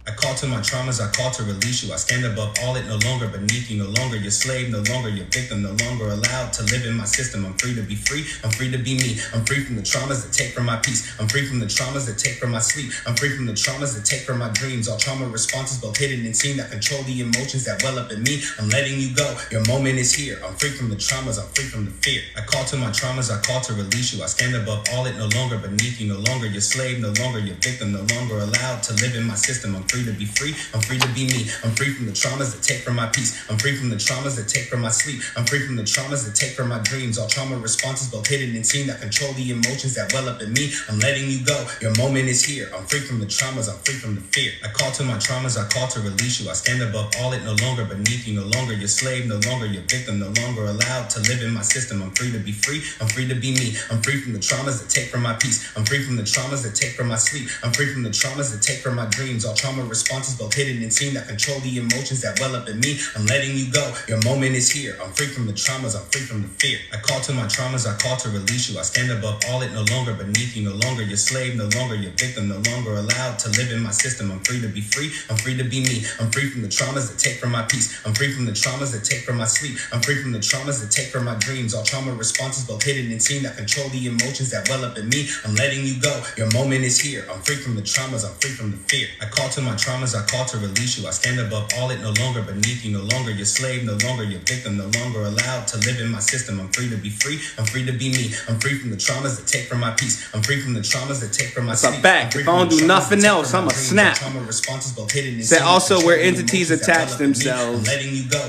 I call to my traumas, I call to release you. I stand above all it, no longer beneath you, no longer your slave, no longer your victim, no longer allowed to live in my system. I'm free to be free, I'm free to be me. I'm free from the traumas that take from my peace. I'm free from the traumas that take from my sleep. I'm free from the traumas that take from my dreams. All trauma responses, both hidden and seen, that control the emotions that well up in me. I'm letting you go, your moment is here. I'm free from the traumas, I'm free from the fear. I call to my traumas, I call to release you. I stand above all it, no longer beneath you, no longer your slave, no longer your victim, no longer allowed to live in my system. I'm free to be free, I'm free to be me. I'm free from the traumas that take from my peace. I'm free from the traumas that take from my sleep. I'm free from the traumas that take from my dreams. All trauma responses, both hidden and seen, that control the emotions that well up in me. I'm letting you go, your moment is here. I'm free from the traumas, I'm free from the fear. I call to my traumas, I call to release you. I stand above all it, no longer beneath you, no longer your slave, no longer your victim, no longer allowed to live in my system. I'm free to be free, I'm free to be me. I'm free from the traumas that take from my peace. I'm free from the traumas that take from my sleep. I'm free from the traumas that take from my dreams. All trauma responses, both hidden and seen, that control the emotions that well up in me. I'm letting you go, your moment is here. I'm free from the traumas, I'm free from the fear. I call to my traumas, I call to release you. I stand above all it, no longer beneath you, no longer your slave, no longer your victim, no longer allowed to live in my system. I'm free to be free, I'm free to be me. I'm free from the traumas that take from my peace. I'm free from the traumas that take from my sleep. I'm free from the traumas that take from my dreams. All trauma responses, both hidden and seen, that control the emotions that well up in me. I'm letting you go, your moment is here. I'm free from the traumas, I'm free from the fear. I call to my traumas, I call to release you. I stand above all it, no longer beneath you, no longer your slave, no longer your victim, no longer allowed to live in my system. I'm free to be free, I'm free to be me. I'm free from the traumas that take from my peace. I'm free from the traumas that take from my sleep. That's a fact. If I don't do nothing else, I'ma snap. Said also where entities attach themselves.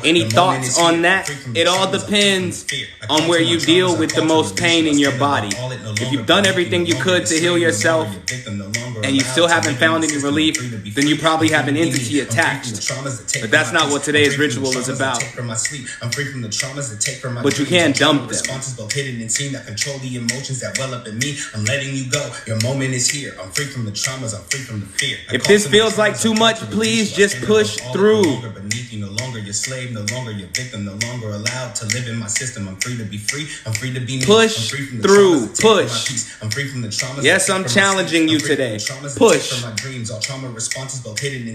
Any thoughts on that? It all depends on where you deal with the most pain in your body. If you've done everything you could to heal yourself and you still haven't found any relief, then you probably have an entity attached. But that's not what today's ritual is about. But you can't dump them. If this feels like too much, please just push through. No longer your slave, no longer your victim, no longer allowed to live in my system. I'm free to be free, I'm free to be me. Push through, push. I'm free from the traumas. Yes, I'm challenging you today. Push.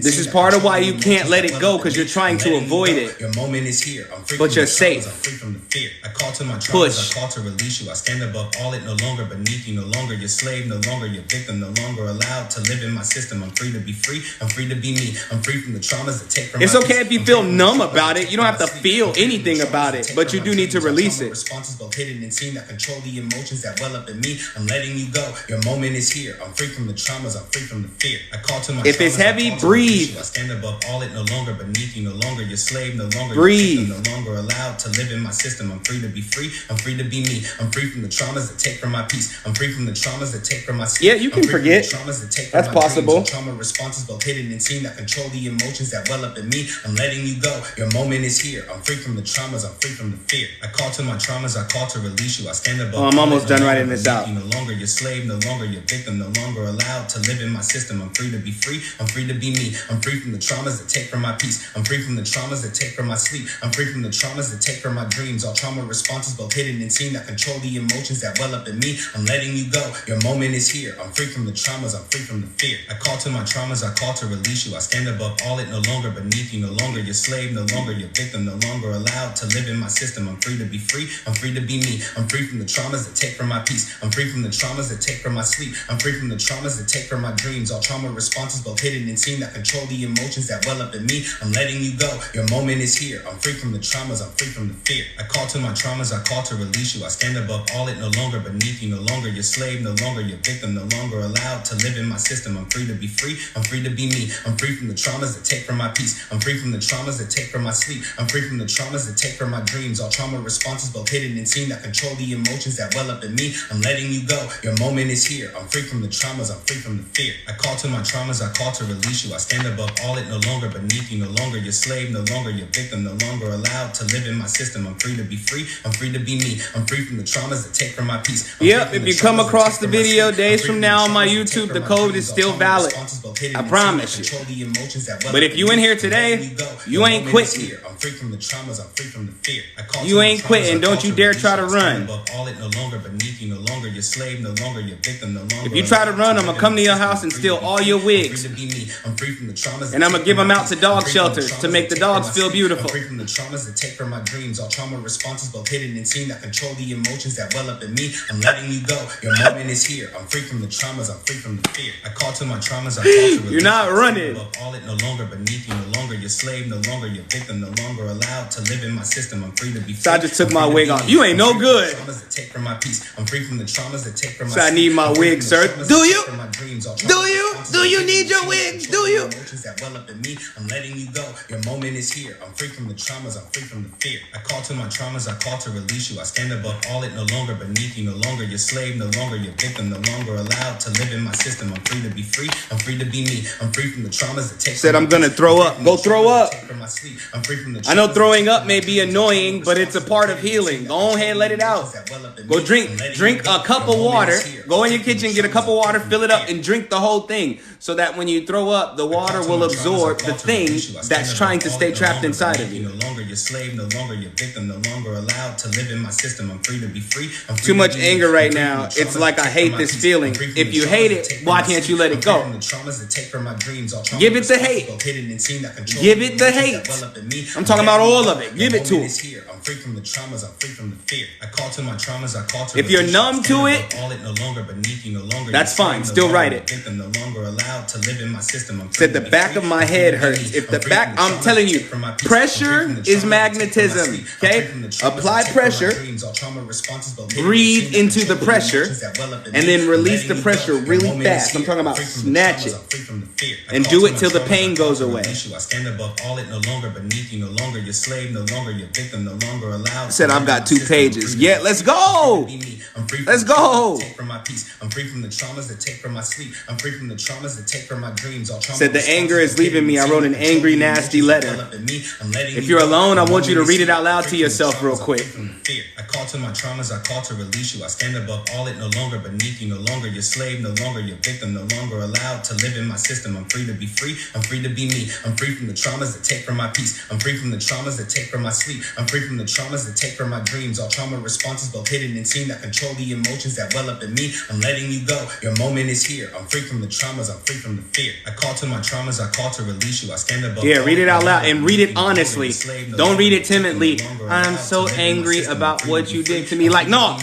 This is part of why you can't let it go, because you're trying to avoid it. Your moment is here. I'm free, but you're safe. I'm free from the fear. I call to my traumas, I call to release you. I stand above all it, no longer beneath you, no longer your slave, no longer your victim, no longer allowed to live in my system. I'm free to be free, I'm free to be me. I'm free from the traumas that take from It's okay if you feel numb about it. You don't have to feel anything about it, but you do need to release it. Responses both hidden and seen, that control the emotions that well up in me. I'm letting you go, your moment is here. I'm free from the traumas, I'm free from the fear. I call to my if it's heavy, breathe. I stand above all it, no longer beneath you, no longer your slave, no longer breathe. Your victim, no longer allowed to live in my system. I'm free to be free, I'm free to be me. I'm free from the traumas that take from my peace. I'm free from the traumas that take from my sleep. Yeah, you can forget. Traumas that take That's from my possible. Trauma responses both hidden and seen, that control the emotions that well up in me. I'm letting you go, Your moment is here. I'm free from the traumas. I'm free from the fear. I call to my traumas. I call to release you. I stand above. Oh, I'm almost done writing this out. No longer your slave. No longer your victim. No longer allowed to live in my system. I'm free to be free. I'm free to be me. I'm free from the traumas that take from my peace. I'm free from the traumas that take from my sleep. I'm free from the traumas that take from my dreams. All trauma responses, both hidden and seen, that control the emotions that well up in me. I'm letting you go. Your moment is here. I'm free from the traumas. I'm free from the fear. I call to my traumas. I call to release you. I stand above all it. No longer beneath you. No longer your slave. No longer your victim. No longer allowed to live in my system. I'm free to be free. I'm free to be me. I'm free from the traumas that take from my peace. I'm free from the traumas that take from my sleep. I'm free from the traumas that take from my dreams. All trauma responses, both hidden and seen, that control the emotions that well up in me. I'm letting you go. Your moment is here. I'm free from the traumas. I'm free from the fear. I call to my traumas. I call to release you. I stand above all it. No longer beneath you. No longer your slave. No longer your victim. No longer allowed to live in my system. I'm free to be free. I'm free to be me. I'm free from the traumas that take from my peace. I'm free from the traumas that take from my sleep. I'm free from the traumas that take from my dreams. All trauma responses, both hidden and seen, that control the emotions that well up in me. I'm letting you go. Your moment is here. I'm free from the traumas. I'm free from the fear. I call to my traumas. I call to release you. I stand above all it. No longer beneath you. No longer your slave. No longer your victim. No longer allowed to live in my system. I'm free to be free. I'm free to be me. I'm free from the traumas that take from my peace. Yep, if you come across the video days from now on my YouTube, the code is still valid. I promise you. But if you in here today, you ain't quitting. I'm free from the traumas. I'm free from the fear. You ain't quitting. Don't you dare try to run. No longer beneath you. No longer your slave. No longer your victim. No longer. If you try to run, I'm gonna come to your house and steal all your wigs. And I'm gonna give them out to dog shelters to make the dogs feel beautiful. I'm free from the traumas that take from my dreams. All trauma responses, both hidden and seen, that control the emotions that well up in me. I'm letting you go. Your moment is here. I'm free from the traumas. I'm free from the fear. I call to my traumas. I call to release. You're not running. All it. No longer beneath you. No longer your slave. No longer your victim. No longer allowed to live in my system. I'm free to be free. So I just took my wig off. You ain't no good. Traumas that take from my peace. I'm free from the traumas that take from my. So I need my wig, sir. Do you? Do you? Do you need your wigs? Do you? That well up in me. I'm letting you go. Your moment is here. I'm free from the traumas. I'm free from the fear. I call to my traumas. I call to release you. I stand above all it. No longer beneath you. No longer your slave. No longer your victim. No longer allowed to live in my system. I'm free to be free. I'm free to be me. I'm free from the traumas that take. Said I'm gonna throw up. Go throw up. I'm free from the. I know throwing up may be annoying, but it's a part of healing. Go ahead and let it out. Go drink a cup of water. Go in your kitchen, get a cup of water, fill it up, and drink the whole thing. So that when you throw up, the water will absorb the thing that's trying to stay trapped inside of you. No longer your slave, no longer your victim, no longer allowed to live in my system. I'm free to be free. Too much anger right now. It's like I hate this feeling. If you hate it, why can't you let it go? Give it the hate. Give it the hate. I'm talking about all of it. Give it to him. I'm free from the traumas. I'm free from the fear. I call to my traumas. I call to. If you're numb to it, no longer beneath you. No longer. That's fine. Still write it. No longer allowed to live in my system. Said the back of my head hurts. If the back, I'm telling you, pressure is magnetism. Okay, apply pressure. Breathe into the pressure, and then release the pressure really fast. I'm talking about snatch it and do it till the pain goes away. I stand above all it. No longer beneath you. No longer your slave. No longer your victim. No longer allowed. Said I've got 2 pages. Yeah, let's go. Let's go. I'm free from the traumas that take from my sleep. I'm free from the traumas that take from my dreams. Said the anger is leaving me. I wrote an angry, nasty letter. If you're alone, I want you to read it out loud to yourself real quick. I call to my traumas. I call to release you. I stand above all it. No longer beneath you. No longer your slave. No longer your victim. No longer allowed to live in my system. I'm free to be free. I'm free to be me. I'm free from the traumas that take from my peace. I'm free from the traumas that take from my sleep. I'm free from the traumas that take from my dreams. All trauma responses, both hidden and seen, that control the emotions that well up in me. I'm letting you go. Your moment is here. I'm free from the traumas. I'm free from the fear. I call to my traumas. I call to release you. I stand above. Yeah, read it out loud and read it honestly. Don't read it timidly. I'm so angry about what you did to me. Like, no,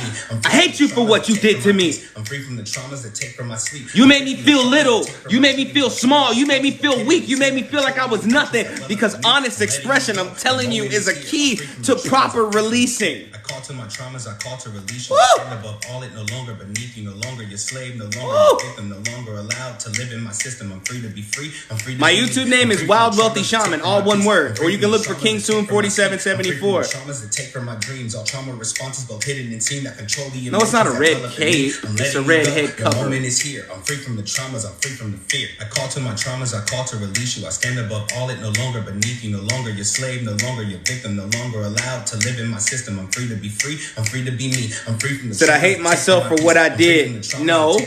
I hate you for what you did to me. I'm free from the traumas that take from my sleep. You made me feel little. You made me feel small. You made me feel weak. You made me feel like I was nothing. Because honest expression, I'm telling you, is a key to proper releasing. I call to my traumas. I call call to release you. I stand above all it, no longer beneath you, no longer your slave, no longer your victim, no longer allowed to live in my system. I'm free to be free. I'm free to My YouTube name is Wild Wealthy Shaman, all one word. Or you can look for KingSoon4774. Traumas that take from my dreams, all trauma responses both hidden and seen that control the No, it's not a red cape. It's a red head cover. Your moment is here. I'm free from the traumas. I'm free from the fear. I call to my traumas. I call to release you. I stand above all it, no longer beneath you, no longer your slave, no longer your victim, no longer allowed to live in my system. I'm free to be free. I'm free to be me. I'm free from the. Said I hate myself for what I did. No,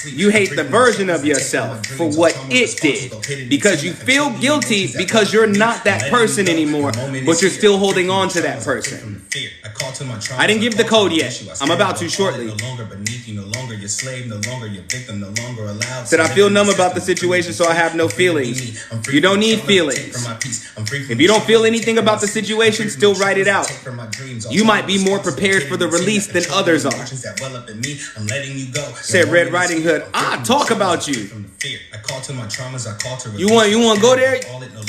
you hate the version of yourself for what it did, because you feel guilty because you're not that person anymore, but you're still holding on to that person. I didn't give the code yet. I'm about to shortly. No longer beneath you, no longer your slave, no longer your victim, no longer allowed. Said I feel numb about the situation, so I have no feelings. You don't need feelings. If you don't feel anything about the situation, still write it out. You might be more prepared for the release than others are. Said Red Riding Hood, talk about you. You want to go there?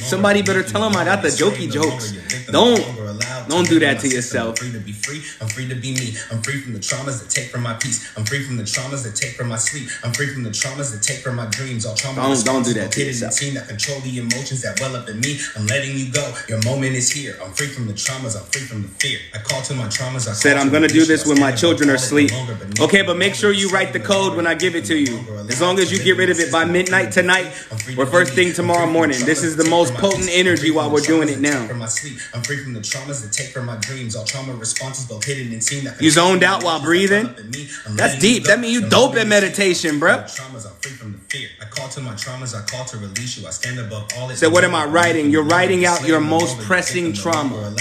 Somebody better tell him I got the jokey jokes. Don't do that to yourself. I'm free to be free. I'm free to be me. I'm free from the traumas that take from my peace. I'm free from the traumas that take from my sleep. I'm free from the traumas that take from my dreams. All trauma don't do that to yourself. That control the emotions that well up in me. I'm letting you go. Your moment is here. I'm free from the traumas. I'm free from the fear. I call to my traumas. I said I'm gonna do this when my children are asleep. Okay, but make sure you write the code when I give it to you. As long as you get rid of it by midnight tonight or first thing tomorrow morning. This is the most potent energy while we're doing it now. I'm free from the traumas that take from my dreams. All trauma responses both hidden and seen. You zoned out while breathing? That's deep. That means you dope at meditation, bro. I'm free from the fear. I call to my traumas. I call to release you. I stand above all it. So what am I writing? You're writing out your most pressing trauma.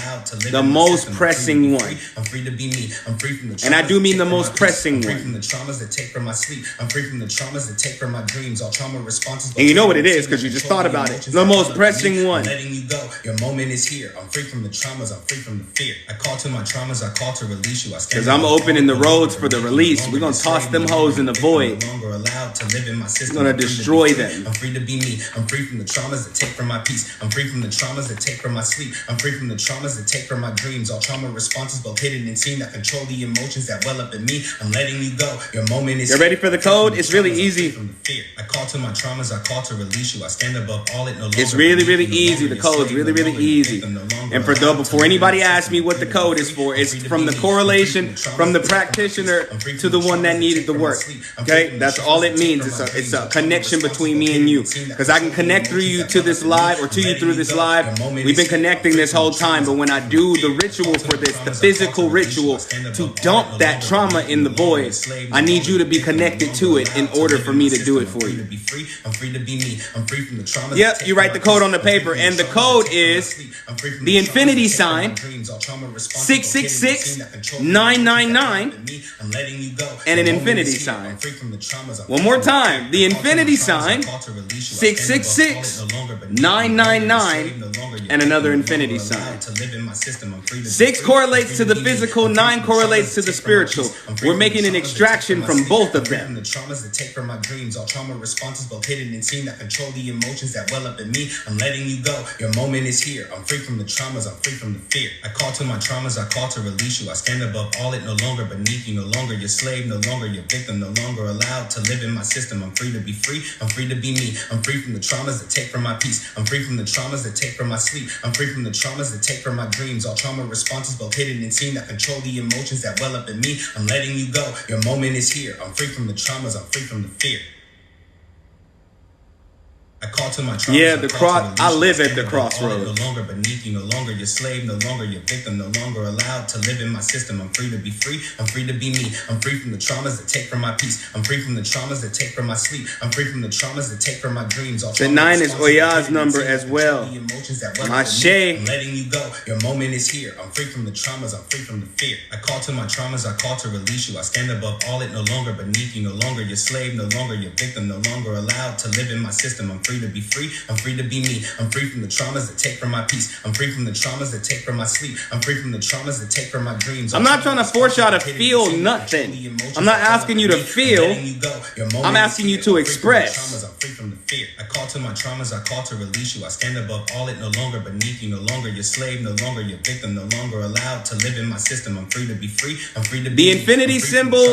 The most pressing one. I'm free to be me. I'm free from the traumas. And I do mean the most pressing one. I'm free from the traumas that take from my sleep. I'm free from the traumas that take from my dreams. All trauma responses. And you know what it is because you just thought about it. The most pressing one. Letting you go. Your moment is here. I'm free from the traumas. I'm free from the fear. I call to my traumas. I call to release you. Because I'm opening the roads for the release. We're going to toss them hoes in the void. We're going to destroy them. I'm free to be me. I'm free from the traumas that take from my peace. I'm free from the traumas that take from my sleep. I'm free from the traumas that take from my dreams. All trauma responses both hidden and seen that control the emotions that well up in me. I'm letting you go. Your moment is. You ready for the code? It's really easy. I call to my traumas. I call to release you. I stand above all it. No longer. It's really, really easy. The code's really, really easy. And before anybody asks me what the code is for, it's from the correlation from the practitioner to the one that needed the work. Okay, that's all it means. It's a connection between me and you, because I can connect through you to this live or to you through this live. We've been connecting this whole time, but when I do the ritual for this, the physical ritual to dump that trauma in the void, I need you to be connected to it in order for me to do it for you. Yep, you write the code on the paper, and the code is the infinity sign 666-999 and an infinity sign. One more time, the infinity sign 666-999 and another infinity sign. 6 correlates to the physical, 9 correlates to the spiritual. We're making an extraction from both of them. The traumas that take from my dreams, all trauma responses both hidden and seen that control the emotions that well up in me. I'm letting you go. Your moment is here. I'm free from the traumas. I'm free from the fear. I call to my traumas. I call to release you. I stand above all it, no longer beneath you, no longer your slave, no longer your victim, no longer allowed to live in my system. I'm free to be free. I'm free to be me. I'm free from the traumas that take from my peace. I'm free from the traumas that take from my sleep. I'm free from the traumas that take from my dreams. All trauma responses both hidden and seen that control the emotions that well up in me. I'm letting you go. Your moment is here. I'm free from the traumas. I'm free from the fear. I call to my traumas. Yeah, the cross. I live at the crossroads. No longer beneath you, no longer your slave, no longer your victim, no longer allowed to live in my system. I'm free to be free. I'm free to be me. I'm free from the traumas that take from my peace. I'm free from the traumas that take from my sleep. I'm free from the traumas that take from my dreams. The 9 is Oya's number as well. My Shay. I'm letting you go. Your moment is here. I'm free from the traumas. I'm free from the fear. I call to my traumas. I call to release you. I stand above all it, no longer beneath you, no longer your slave, no longer your victim, no longer allowed to live in my system. I'm free to be free. I'm free to be me. I'm free from the traumas that take from my peace. I'm free from the traumas that take from my sleep. I'm free from the traumas that take from my dreams. I'm not trying to force y'all to feel nothing. I'm not asking you to feel. I'm asking you to express. I'm free from the fear. I call to my traumas, I call to release you. I stand above all it, no longer beneath you. No longer your slave, no longer your victim, no longer allowed to live in my system. I'm free to be free. I'm free to be The infinity symbol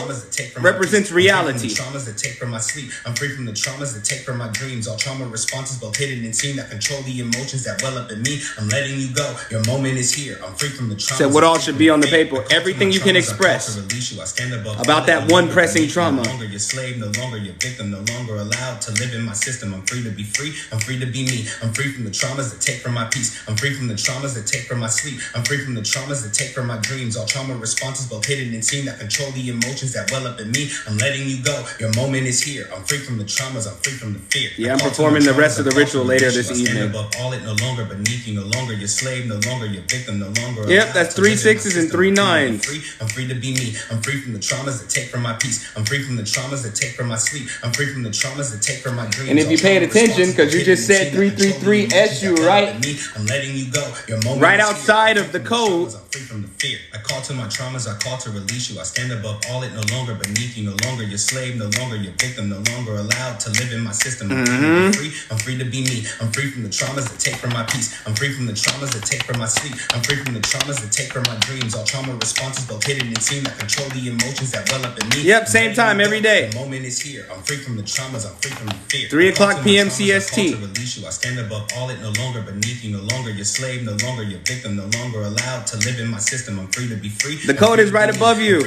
represents reality. Traumas that take from my sleep. I'm free from the traumas that take from my dreams. All trauma responses, both hidden and seen, that control the emotions that well up in me. I'm letting you go. Your moment is here. I'm free from the traumas. Said what all should be on the paper. Everything you can express about that one pressing trauma. No longer your slave, no longer your victim, no longer allowed to live in my system. I'm free to be free. I'm free to be me. I'm free from the traumas that take from my peace. I'm free from the traumas that take from my sleep. I'm free from the traumas that take from my dreams. All trauma responses, both hidden and seen, that control the emotions that well up in me. I'm letting you go. Your moment is here. I'm free from the traumas. I'm free from the fear. Yeah, I'm performing the rest of the ritual later this evening. Above all it, no longer beneath you, no longer your slave, no longer your victim, no longer. Yep, that's 3 6s and 3 9s. I'm free to be me. I'm free from the traumas that take from my peace. I'm free from the traumas that take from my sleep. I'm free from the traumas that take from my dreams. And if you paid attention, because you just said 333 SU, right? I'm letting you go. Your moment right outside of the code. I'm free from the fear. I call to my traumas. I call to release you. I stand above all it, no longer beneath you, no longer your slave, no longer your victim, no longer allowed to live in my system. I'm free. I'm free to be me. I'm free from the traumas that take from my peace. I'm free from the traumas that take from my sleep. I'm free from the traumas that take from my dreams. All trauma responses, both hidden and seen, that control the emotions that well up in me. Yep, same time every day. The moment is here. I'm free from the traumas. I'm free from the fear. 3 o'clock p.m. CST. I release you. I stand above all it, no longer beneath you, no longer your slave, no longer your victim, no longer allowed to live in my system. I'm free to be free. The code is right above you.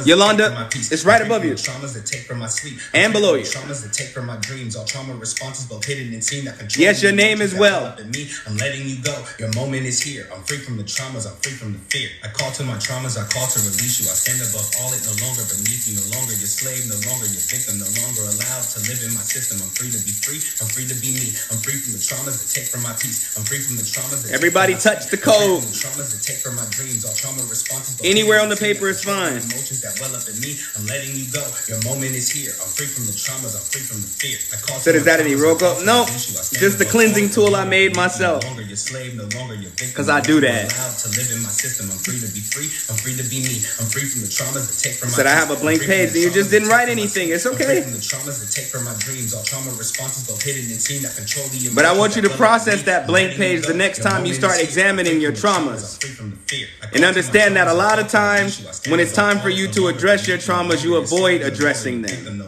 Yolanda, it's right above you. Traumas that take from my sleep and below you. Traumas that take from my dreams. All trauma responses, both hidden and seen, that control. Yes, your name as well. I'm letting you go. Your moment is here. I'm free from the traumas. I'm free from the fear. I call to my traumas. I call to release you. I stand above all it, no longer beneath you, no longer your slave, no longer your victim, no longer allowed to live in my system. I'm free to be free. I'm free to be me. I'm free from the traumas that take from my peace. I'm free from the traumas that everybody touch the code. The traumas that take from my dreams. All trauma responses. Anywhere on the paper is fine. Emotions that well up in me. I'm letting you go. Your moment is here. I'm free from the traumas. I'm free from the fear. I call. So is that any roll up? No, just the cleansing tool I made myself. No longer your slave, no longer your victim. Cause I do that. Allowed to live in my system. I'm free to be free. I'm free to be me. I'm free from the traumas that take from my. Said I have a blank page and you just didn't write anything. It's okay. From the traumas that take from my dreams. All trauma responses, both hidden and seen, that control the. But I want you to process that blank page the next time you start examining your traumas. And understand that a lot of times when it's time for you to address your traumas, you avoid addressing them.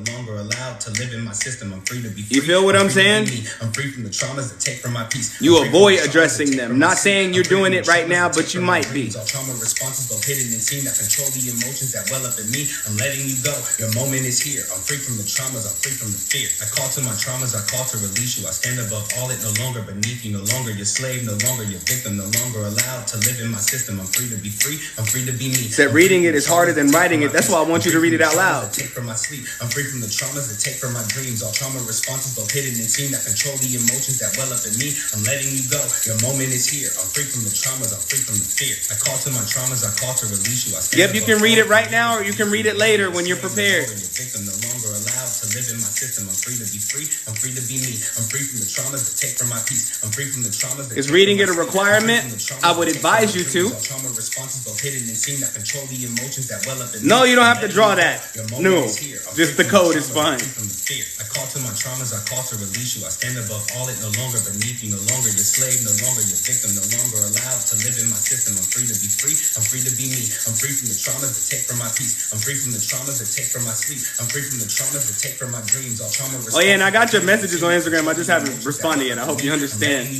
To live in my system. I'm free to be free. You feel what I'm saying? I'm free from the traumas that take from my peace. You avoid addressing them. Not saying you're doing it right now, but you might be. All trauma responses, both hidden and seen, that control the emotions that well up in me. I'm letting you go. Your moment is here. I'm free from the traumas. I'm free from the fear. I call to my traumas. I call to release you. I stand above all it, no longer beneath you, no longer your slave, no longer your victim, no longer allowed to live in my system. I'm free to be free. I'm free to be me. Said reading it is harder than writing it. That's why I want you to read it out loud. Take from my sleep. I'm free from the traumas that take from my dreams. All trauma responses, both hidden and seen, that control the emotions that well up in me. I'm letting you go. Your moment is here. I'm free from the traumas. I'm free from the fear. I call to my traumas. I call to release you. Yep, you can read it right now or you can read it later when you're prepared. Your victim no longer allowed to live in my system. I'm free to be free. I'm free to be me. I'm free from the traumas that take from my peace. I'm free from the traumas that. Is reading it a requirement? I would advise you to. Trauma responses, both hidden and seen, that control the emotions that well up in me. No, you don't have to draw that. No, just the code is fine. I call to my traumas. I call to release you. I stand above all it, no longer beneath you, no longer your slave, no longer your victim, no longer allowed to live in my system. I'm free to be free. I'm free to be me. I'm free from the traumas that take from my peace. I'm free from the traumas that take from my sleep. I'm free from the traumas that take from my dreams. All trauma. Oh yeah, and I got your messages on Instagram. I just haven't responded yet. I hope you understand.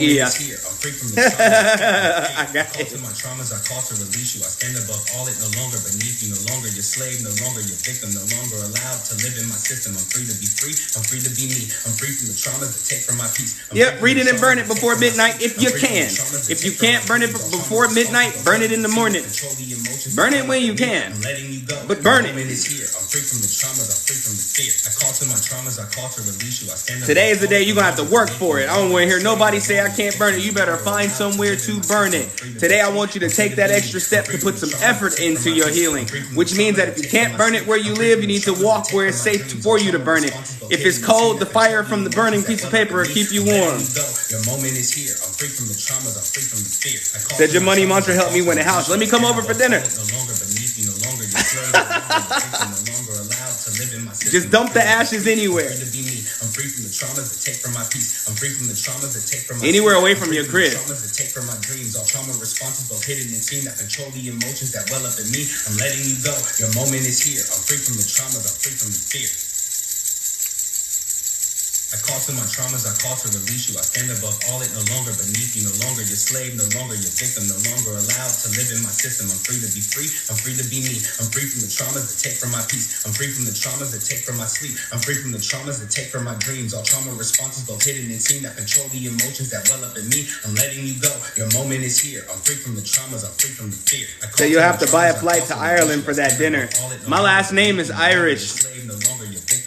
Yeah. I'm free from the traumas. I got it. I call to my traumas. I call to release you. I stand above all it, no longer beneath you, no longer your slave, no longer your victim, no longer allowed to live in my system. I'm free to be free. I'm free to be me. I'm free from the traumas that take from my peace. Yep, read it and burn it before midnight if you can. If you can't burn it before midnight, burn it in the morning. Burn it when you can. But burn it. Today is the day you're going to have to work for it. I don't want to hear nobody say I can't burn it. You better find somewhere to burn it. Today I want you to take that extra step to put some effort into your healing, which means that if you can't burn it where you live, you need to walk where it's safe for you to burn it. If it's cold, the fire from the burning piece of paper will keep you warm. Your moment is here. I'm free from the traumas. I'm free from the fear. Said your money mantra helped me win a house. Let me come over for dinner. Just dump the ashes anywhere. traumas that take from my peace. I'm free from the traumas that take from my anywhere away from your crib. Traumas that take from my dreams. All trauma responses, both hidden and seen, that control the emotions that well up in me. I'm letting you go. Your moment is here. I'm free from the traumas. I'm free from the fear. I call to my traumas, I call to release you. I stand above all it, no longer beneath you, no longer your slave, no longer your victim, no longer allowed to live in my system. I'm free to be free, I'm free to be me. I'm free from the traumas that take from my peace. I'm free from the traumas that take from my sleep. I'm free from the traumas that take from my dreams. All trauma responses, both hidden and seen, that control the emotions that well up in me. I'm letting you go, your moment is here. I'm free from the traumas, I'm free from the fear. So you have to buy a flight to Ireland for that dinner. My last name is Irish.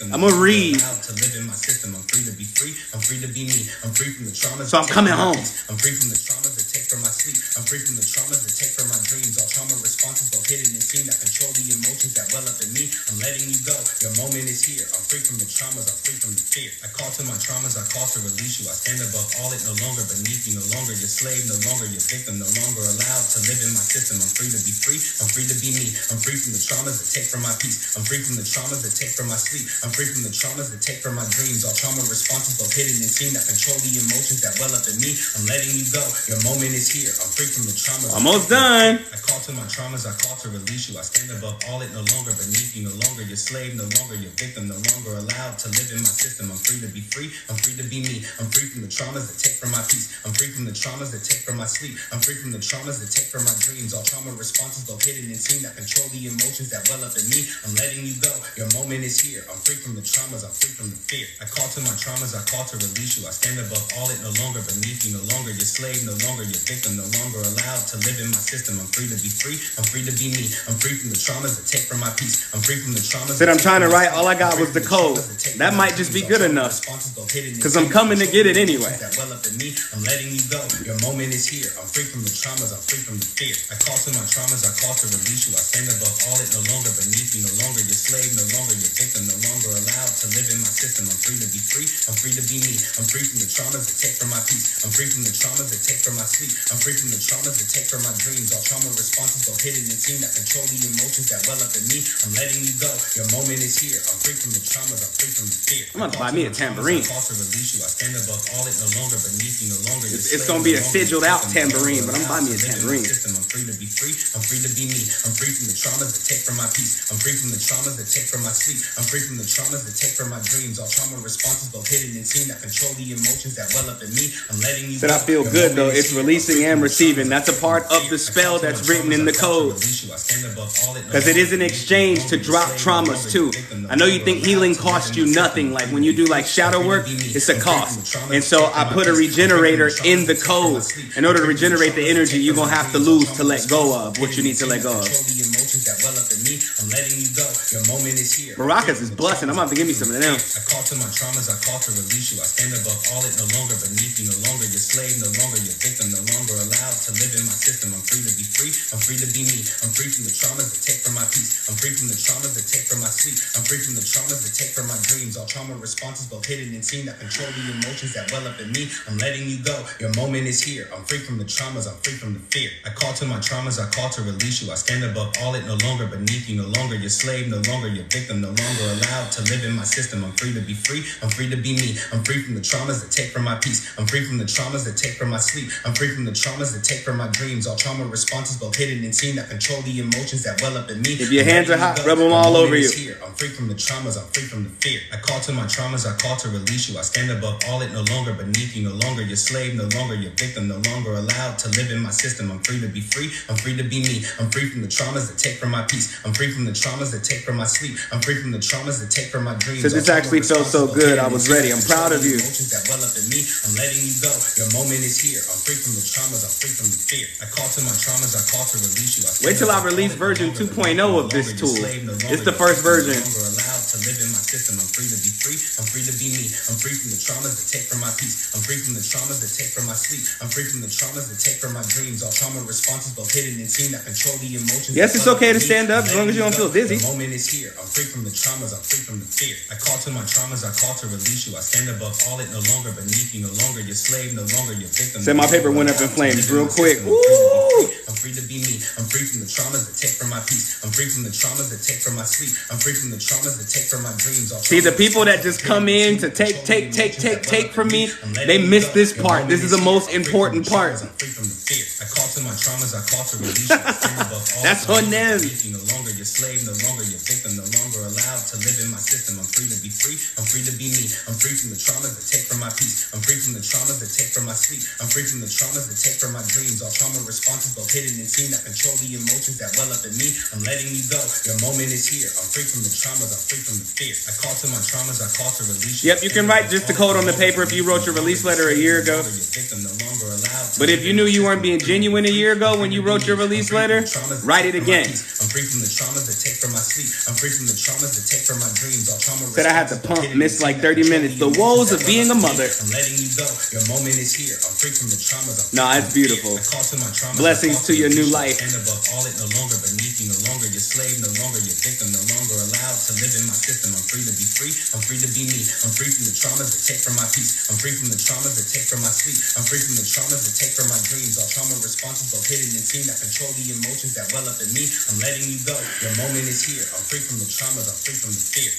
I'm gonna read. I'm free to be free. I'm free to be me. I'm free from the traumas. So I'm coming home. I'm free from the traumas that take from my sleep. I'm free from the traumas that take from my dreams. All trauma responses, both hidden and seen, that control the emotions that well up in me. I'm letting you go. Your moment is here. I'm free from the traumas. I'm free from the fear. I call to my traumas. I call to release you. I stand above all it, no longer beneath you, no longer your slave, no longer your victim, no longer allowed to live in my system. I'm free to be free. I'm free to be me. I'm free from the traumas that take from my peace. I'm free from the traumas that take from my sleep. I'm free from the traumas that take from my dreams. All trauma responses, both hidden and seen, that control the emotions that well up in me. I'm letting you go. Your moment is here. I'm free from the traumas. Almost done. I call to my traumas. I call to release you. I stand above all it, no longer beneath you, no longer your slave, no longer your victim, no longer allowed to live in my system. I'm free to be free. I'm free to be me. I'm free from the traumas that take from my peace. I'm free from the traumas that take from my sleep. I'm free from the traumas that take from my dreams. All trauma responses, both hidden and seen, that control the emotions that well up in me. I'm letting you go. Your moment is here. I'm free from the traumas. I'm free from the fear. I call to my traumas. I call to release you. I stand above all it, no longer beneath you, no longer your slave, no longer your victim, no longer allowed to live in my system. I'm free to be free. I'm free to be me. I'm free from the traumas that take from my peace. I'm free from the traumas. Said I'm trying to write. All I got was the code. That might just be good enough. Cause I'm coming to get it anyway. I'm letting you go. Your moment is here. I'm free from the traumas. I'm free from the fear. I call to my traumas. I call to release you. I stand above all it, no longer beneath you, no longer your slave, no longer your victim, no longer allowed to live in my system. I'm free to be free. I'm free to be me. I'm free from the traumas that take from my peace. I'm free from the traumas that take from my sleep. I'm free from the traumas that take from my dreams. All trauma responses, both hidden and seen, that control the emotions that well up in me. I'm letting you go. Your moment is here. I'm free from the traumas. I'm free from the fear. I'm gonna buy me a tambourine. I call to release you. I stand above all it, no longer beneath you, no longer your It's gonna be a sigiled out tambourine, but I'm buying me a tambourine. I'm free to be free. I'm free to be me. I'm free from the traumas that take from my peace. I'm free from the traumas that take from my sleep. I'm free from the traumas that take from my dreams. All trauma responses, both hidden and seen, that control the emotions that well up in me. I'm letting you Said I feel good though. It's releasing and receiving. That's a part of the spell that's written in the code. Because it is an exchange to drop traumas too. I know you think healing costs you nothing. Like when you do like shadow work, it's a cost. And so I put a regenerator in the code. In order to regenerate the energy, you're gonna have to lose to let go of what you need to let go of. I'm letting you go. Your moment is here. Maracas is busting. I'm about to give me some of them. I call to my traumas. I call to release you. I stand above all it, no longer beneath you, no longer your slave, no longer your victim, no longer allowed to live in my system. I'm free to be free. I'm free to be me. I'm free from the traumas that take from my peace. I'm free from the traumas that take from my sleep. I'm free from the traumas that take from my dreams. All trauma responses, both hidden and seen, that control the emotions that well up in me. I'm letting you go. Your moment is here. I'm free from the traumas. I'm free from the fear. I call to my traumas. I call to release you. I stand above all it, no longer beneath you, no longer your slave, no longer your victim, no longer allowed to live in my system. I'm free to be free. I'm free to be me. I'm free from the traumas that take from my peace. I'm free from the traumas that take from my sleep. I'm free from the traumas that take from my dreams. All trauma responses, both hidden and seen, that control the emotions that well up in me. If your hands are hot, rub them all over you. I'm free from the traumas. I'm free from the fear. I call to my traumas. I call to release you. I stand above all it, no longer beneath you, no longer your slave, no longer your victim, no longer allowed to live in my system. I'm free to be free. I'm free to be me. I'm free from the traumas that take from my peace. I'm free from the traumas that take from my sleep. I'm free from the traumas that take from my dreams. So this actually felt so good. I was ready. I'm proud of you. That well up in me. I'm letting you go. Your moment is here. I'm free from the traumas. I'm free from the fear. I call to my traumas. I call to release you. Wait till I release version 2.0 of this tool. It's the first version. To live in my system. I'm free to be free. I'm free to be me. I'm free from the traumas that take from my peace. I'm free from the traumas that take from my sleep. I'm free from the traumas that take from my dreams. All trauma responses, both hidden and seen, that control the emotions. Yes, it's okay to stand up as long as you don't feel dizzy. The moment is here. I'm free from the traumas. I'm free from the fear. I call to my traumas. I call to release you. I stand above all it, no longer beneath you, no longer your slave, no longer your victim. Said my paper went up in flames real quick. Woo! I'm free to be me. I'm free from the traumas that take from my peace. I'm free from the traumas that take from my sleep. I'm free from the traumas that take See, the people that just come in to take from me, they miss this part. This is the most important part. That's on them. No longer your slave, no longer your victim, no longer allowed to live in my system. I'm free to be free, I'm free to be me. I'm free from the traumas that take from my peace. I'm free from the traumas that take from my sleep. I'm free from the traumas that take from my dreams. All trauma responses, both hidden and seen, that control the emotions that well up in me. I'm letting you go. Your moment is here. I'm free from the traumas. I'm free from the fear. I call to my traumas. I call to release you. Yep, you can write just the code on the paper if you wrote your release letter a year ago. But if you knew you weren't being genuine a year ago when you wrote your release letter, write it again. I'm free from the traumas that take from my sleep. I'm free from the traumas that take from my dreams. All trauma. Said I had to pump, missed like 30 minutes. The woes of being a mother. I'm letting you go. Your moment is here. I'm free from the traumas. Nah, it's beautiful. Blessings to your new life. And above all, it no longer beneath you, no longer your slave, no longer your victim, no longer allowed to live in my system. I'm free to be free. I'm free to be me. I'm free from the traumas that take from my peace. I'm free from the traumas that take from my sleep. I'm free from the traumas that take from my dreams. All trauma responses, both hidden and seen, that control the emotions that well up in me. I'm letting you go. Your moment is here. I'm free from the traumas. I'm free from the fear.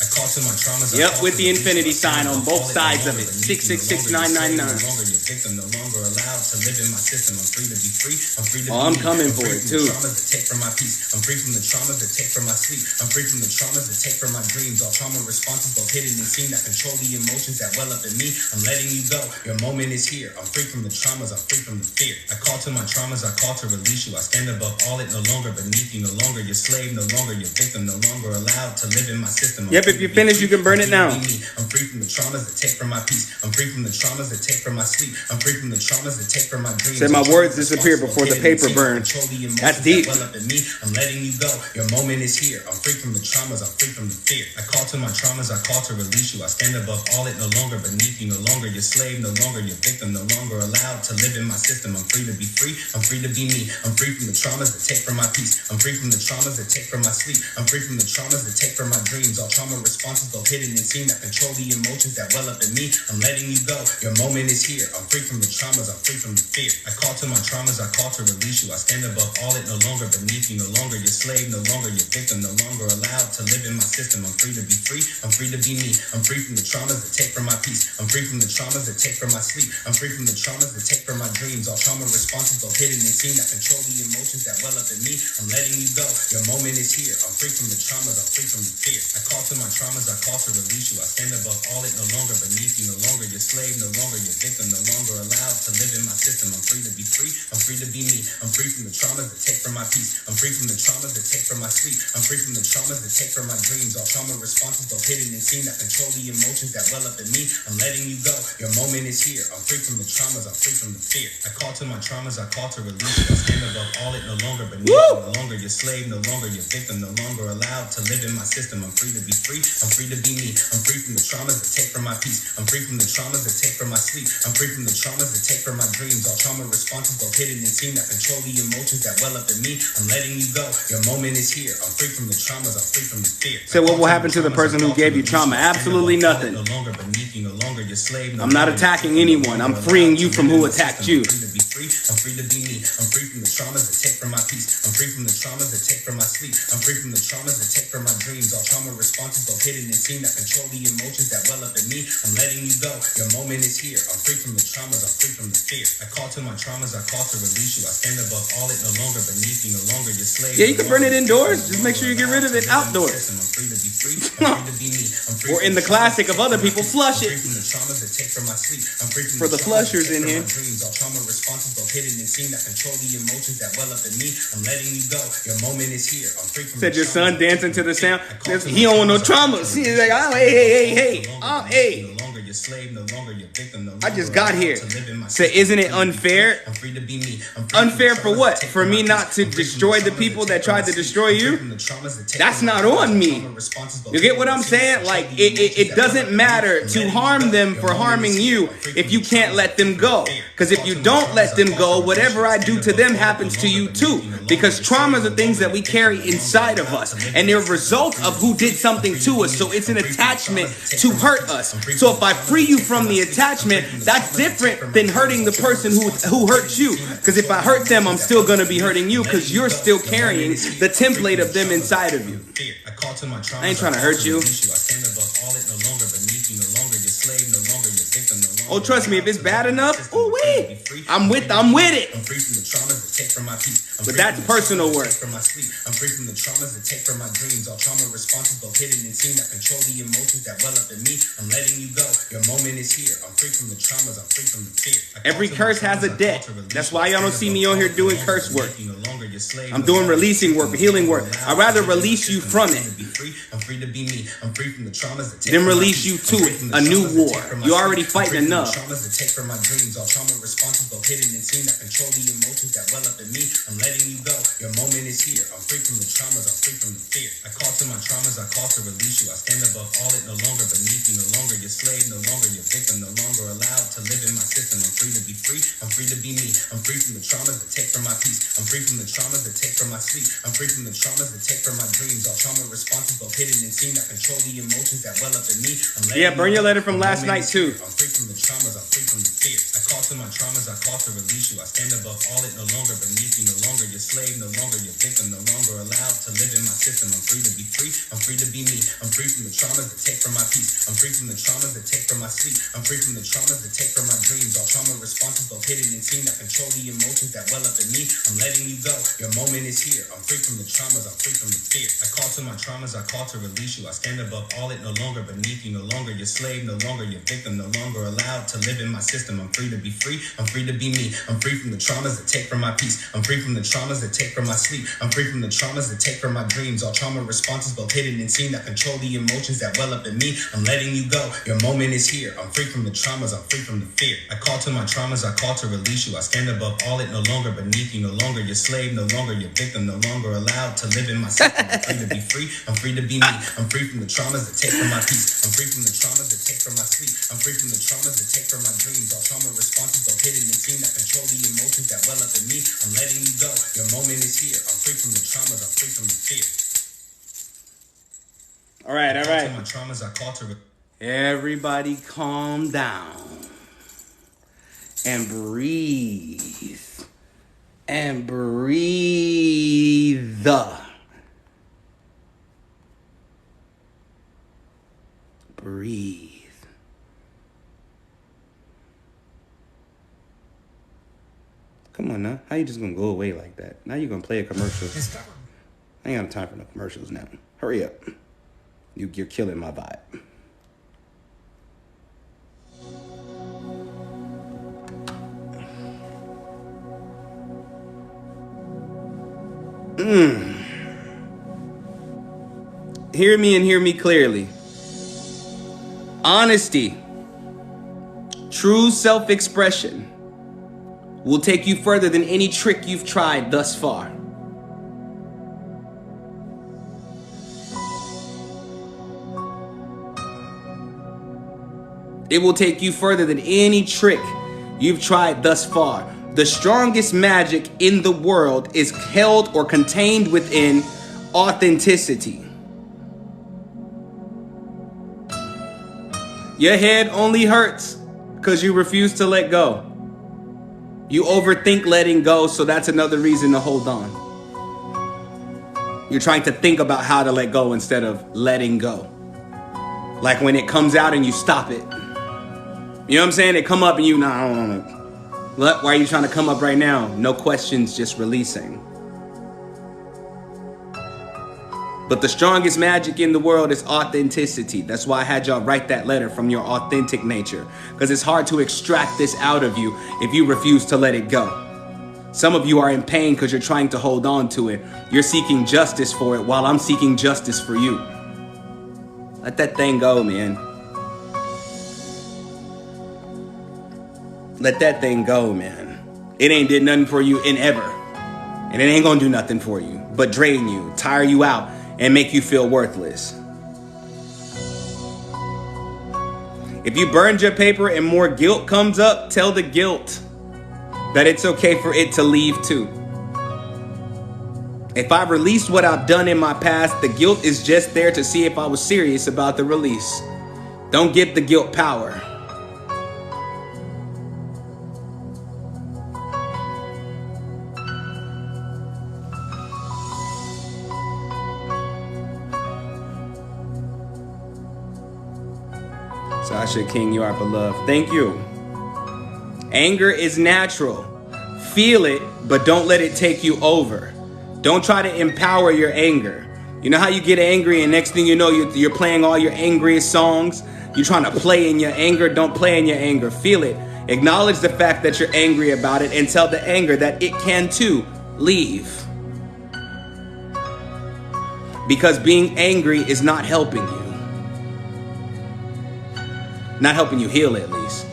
I call to my traumas. Yep, with the infinity sign on both sides of it. 666999. No longer your victim, no longer allowed to live in my system. I'm free to be free. I'm free to be I'm coming for it too. Traumas that take from my peace. I'm free from the traumas that take from my sleep. I'm free from the traumas that take from my dreams. All trauma responses, both hidden and seen, that control the emotions that well up in me. I'm letting you go. Your moment is here. I'm free from the traumas. I'm free from the fear. I call to my traumas. I call to release you. I stand above all it, no longer beneath you, no longer your slave, no longer your victim, no longer allowed to live in my system. Yep, if you finish, you can burn it now. I'm free from the traumas that take from my peace. I'm free from the traumas that take from my sleep. I'm free from the traumas that take from my dreams. Said my words disappear before the paper burns. That's deep. I'm letting you go. Your moment is here. I'm free from the traumas. I'm free from the fear. I call to my traumas. I call to release you. I stand above all it, no longer beneath you, no longer your slave, no longer your victim, no longer allowed to live in my system. I'm free to be free. I'm free to be me. I'm free from the traumas that take from my peace. I'm free from the traumas that take from my sleep. I'm free from the traumas that take from my dreams. All trauma responses, both hidden and seen, that control the emotions that well up in me. I'm letting you go. Your moment is here. I'm free from the traumas. I'm free from the fear. I call to my traumas. I call to release you. I stand above all it, no longer beneath you, no longer your slave, no longer your victim, no longer allowed to live in my system. I'm free to be free. I'm free to be me. I'm free from the traumas that take from my peace. I'm free from the traumas that take from my sleep. I'm free from the traumas that take from my dreams. All trauma responses, both hidden and seen, that control the emotions that well up in me. I'm letting you go. Your moment is here. I'm free from the traumas. I'm free from the fear. I call to my traumas. I call to release you. I stand above all it, no longer beneath you, no longer your slave, no longer your victim, no longer allowed to live in my system. I'm free to be free. I'm free to be me. I'm free from the traumas that take from my peace. I'm free from the traumas that take from my sleep. I'm free from the traumas that take from my dreams. All trauma responses, both hidden and seen, that control the emotions that well up in me. I'm letting you go. Your moment is here. I'm free from the traumas. I'm free from the fear. I call to my traumas. I call to release you. I stand above all it, no longer beneath you, no longer your slave, no longer your victim, no longer allowed to live in my system. I'm free to be free. I'm free to be me. I'm free from the traumas that take from my peace. I'm free from the traumas that take from my sleep. I'm free from the traumas that take from my dreams. All trauma responses, both hidden and seen, that control the emotions that well up in me. I'm letting you go. Your moment is here. I'm free from the traumas. I'm free from the fear. So what will happen to the person who gave you trauma? Absolutely nothing. No longer beneath you, no longer your slave. I'm not attacking anyone. I'm freeing you from who attacked you. I'm free to be me. I'm free from the traumas that take from my peace. I'm free from the traumas that take from my sleep. I'm free from the traumas that take from my dreams. All trauma responses, both hidden and seen, that control the emotions that well up in me. I'm letting you go. Your moment is here. I'm free from the traumas. I'm free from the fear. I call to my traumas. I call to release you. I stand above all it, no longer beneath you, no longer your slave. Yeah, you can burn it indoors. Just make sure you get rid of it outdoors. I'm free to be free. I'm free to be me. I'm free Or in the classic of other people, flush it. I'm free from the traumas that take from my sleep. I'm free from For the flushers in here. Dreams. All trauma responses, both hidden and seen, that control the emotions that well up in me. I'm letting you go. Your moment is here. I'm free from Said your son dancing to the sound. He don't want no traumas. He's like, oh, hey. Oh, hey. No longer your slave, no longer your victim. No I just got here. Said, isn't it unfair? I'm free to be me. Unfair for what? For me not to destroy the people that tried to destroy you? That's not on me. You get what I'm saying? Like, it doesn't matter to harm them for harming you if you can't let them go. Because if you don't let them go, whatever I do to them happens to you too. Because traumas are things that we carry inside of us. And they're a result of who did something to us. So it's an attachment to hurt us. So if I free you from the attachment, that's different than hurting the person who hurt you. Because if I hurt them, I'm still going to be hurting you because you're still carrying the template of them inside of you. I ain't trying to hurt you. Oh, trust me, if it's bad enough, ooh wee, I'm with it. I'm free from the traumas that take from my peace. But that's personal work. From my sleep. I'm free from the traumas that take from my dreams. All trauma responses, both hidden and seen, that control the emotions that well up in me. I'm letting you go. Your moment is here. I'm free from the traumas. I'm free from the fear. Every curse has a debt. That's why y'all don't see me on here doing curse work. I'm doing releasing work, healing work. I'd rather release you from it. I'm free to be me. I'm free from the traumas that take then release you to it. A new war. You already fighting enough. Traumas that take from my dreams. All trauma responses, both hidden and seen, that control the emotions that well up in me. I'm letting you go. Your moment is here. I'm free from the traumas. I'm free from the fear. I call to my traumas. I call to release you. I stand above all it. No longer beneath you. No longer your slave. No longer your victim. No longer allowed to live in my system. I'm free to be free. I'm free to be me. I'm free from the traumas that take from my peace. I'm free from the traumas that take from my sleep. I'm free from the traumas that take from my dreams. All trauma responses, both hidden and seen, that control the emotions that well up in me. Yeah, burn your letter from last night too. I'm free from the traumas. I'm free from the fear. I call to my traumas. I call to release you. I stand above all it. No longer beneath you. No longer your slave. No longer your victim. No longer allowed to live in my system. I'm free to be free. I'm free to be me. I'm free from the traumas that take from my peace. I'm free from the traumas that take from my sleep. I'm free from the traumas that take from my dreams. All trauma responses, both hidden and seen, that control the emotions that well up in me. I'm letting you go. Your moment is here. I'm free from the traumas. I'm free from the fear. I call to my traumas. I call to release you. I stand above all it. No longer beneath you. No longer your slave. No longer your victim. No longer allowed to live in my system. I'm free to be free. I'm free to be me. I'm free from the traumas that take from my peace. I'm free from the traumas that take from my sleep. I'm free from the traumas that take from my dreams. All trauma responses, both hidden and seen, that control the emotions that well up in me. I'm letting you go. Your moment is here. I'm free from the traumas. I'm free from the fear. I call to my traumas. I call to release you. I stand above all it. No longer beneath you. No longer your slave. No longer your victim. No longer allowed to live in my system. I'm free to be free. I'm free to be me. I'm free from the traumas that take from my peace. I'm free from the traumas that take from my sleep. I'm free from the traumas that take from my dreams. All trauma responses, both hidden and seen, that control the emotions that well up in me. I'm letting you go. Your moment is here. I'm free from the traumas. I'm free from the fear. All right. My traumas, I call to everybody calm down and breathe. And breathe. Breathe. Come on now. How you just gonna go away like that? Now you're gonna play a commercial. I ain't got time for no commercials now. Hurry up. You're killing my vibe. Hear me and hear me clearly. Honesty, true self-expression will take you further than any trick you've tried thus far. It will take you further than any trick you've tried thus far. The strongest magic in the world is held or contained within authenticity. Your head only hurts because you refuse to let go. You overthink letting go, so that's another reason to hold on. You're trying to think about how to let go instead of letting go. Like when it comes out and you stop it. You know what I'm saying? It come up and you, I don't know. Why are you trying to come up right now? No questions, just releasing. But the strongest magic in the world is authenticity. That's why I had y'all write that letter from your authentic nature. Because it's hard to extract this out of you if you refuse to let it go. Some of you are in pain because you're trying to hold on to it. You're seeking justice for it while I'm seeking justice for you. Let that thing go, man. Let that thing go, man. It ain't did nothing for you in ever. And it ain't gonna do nothing for you but drain you, tire you out, and make you feel worthless. If you burned your paper and more guilt comes up, tell the guilt that it's okay for it to leave too. If I released what I've done in my past, the guilt is just there to see if I was serious about the release. Don't give the guilt power. Sasha King, you are beloved. Thank you. Anger is natural. Feel it, but don't let it take you over. Don't try to empower your anger. You know how you get angry and next thing you know, you're playing all your angriest songs? You're trying to play in your anger. Don't play in your anger. Feel it. Acknowledge the fact that you're angry about it and tell the anger that it can too leave. Because being angry is not helping you. Not helping you heal, at least.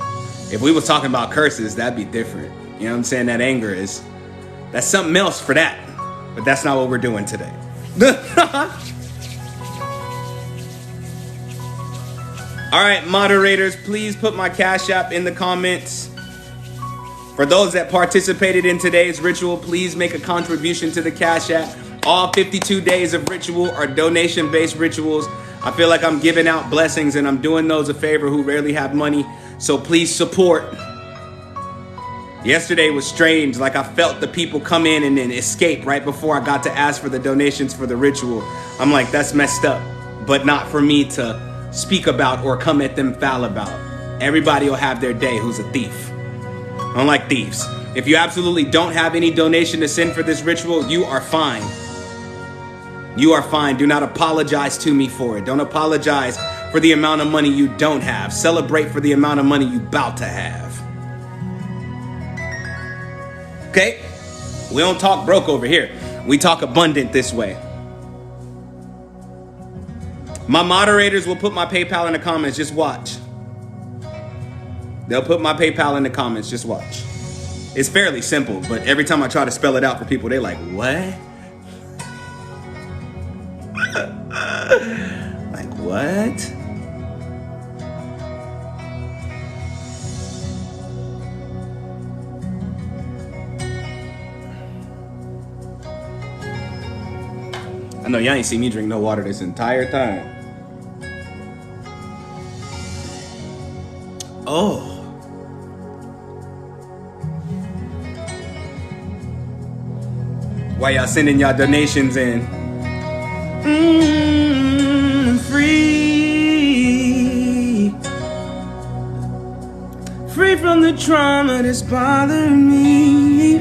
If we was talking about curses, that'd be different. You know what I'm saying? That anger that's something else for that. But that's not what we're doing today. All right, moderators, please put my Cash App in the comments. For those that participated in today's ritual, please make a contribution to the Cash App. All 52 days of ritual are donation-based rituals. I feel like I'm giving out blessings and I'm doing those a favor who rarely have money. So please support. Yesterday was strange. Like I felt the people come in and then escape right before I got to ask for the donations for the ritual. I'm like, that's messed up, but not for me to speak about or come at them foul about. Everybody will have their day who's a thief. I don't like thieves. If you absolutely don't have any donation to send for this ritual, you are fine. You are fine. Do not apologize to me for it. Don't apologize for the amount of money you don't have. Celebrate for the amount of money you about to have. Okay? We don't talk broke over here. We talk abundant this way. My moderators will put my PayPal in the comments. Just watch. They'll put my PayPal in the comments. Just watch. It's fairly simple, but every time I try to spell it out for people, they're like, what? Like, what? I know y'all ain't seen me drink no water this entire time. Oh. Why y'all sending y'all donations in? Free. Free from the trauma that's bothering me.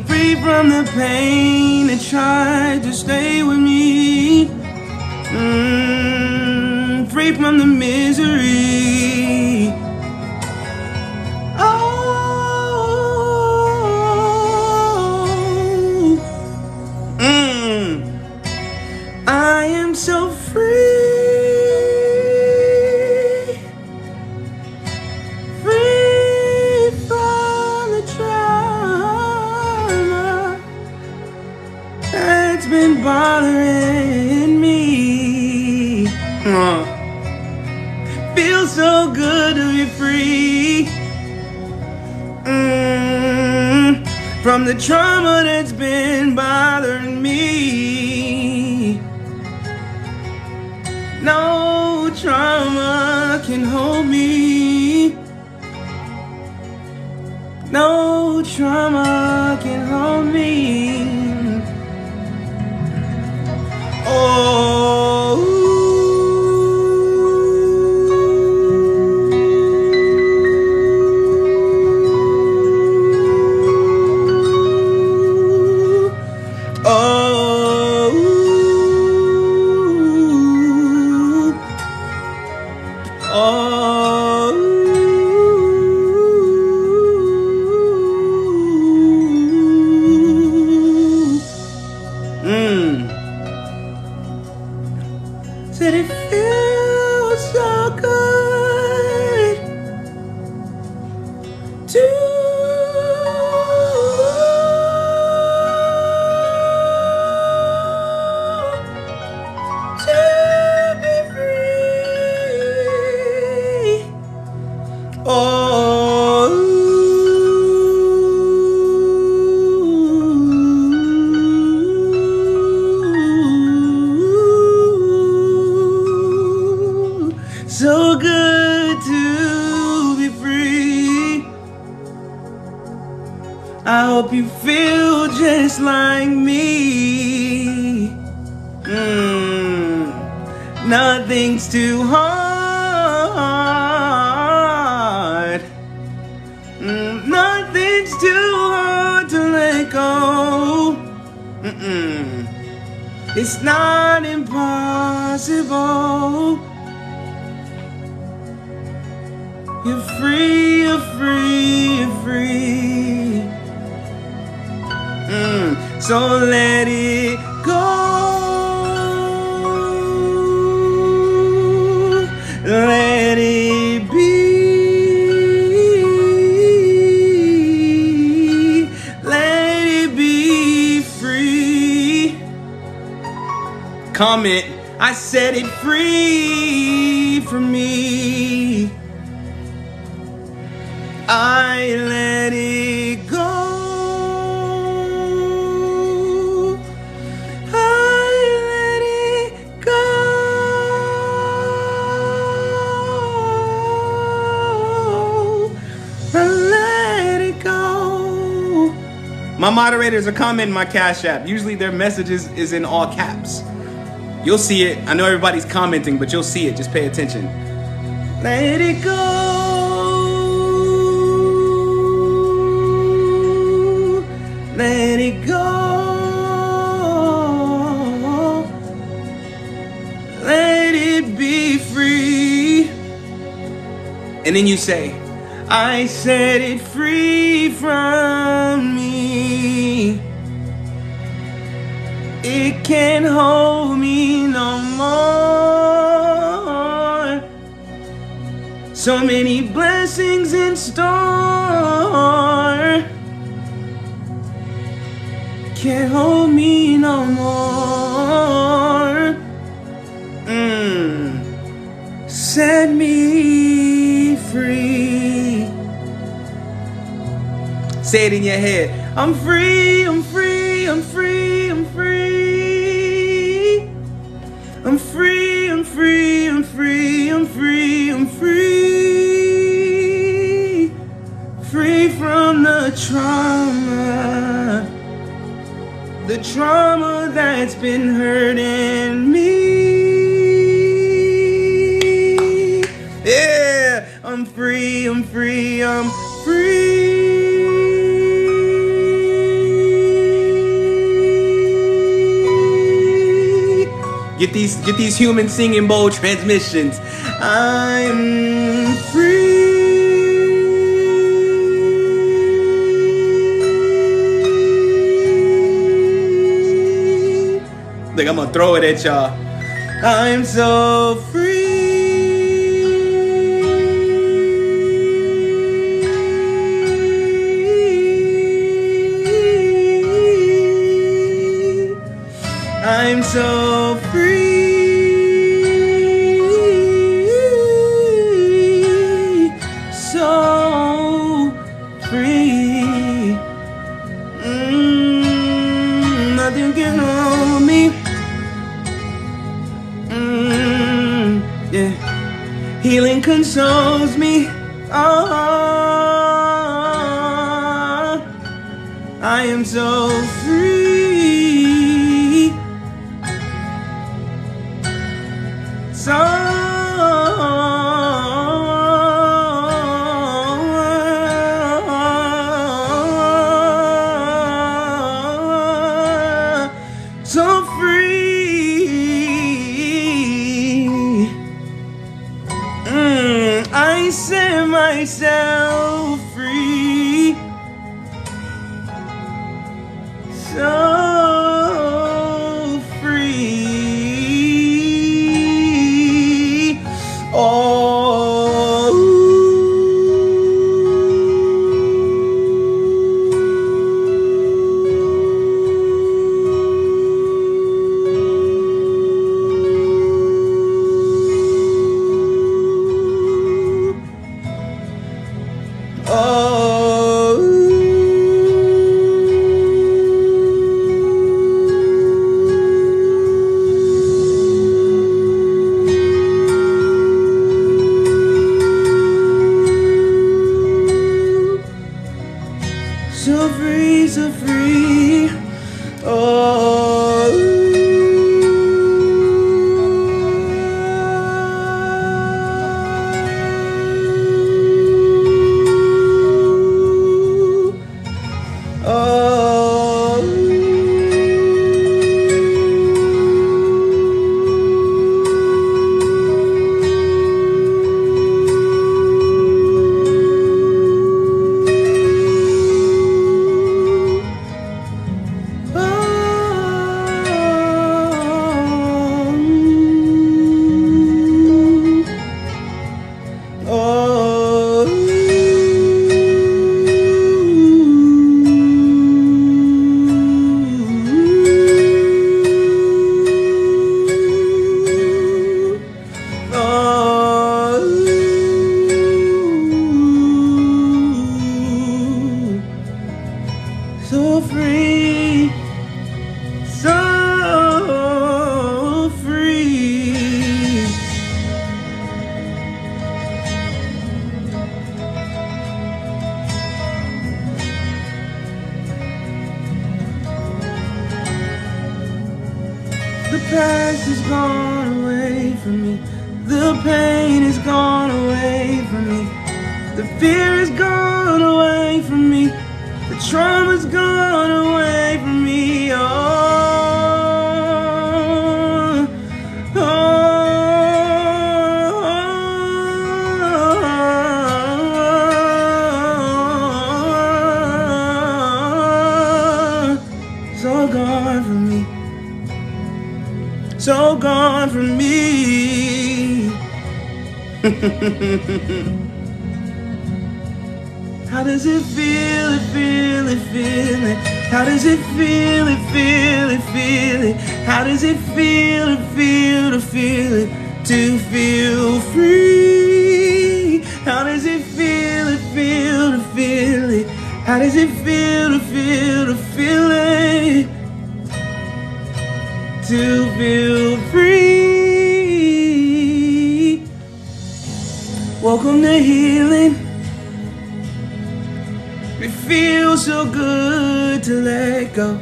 Free from the pain that tried to stay with me. Free from the misery. I am so free. Free from the trauma that's been bothering me. Feels so good to be free. From the trauma that's been bothering me. No trauma can hold me. No trauma can hold me. Oh. Said it feels so good to be free. Oh, so good to be free. I hope you feel just like me. Nothing's too hard. Nothing's too hard to let go. It's not impossible. You're free, you're free, you're free. So let it go. Let it be. Let it be free. Comment, I set it free from me. I let it go. I let it go. I let it go. My moderators are commenting my Cash App. Usually their messages is in all caps. You'll see it. I know everybody's commenting, but you'll see it. Just pay attention. Let it go. Let it go. Let it be free. And then you say, I set it free from me. It can't hold me no more. So many blessings in store. Can't hold me no more. Set me free. Say it in your head. I'm free, I'm free, I'm free, I'm free. I'm free, I'm free, I'm free, I'm free, I'm free. Free from the trauma. The trauma that's been hurting me. Yeah, I'm free, I'm free, I'm free. Get these human singing bowl transmissions. I'm free. Like I'm gonna throw it at y'all. I'm so free. I'm so free. So free. Nothing can hold me. Yeah. Healing consoles me. Oh, I am so free. So free. I set myself free. So free. Oh. past is gone away from me. The pain is gone away from me. The fear is gone away from me. The trauma's gone away from me. It's all gone from me. It's all gone from me. How does it feel, it feel, it feel it? How does it feel, it feel, it feel it? How does it feel, it feel, to feel it? To feel free. How does it feel, it feel, to feel it? How does it feel, to feel, to feel it? To feel free. Welcome to healing. It feels so good to let go.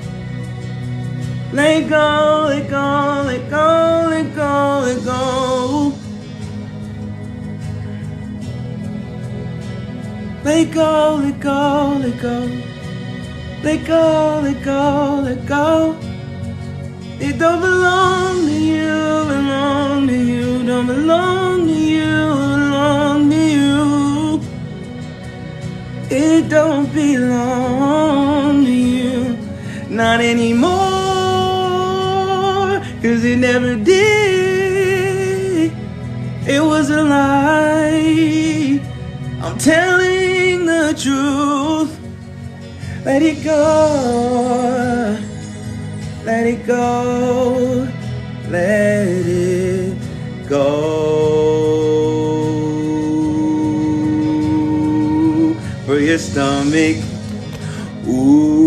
Let go, let go, let go, let go, let go. Let go, let go, let go. Let go, let go, let go. It don't belong to you, belong to you. Don't belong to you, belong to you. It don't belong to you, not anymore, 'cause it never did. It was a lie. I'm telling the truth. Let it go. Let it go. Let it go. For your stomach. Ooh.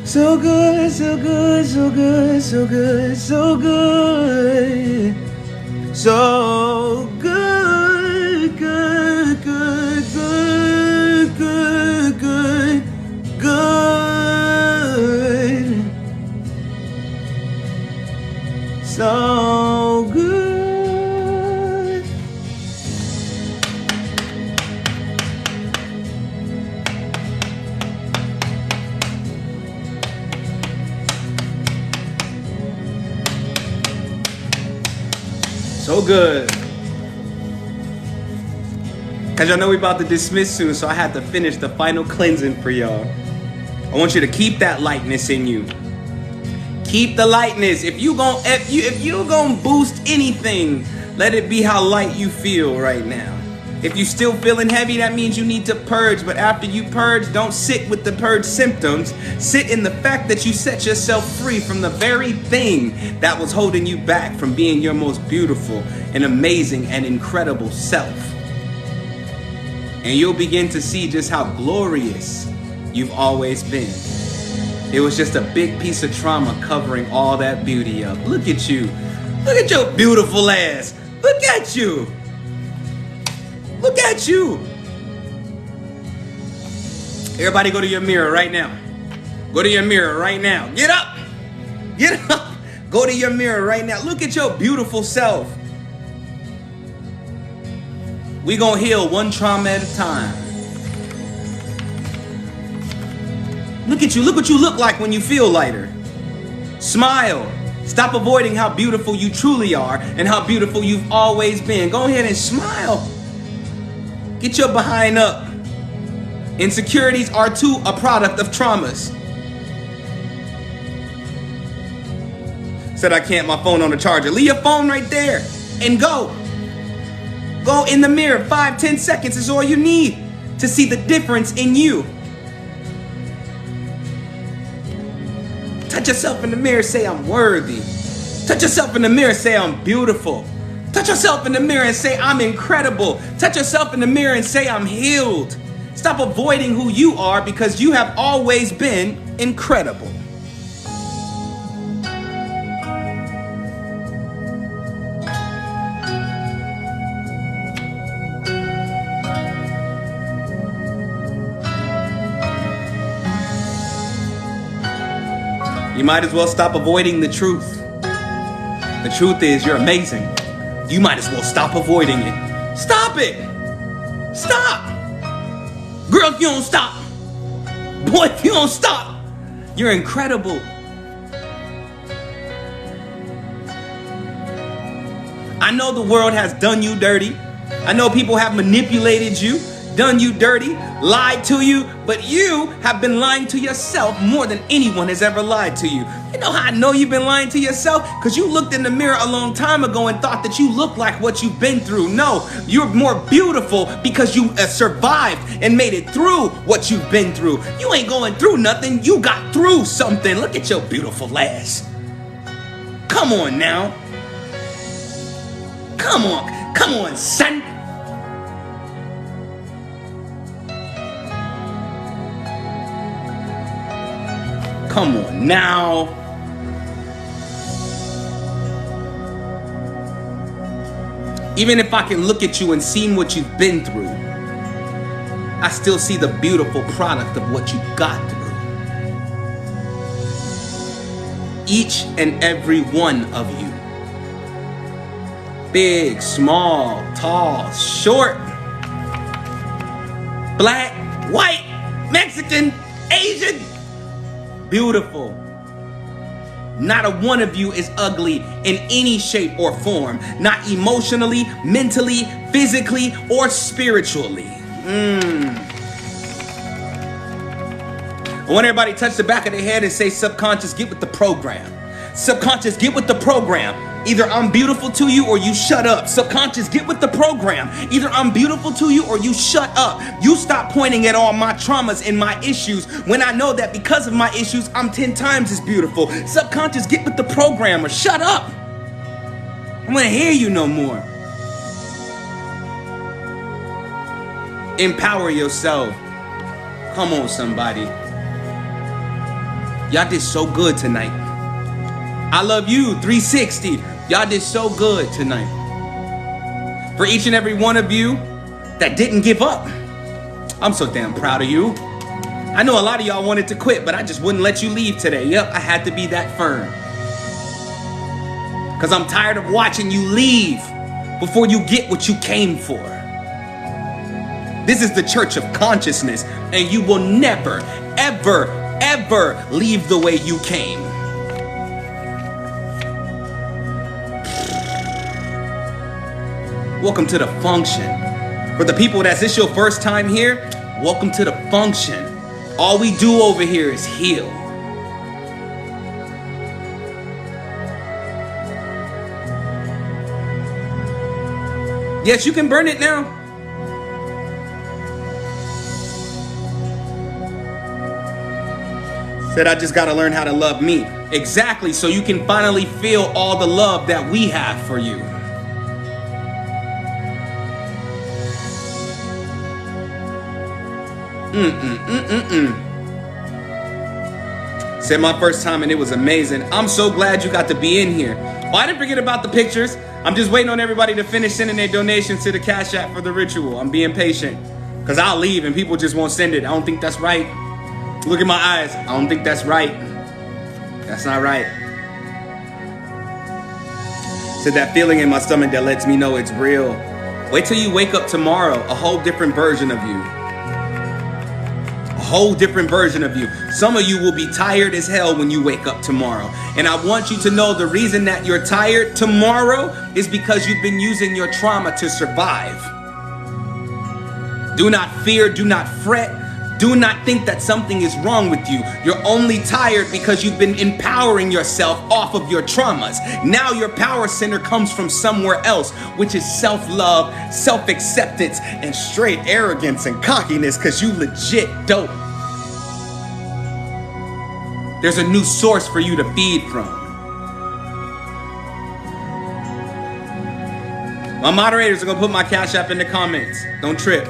So good, so good, so good, so good, so good. So good, good, good, good, good, good, good. So good. So good. Cause y'all know we about to dismiss soon, so I had to finish the final cleansing for y'all. I want you to keep that lightness in you. Keep the lightness. If you gonna boost anything, let it be how light you feel right now. If you still feeling heavy, that means you need to purge. But after you purge, don't sit with the purge symptoms. Sit in the fact that you set yourself free from the very thing that was holding you back from being your most beautiful and amazing and incredible self. And you'll begin to see just how glorious you've always been. It was just a big piece of trauma covering all that beauty up. Look at you. Look at your beautiful ass. Look at you. Look at you. Everybody go to your mirror right now. Go to your mirror right now. Get up. Get up. Go to your mirror right now. Look at your beautiful self. We gonna heal one trauma at a time. Look at you. Look what you look like when you feel lighter. Smile. Stop avoiding how beautiful you truly are and how beautiful you've always been. Go ahead and smile. Get your behind up. Insecurities are too a product of traumas. Said I can't, my phone on the charger. Leave your phone right there and go. Go in the mirror. 5-10 seconds is all you need to see the difference in you. Touch yourself in the mirror, say I'm worthy. Touch yourself in the mirror, say I'm beautiful. Touch yourself in the mirror and say I'm incredible. Touch yourself in the mirror and say I'm healed. Stop avoiding who you are because you have always been incredible. You might as well stop avoiding the truth. The truth is you're amazing. You might as well stop avoiding it. Stop it. Stop. Girl, if you don't stop. Boy, if you don't stop, you're incredible. I know the world has done you dirty. I know people have manipulated you, done you dirty, lied to you, but you have been lying to yourself more than anyone has ever lied to you. You know how I know you've been lying to yourself? Because you looked in the mirror a long time ago and thought that you looked like what you've been through. No, you're more beautiful because you survived and made it through what you've been through. You ain't going through nothing. You got through something. Look at your beautiful ass. Come on now. Come on. Come on, son. Come on now. Even if I can look at you and see what you've been through, I still see the beautiful product of what you got through. Each and every one of you. Big, small, tall, short, black, white, Mexican, Asian. Beautiful. Not a one of you is ugly in any shape or form. Not emotionally, mentally, physically, or spiritually. I want everybody to touch the back of their head and say, subconscious, get with the program. Subconscious, get with the program. Either I'm beautiful to you or you shut up. Subconscious, get with the program. Either I'm beautiful to you or you shut up. You stop pointing at all my traumas and my issues when I know that because of my issues, I'm 10 times as beautiful. Subconscious, get with the program or shut up. I don't want to hear you no more. Empower yourself. Come on, somebody. Y'all did so good tonight. I love you, 360. Y'all did so good tonight. For each and every one of you that didn't give up, I'm so damn proud of you. I know a lot of y'all wanted to quit, but I just wouldn't let you leave today. Yep, I had to be that firm. Because I'm tired of watching you leave before you get what you came for. This is the church of consciousness, and you will never, ever, ever leave the way you came. Welcome to the function. For the people that's this your first time here, welcome to the function. All we do over here is heal. Yes, you can burn it now. Said I just gotta learn how to love me. Exactly, so you can finally feel all the love that we have for you. Said my first time and it was amazing. I'm so glad you got to be in here. Oh, I didn't forget about the pictures. I'm just waiting on everybody to finish sending their donations to the Cash App for the ritual. I'm being patient. Because I'll leave and people just won't send it. I don't think that's right. Look at my eyes. I don't think that's right. That's not right. Said that feeling in my stomach that lets me know it's real. Wait till you wake up tomorrow. A whole different version of you. A whole different version of you. Some of you will be tired as hell when you wake up tomorrow. And I want you to know the reason that you're tired tomorrow is because you've been using your trauma to survive. Do not fear, do not fret. Do not think that something is wrong with you. You're only tired because you've been empowering yourself off of your traumas. Now your power center comes from somewhere else, which is self-love, self-acceptance, and straight arrogance and cockiness because you legit dope. There's a new source for you to feed from. My moderators are going to put my Cash App in the comments. Don't trip.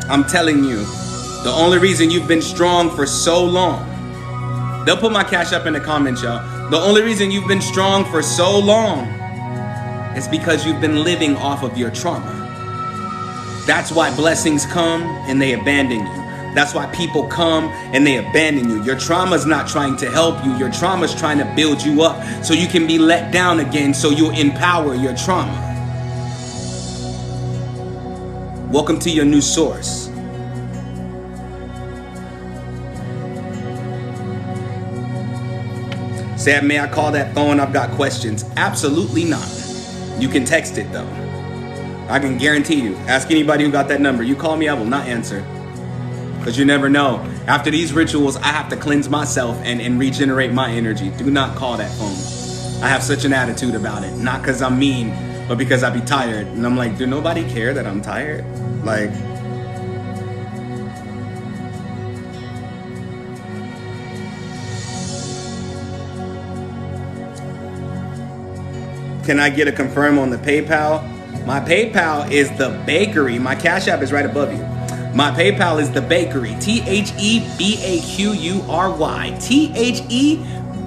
I'm telling you, the only reason you've been strong for so long, they'll put my Cash App in the comments, y'all. The only reason you've been strong for so long is because you've been living off of your trauma. That's why blessings come and they abandon you. That's why people come and they abandon you. Your trauma's not trying to help you. Your trauma's trying to build you up so you can be let down again, so you'll empower your trauma. Welcome to your new source. Said, may I call that phone? I've got questions. Absolutely not. You can text it though. I can guarantee you. Ask anybody who got that number. You call me, I will not answer. Because you never know. After these rituals, I have to cleanse myself and regenerate my energy. Do not call that phone. I have such an attitude about it. Not because I'm mean, but because I be tired. And I'm like, do nobody care that I'm tired? Like, can I get a confirm on the PayPal? My PayPal is the bakery. My Cash App is right above you. My PayPal is the bakery. TheBaqury.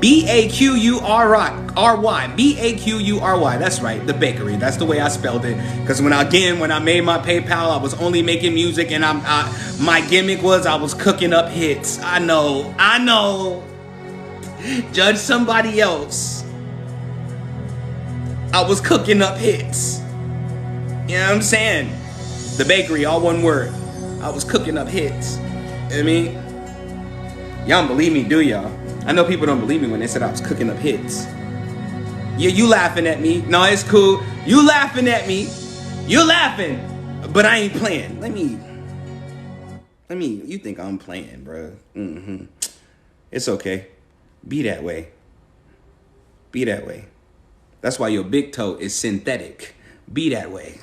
TheBaqury. That's right, the bakery. That's the way I spelled it. Because when I made my PayPal, I was only making music, and my gimmick was I was cooking up hits. I know. Judge somebody else. I was cooking up hits. You know what I'm saying? The bakery, all one word. I was cooking up hits. You know what I mean? Y'all don't believe me, do y'all? I know people don't believe me when they said I was cooking up hits. Yeah, you laughing at me. No, it's cool. You laughing at me. You laughing. But I ain't playing. Let me, you think I'm playing, bro. It's okay. Be that way. Be that way. That's why your big toe is synthetic. Be that way.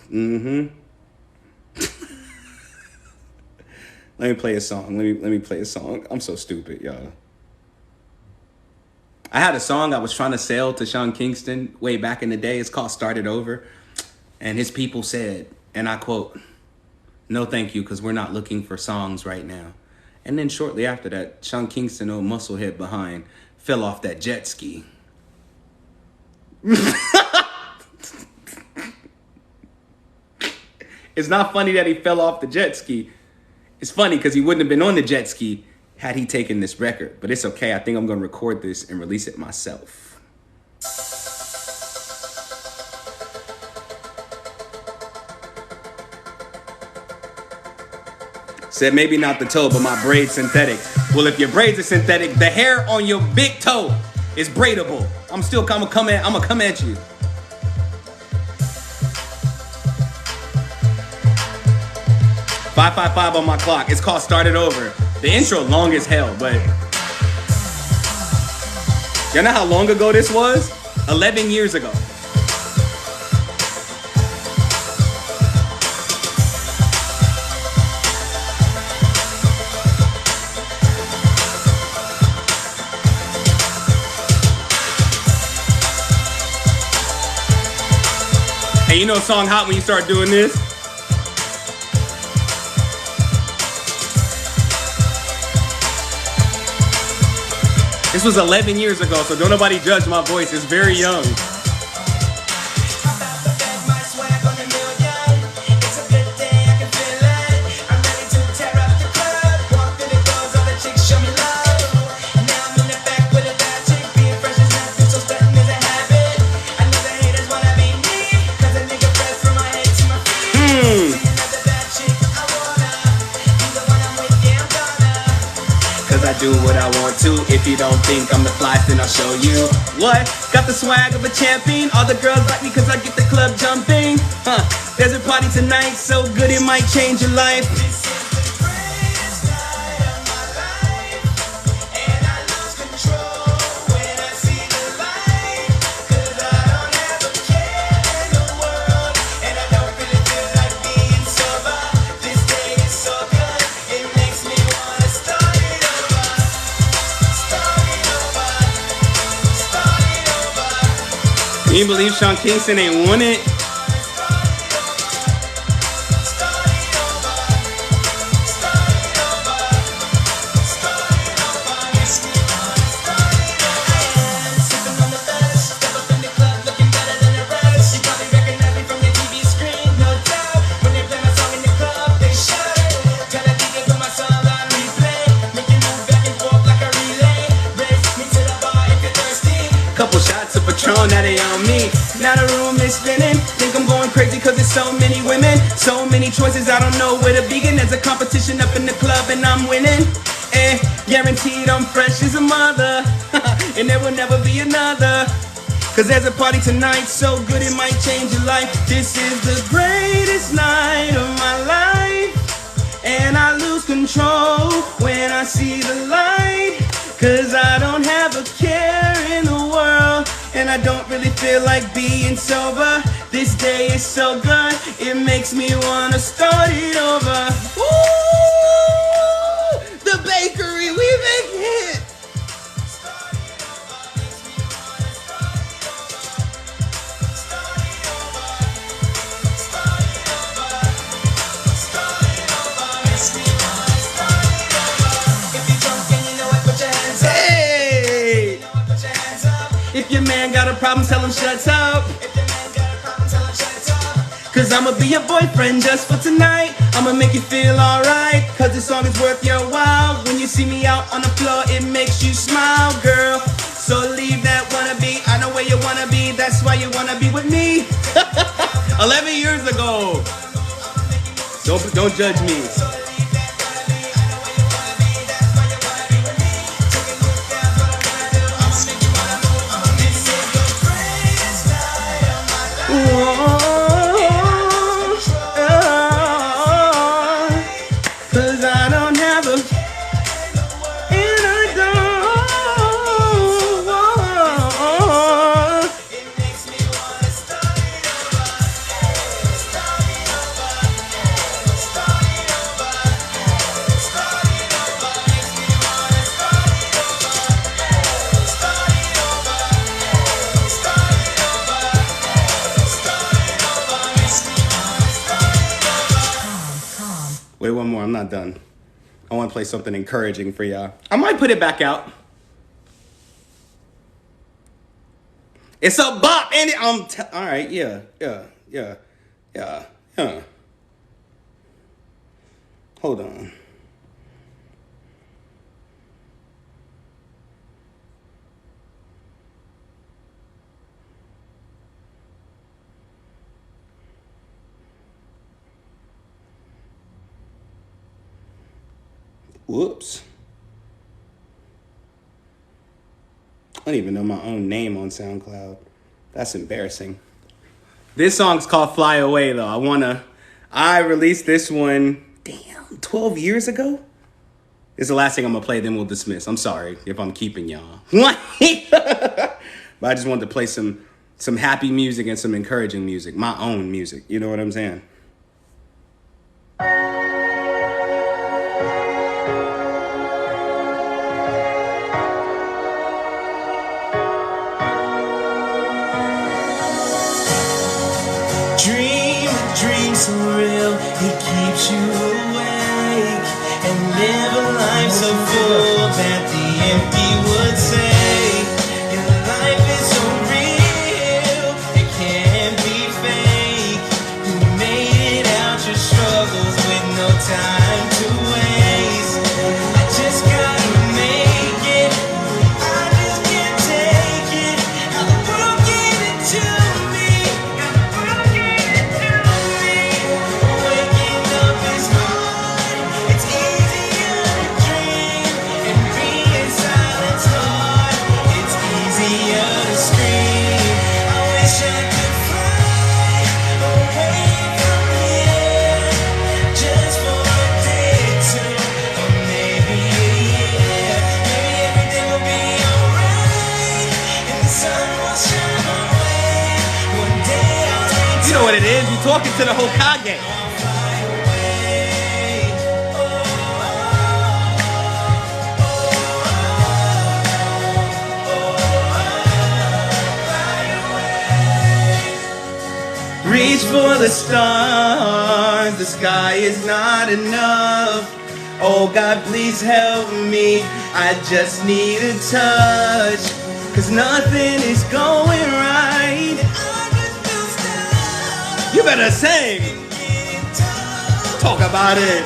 Let me play a song. Let me play a song. I'm so stupid, y'all. I had a song I was trying to sell to Sean Kingston way back in the day. It's called Started Over. And his people said, and I quote, "No thank you, because we're not looking for songs right now." And then shortly after that, Sean Kingston, old musclehead behind, fell off that jet ski. It's not funny that he fell off the jet ski. It's funny because he wouldn't have been on the jet ski had he taken this record. But it's okay. I think I'm going to record this and release it myself. Said maybe not the toe, but my braid's synthetic. Well, if your braids are synthetic, the hair on your big toe is braidable. I'm gonna come at you. $555 on my clock. It's called Started Over. The intro long as hell, but y'all know how long ago this was? 11 years ago. Hey, you know a song hot when you start doing this? This was 11 years ago, so don't nobody judge my voice. It's very young. Do what I want to. If you don't think I'm the fly, then I'll show you. What? Got the swag of a champion. All the girls like me cause I get the club jumping. There's a party tonight so good it might change your life. This is the greatest night of my life, and I lose control when I see the light. Cause I don't have a care in the world, and I don't really feel like being sober. This day is so good, it makes me wanna start it over. Can you believe Sean Kingston ain't won it? Now they on me. Now the room is spinning. Think I'm going crazy cause there's so many women, so many choices, I don't know where to begin. There's a competition up in the club and I'm winning. And guaranteed I'm fresh as a mother. And there will never be another. Cause there's a party tonight so good it might change your life. This is the greatest night of my life, and I lose control when I see the light. Cause I don't have a care in the world, and I don't really feel like being sober. This day is so good, it makes me wanna start it over. Ooh, the bakery, we make it. If your man got a problem, tell him shut up. Cause I'ma be your boyfriend just for tonight. I'ma make you feel alright, cause this song is worth your while. When you see me out on the floor, it makes you smile, girl. So leave that wannabe, I know where you wanna be. That's why you wanna be with me. 11 years ago. Don't judge me. Cause I don't have a, and I don't. It makes me wanna start it over. Start it over. Start it over. Start it over. Makes me wanna start it over. Start it over. Start it over. Start it over. Makes me wanna start it over. Wait, one more. I'm not done. I want to play something encouraging for y'all. I might put it back out. It's a bop, and all right, yeah. Hold on. Whoops. I don't even know my own name on SoundCloud. That's embarrassing. This song's called Fly Away, though. I released this one, 12 years ago? It's the last thing I'm gonna play, then we'll dismiss. I'm sorry if I'm keeping y'all. But I just wanted to play some happy music and some encouraging music. My own music. You know what I'm saying? so real, he keeps you awake. And live a life so full that the empty would say, your life is so real, it can't be fake. You made it out your struggles with no time to waste. I just gotta make it, I just can't take it. How the world gave it to me, how the world gave it to me. Waking up is hard, it's easier to dream. And being silent's hard, it's easier to scream. I wish I could fly away from here, just for a day or two, or maybe a year. Maybe everything will be alright, and the sun will shine my way. One day I'll reach. You know what it is? You talking to the Hokage. Fly away. Reach for the stars, the sky is not enough. Oh God, please help me, I just need a touch. Cause nothing is going right. You better sing. Talk about it.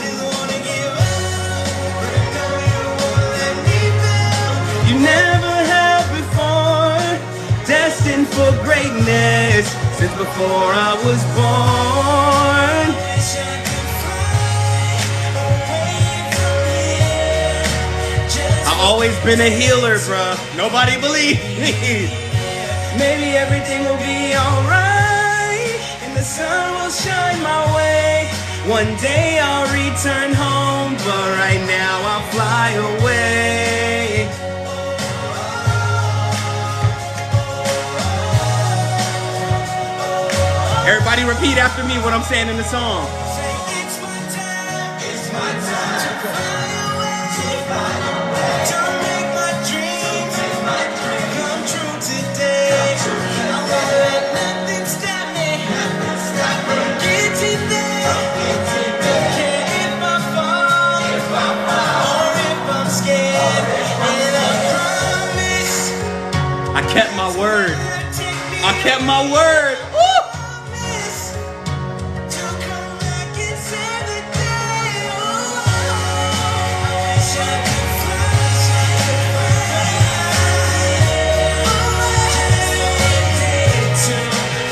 You never have before, destined for greatness since before I was born. I've always been a healer, bruh. Nobody believed me. Maybe everything will be alright, and the sun will shine my way. One day I'll return home, but right now I'll fly away. Everybody repeat after me what I'm saying in the song. It's my time, it's my time to fly away, to make my dreams come true today. I won't let nothing stop me from getting there. Don't care if I fall or if I'm scared, and I promise I kept my word. I'll take me I kept my word. Woo! to come back and save the day. Oh, I wish I could fly,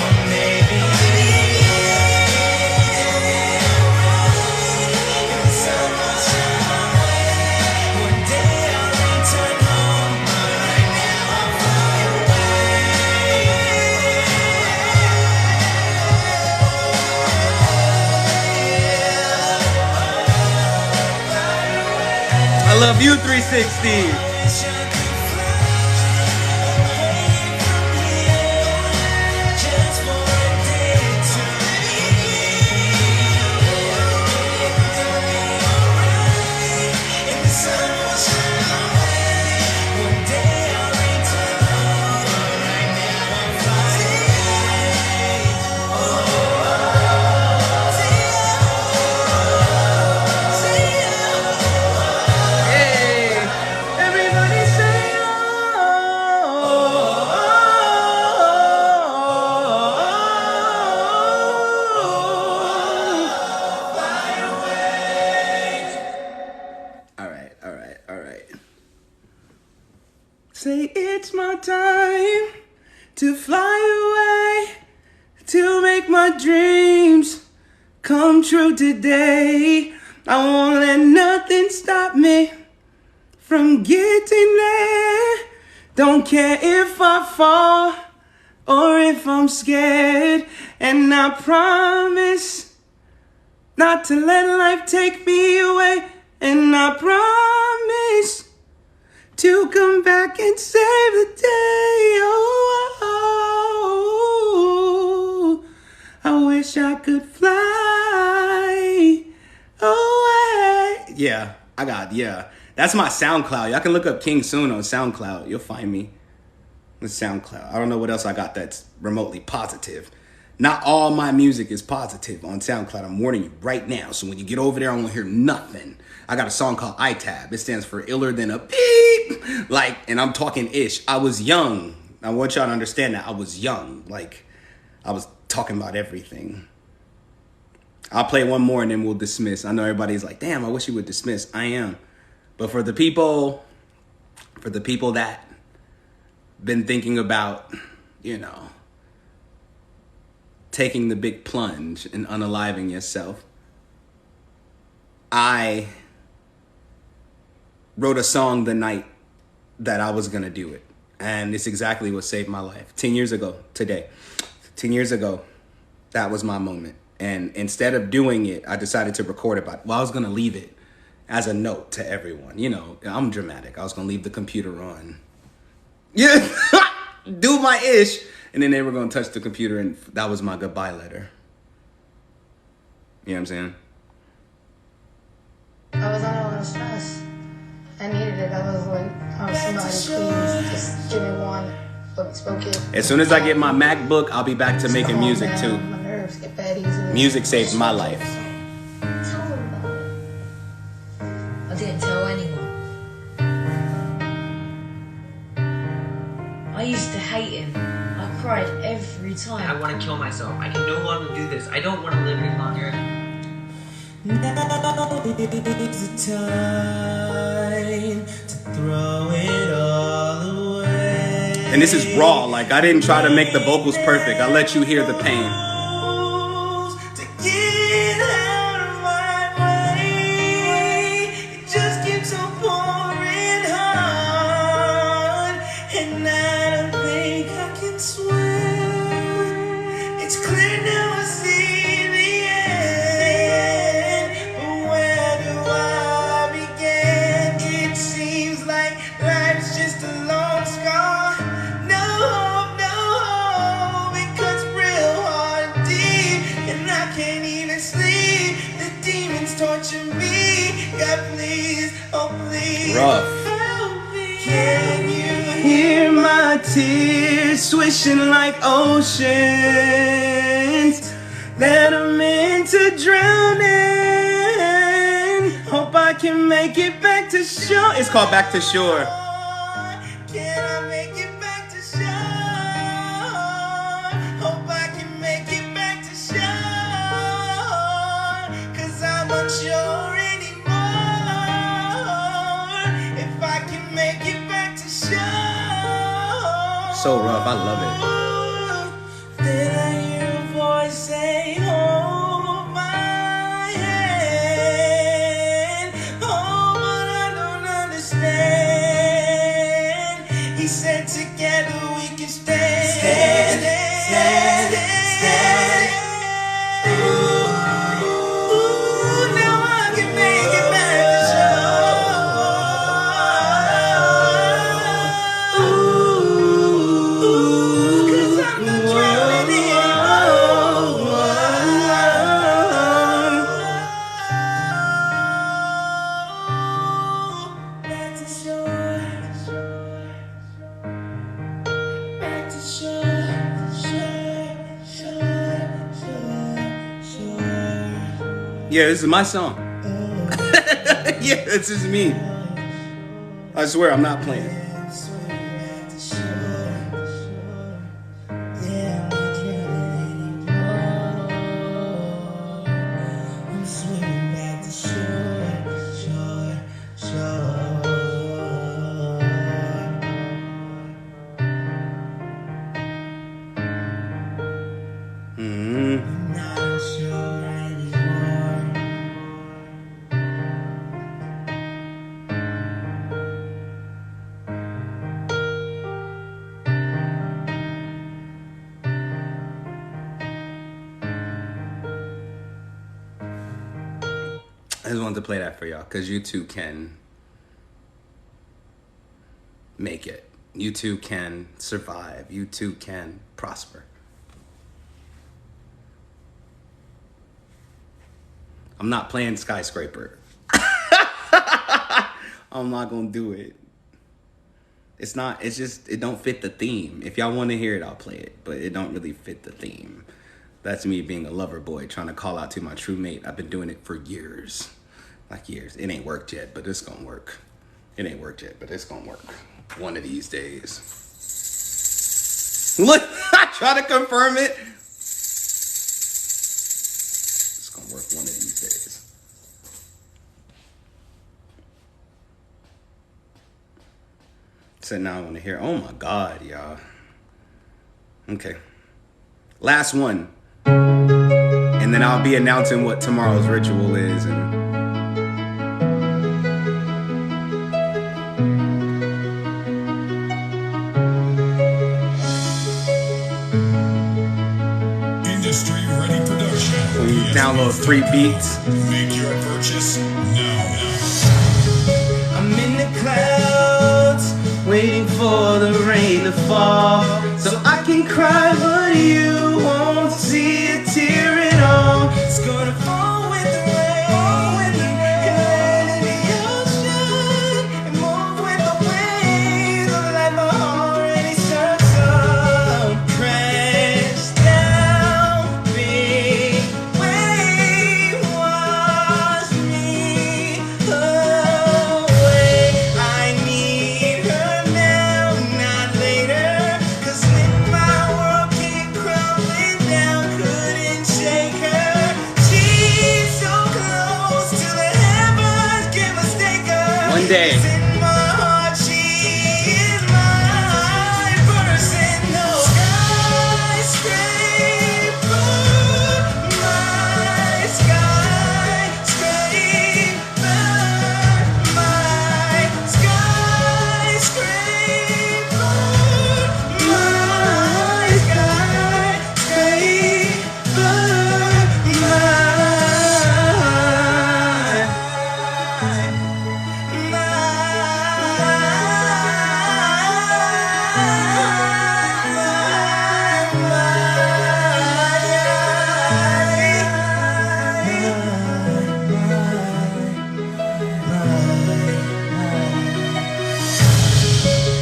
or maybe the sun will shine my way. One day I'll return home, but right now I'll fly I love you, 360. away. Wish I could fly away from here, just for a day or two. Everything will be alright, and the sun will shine my way. One day I'll return home, but right now I'm flying Hey. Everybody say All right. Say it's my time to fly away, to make my dreams come true today. I won't let nothing stop me from getting there. Don't care if I fall or if I'm scared, and I promise not to let life take me away. And I promise to come back and save the day. Oh, I wish I could fly away. Yeah, That's my SoundCloud. Y'all can look up King Soon on SoundCloud. You'll find me. The SoundCloud. I don't know what else I got that's remotely positive. Not all my music is positive on SoundCloud. I'm warning you right now. So when you get over there, I won't hear nothing. I got a song called ITAB. It stands for iller than a beep. Like, and I'm talking ish. I was young. I want y'all to understand that I was young. Like, I was talking about everything. I'll play one more and then we'll dismiss. I know everybody's like, damn, I wish you would dismiss. I am. But for the people that been thinking about, you know, taking the big plunge and unaliving yourself, I wrote a song the night that I was going to do it. And it's exactly what saved my life. 10 years ago today. 10 years ago, that was my moment. And instead of doing it, I decided to record it. Well, I was going to leave it as a note to everyone. You know, I'm dramatic. I was going to leave the computer on. Yeah, do my ish. And then they were going to touch the computer, and that was my goodbye letter. You know what I'm saying? I was under a lot of stress. I needed it. I was like, somebody, please, just give me one. Let me smoke it. As soon as I get my MacBook, I'll be back to making music, too. My nerves get bad easily. Music saved my life. Tell them about it. I didn't tell anyone. I used to hate him. I cried every time. I want to kill myself. I can no longer do this. I don't want to live any longer. Now is the time to throw it all away. And this is raw. Like, I didn't try to make the vocals perfect. I let you hear the pain. To get out of my way, it just keeps on pouring hard, and I don't think I can swim. It's clear now I see the end, but where do I begin? It seems like life's just a long scar. No hope, it cuts real hard and deep, and I can't even sleep. The demons torture me. God, please, oh please, Rough. help me. Can you hear my tears swishing like oceans that are meant to drown in? Hope I can make it back to shore. It's called Back to Shore. Can I make it back to shore? Hope I can make it back to shore, 'cause I'm unsure anymore if I can make it back to shore. So rough. I love it. Then I hear a voice say, hold my hand. Oh, but I don't understand. He said together we can stand. Stand. Ooh, now I can make it back to shore. Ooh, 'cause I'm not drowning in. Back to shore. Back to shore. Yeah, this is my song. Yeah, this is me. I swear, I'm not playing. Back to shore. Yeah, I'm not drowning anymore. I'm swimming back to shore. I'm not sure anymore. I just wanted to play that for y'all because you too can make it. You too can survive. You too can prosper. I'm not playing Skyscraper. I'm not gonna do it. It's just, it don't fit the theme. If y'all want to hear it, I'll play it, but it don't really fit the theme. That's me being a lover boy, trying to call out to my true mate. I've been doing it for years. Like years. It ain't worked yet, but it's gonna work. It ain't worked yet, but it's gonna work. One of these days. Look, I try to confirm it. It's gonna work one of these days. So now I want to hear, oh my God, y'all. Okay. Last one. And then I'll be announcing what tomorrow's ritual is. And Industry Ready Production. we download 3 beats. Make your purchase now. I'm in the clouds, waiting for the rain to fall, so I can cry, but you won't see a tear at all. It's gonna fall with the rain, and land in the ocean, and move with the waves of life already starts up. Crash down, big wave, wash me away. I need her now, not later, 'cause when my world came crumbling down, couldn't shake her. She's so close to the heavens, can't mistake her. One day. 'Cause in my heart, she is my personal skyscraper, my skyscraper, my skyscraper, my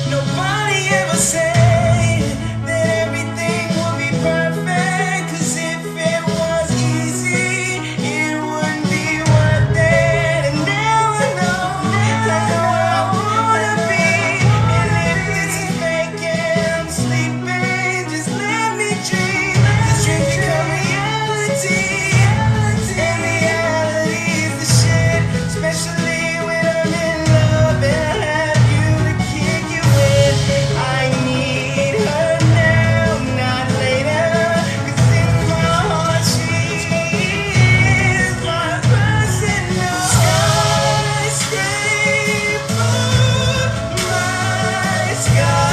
Nobody ever said that everything would be perfect, 'cause if it was easy, it wouldn't be worth it. And now I know where I wanna be. And if this is fake and I'm sleeping, just let me dream. This dream become reality. And reality is the shit, especially when I'm in love and I have you to kick you with. I need her now, not later, 'cause in my heart she is my personal skyscraper, my skyscraper,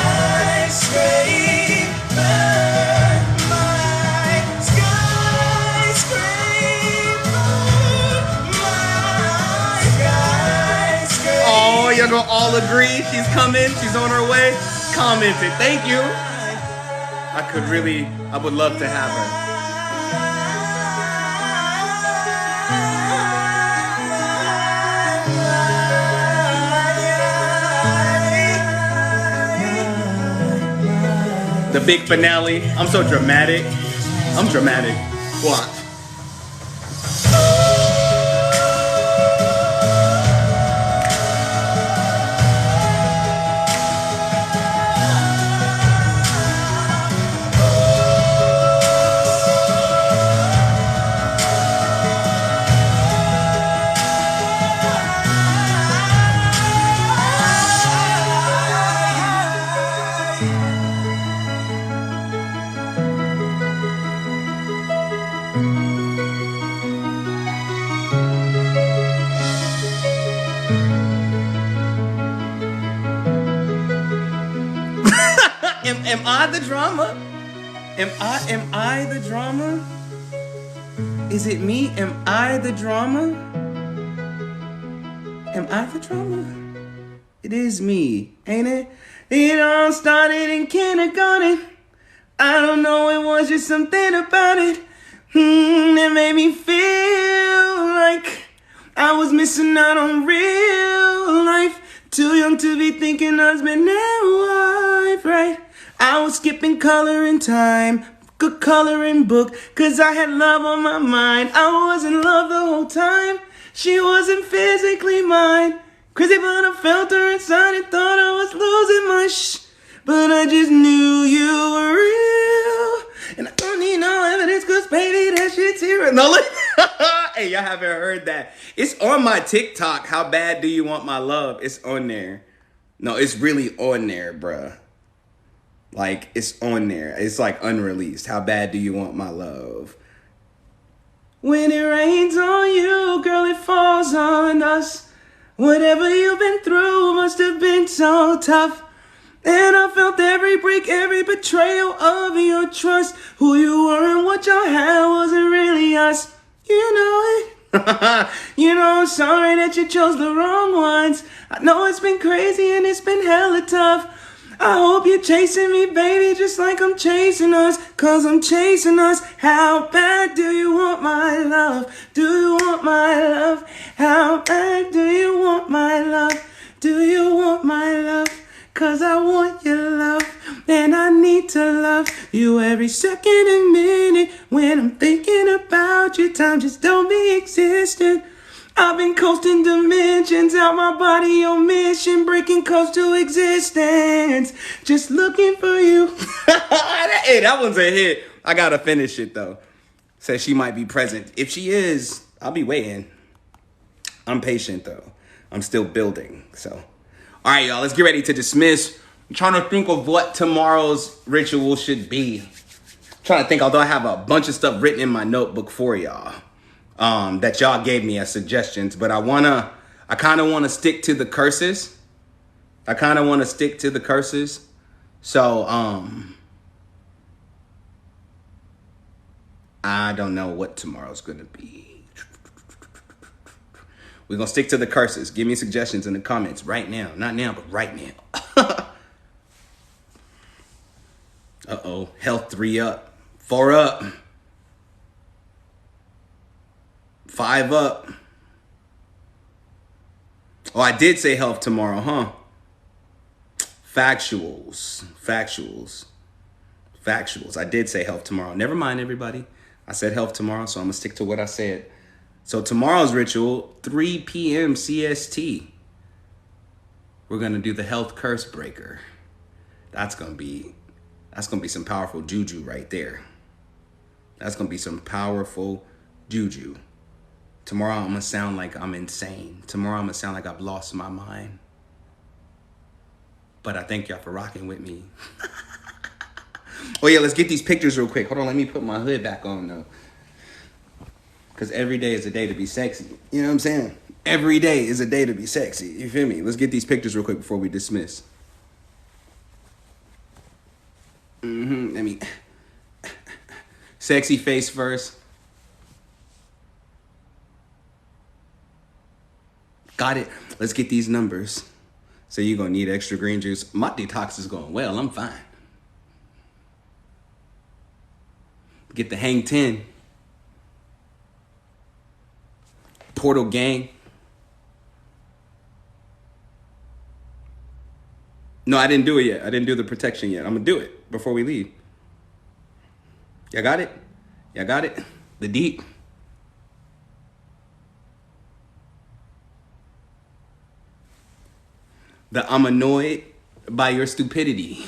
my skyscraper, my skyscraper. Oh, y'all gonna all agree she's coming, she's on her way. Comment it. Thank you. I would love to have her. The big finale. I'm so dramatic. I'm dramatic. Watch. Am I the drama? Am I the drama? Is it me? Am I the drama? Am I the drama? It is me, ain't it? It all started in kindergarten. I don't know, it was just something about it that made me feel like I was missing out on real life. Too young to be thinking husband and wife, right? I was skipping color in time, good coloring book, cause I had love on my mind. I was in love the whole time. She wasn't physically mine. Crazy, but I felt her inside and thought I was losing my but I just knew you were real. And I don't need no evidence, cause baby, that shit's here. No, look. Hey, y'all haven't heard that. It's on my TikTok. How bad do you want my love? It's on there. No, it's really on there, bruh. Like, it's on there. It's like unreleased. How bad do you want my love? When it rains on you, girl, it falls on us. Whatever you've been through must have been so tough. And I felt every break, every betrayal of your trust. Who you were and what you had wasn't really us. You know it. You know I'm sorry that you chose the wrong ones. I know it's been crazy and it's been hella tough. I hope you're chasing me, baby, just like I'm chasing us. Cause I'm chasing us. How bad do you want my love? Do you want my love? How bad do you want my love? Do you want my love? Cause I want your love. And I need to love you every second and minute. When I'm thinking about you, time just don't be existing. I've been coasting dimensions out my body on mission, breaking coast to existence, just looking for you. Hey, that one's a hit. I gotta finish it though. Says she might be present. If she is, I'll be waiting. I'm patient though. I'm still building. So, all right, y'all, let's get ready to dismiss. I'm trying to think of what tomorrow's ritual should be. I'm trying to think, although I have a bunch of stuff written in my notebook for y'all. That y'all gave me as suggestions, but I kind of want to stick to the curses. So, I don't know what tomorrow's going to be. We're going to stick to the curses. Give me suggestions in the comments right now. Not now, but right now. Uh-oh. Health 3 up. 4 up. 5 up. Oh, I did say health tomorrow, huh? Factuals. I did say health tomorrow. Never mind, everybody. I said health tomorrow, so I'm going to stick to what I said. So tomorrow's ritual, 3 p.m. CST. We're going to do the health curse breaker. That's going to be some powerful juju right there. That's going to be some powerful juju. Tomorrow I'm going to sound like I'm insane. Tomorrow I'm going to sound like I've lost my mind. But I thank y'all for rocking with me. Oh yeah, let's get these pictures real quick. Hold on, let me put my hood back on though. Because every day is a day to be sexy. You know what I'm saying? Every day is a day to be sexy. You feel me? Let's get these pictures real quick before we dismiss. Let me... Sexy face first. Got it. Let's get these numbers. So you're going to need extra green juice. My detox is going well. I'm fine. Get the hang 10. Portal gang. No, I didn't do it yet. I didn't do the protection yet. I'm going to do it before we leave. Y'all got it? Y'all got it? The deep. The I'm annoyed by your stupidity.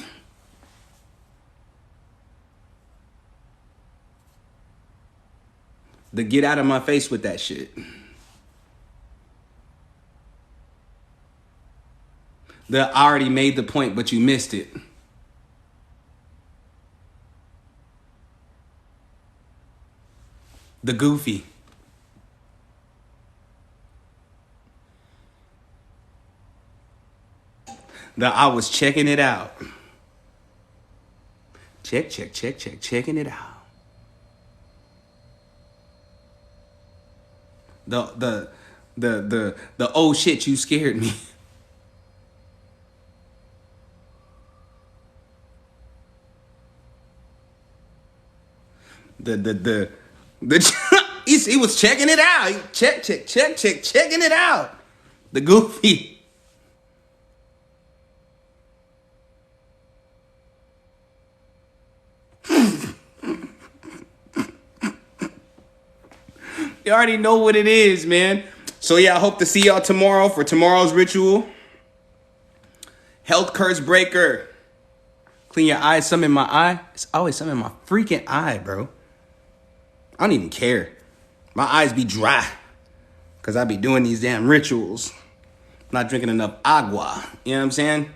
The get out of my face with that shit. The I already made the point, but you missed it. The goofy. The I was checking it out. Checking it out. The oh shit, you scared me. He was checking it out. He checking it out. The goofy. You already know what it is, man. So yeah, I hope to see y'all tomorrow for tomorrow's ritual. Health curse breaker. Clean your eyes, some in my eye. It's always some in my freaking eye, bro. I don't even care. My eyes be dry. Because I be doing these damn rituals. Not drinking enough agua. You know what I'm saying?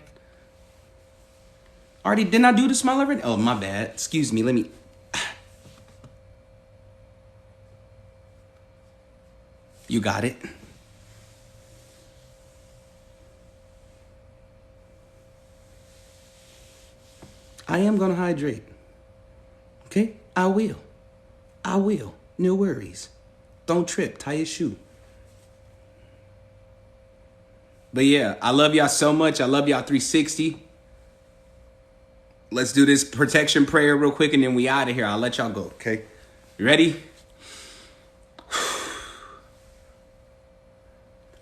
Didn't I do the smell already? Oh, my bad. Excuse me, let me... You got it. I am gonna hydrate. Okay? I will. No worries. Don't trip. Tie your shoe. But yeah, I love y'all so much. I love y'all 360. Let's do this protection prayer real quick and then we out of here. I'll let y'all go, okay? You ready?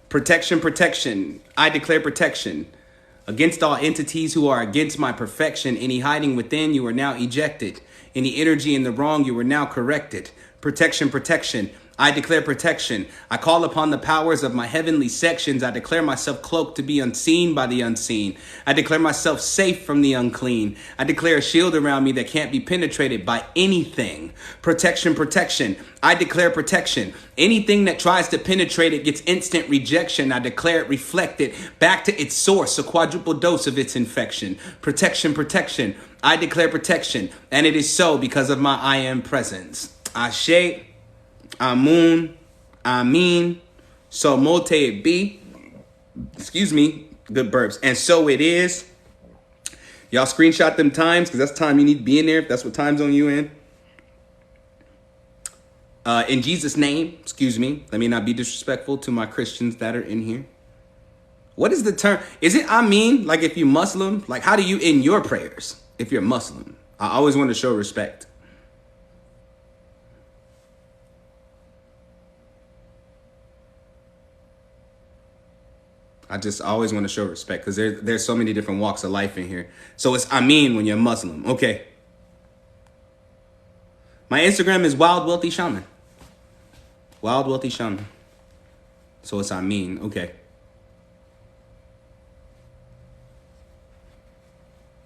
Protection, protection. I declare protection. Against all entities who are against my perfection, any hiding within, you are now ejected. Any energy in the wrong, you are now corrected. Protection, protection. I declare protection. I call upon the powers of my heavenly sections. I declare myself cloaked to be unseen by the unseen. I declare myself safe from the unclean. I declare a shield around me that can't be penetrated by anything. Protection, protection. I declare protection. Anything that tries to penetrate it gets instant rejection. I declare it reflected back to its source, a quadruple dose of its infection. Protection, protection. I declare protection. And it is so because of my I am presence. Ashe. Amun, Amin, so mote it be. Excuse me, good burps. And so it is. Y'all screenshot them times because that's time you need to be in there if that's what time zone you in. In Jesus' name, excuse me, let me not be disrespectful to my Christians that are in here. What is the term? Is it Amin? Like if you Muslim, like how do you end your prayers if you're Muslim? I always want to show respect. I just always want to show respect because there's so many different walks of life in here. So it's Amin when you're Muslim. Okay. My Instagram is Wild Wealthy Shaman. Wild Wealthy Shaman. So it's Amin. Okay.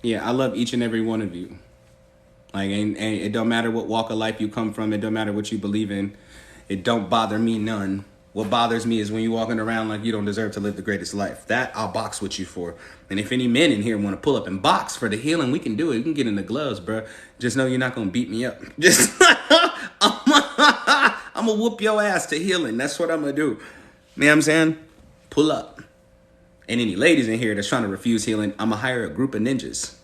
Yeah, I love each and every one of you. Like, and it don't matter what walk of life you come from. It don't matter what you believe in. It don't bother me none. What bothers me is when you're walking around like you don't deserve to live the greatest life. That I'll box with you for. And if any men in here want to pull up and box for the healing, we can do it. We can get in the gloves, bro. Just know you're not going to beat me up. Just, I'm going to whoop your ass to healing. That's what I'm going to do. You know what I'm saying? Pull up. And any ladies in here that's trying to refuse healing, I'm going to hire a group of ninjas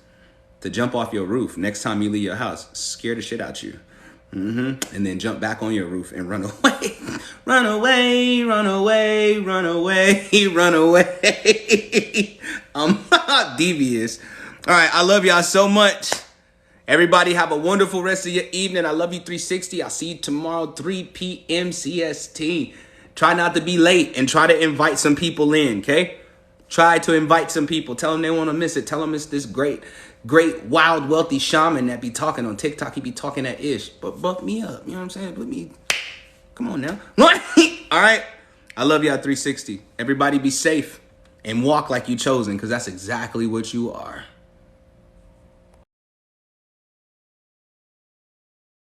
to jump off your roof next time you leave your house. Scare the shit out you. And then jump back on your roof and run away. Run away, run away, run away, run away. I'm devious. All right, I love y'all so much. Everybody have a wonderful rest of your evening. I love you 360. I'll see you tomorrow, 3 p.m. CST. Try not to be late and try to invite some people in, okay? Try to invite some people. Tell them they want to miss it. Tell them it's this great, wild, wealthy shaman that be talking on TikTok. He be talking that ish. But buck me up. You know what I'm saying? Put me. Come on now. All right. I love y'all 360. Everybody be safe and walk like you chosen because that's exactly what you are.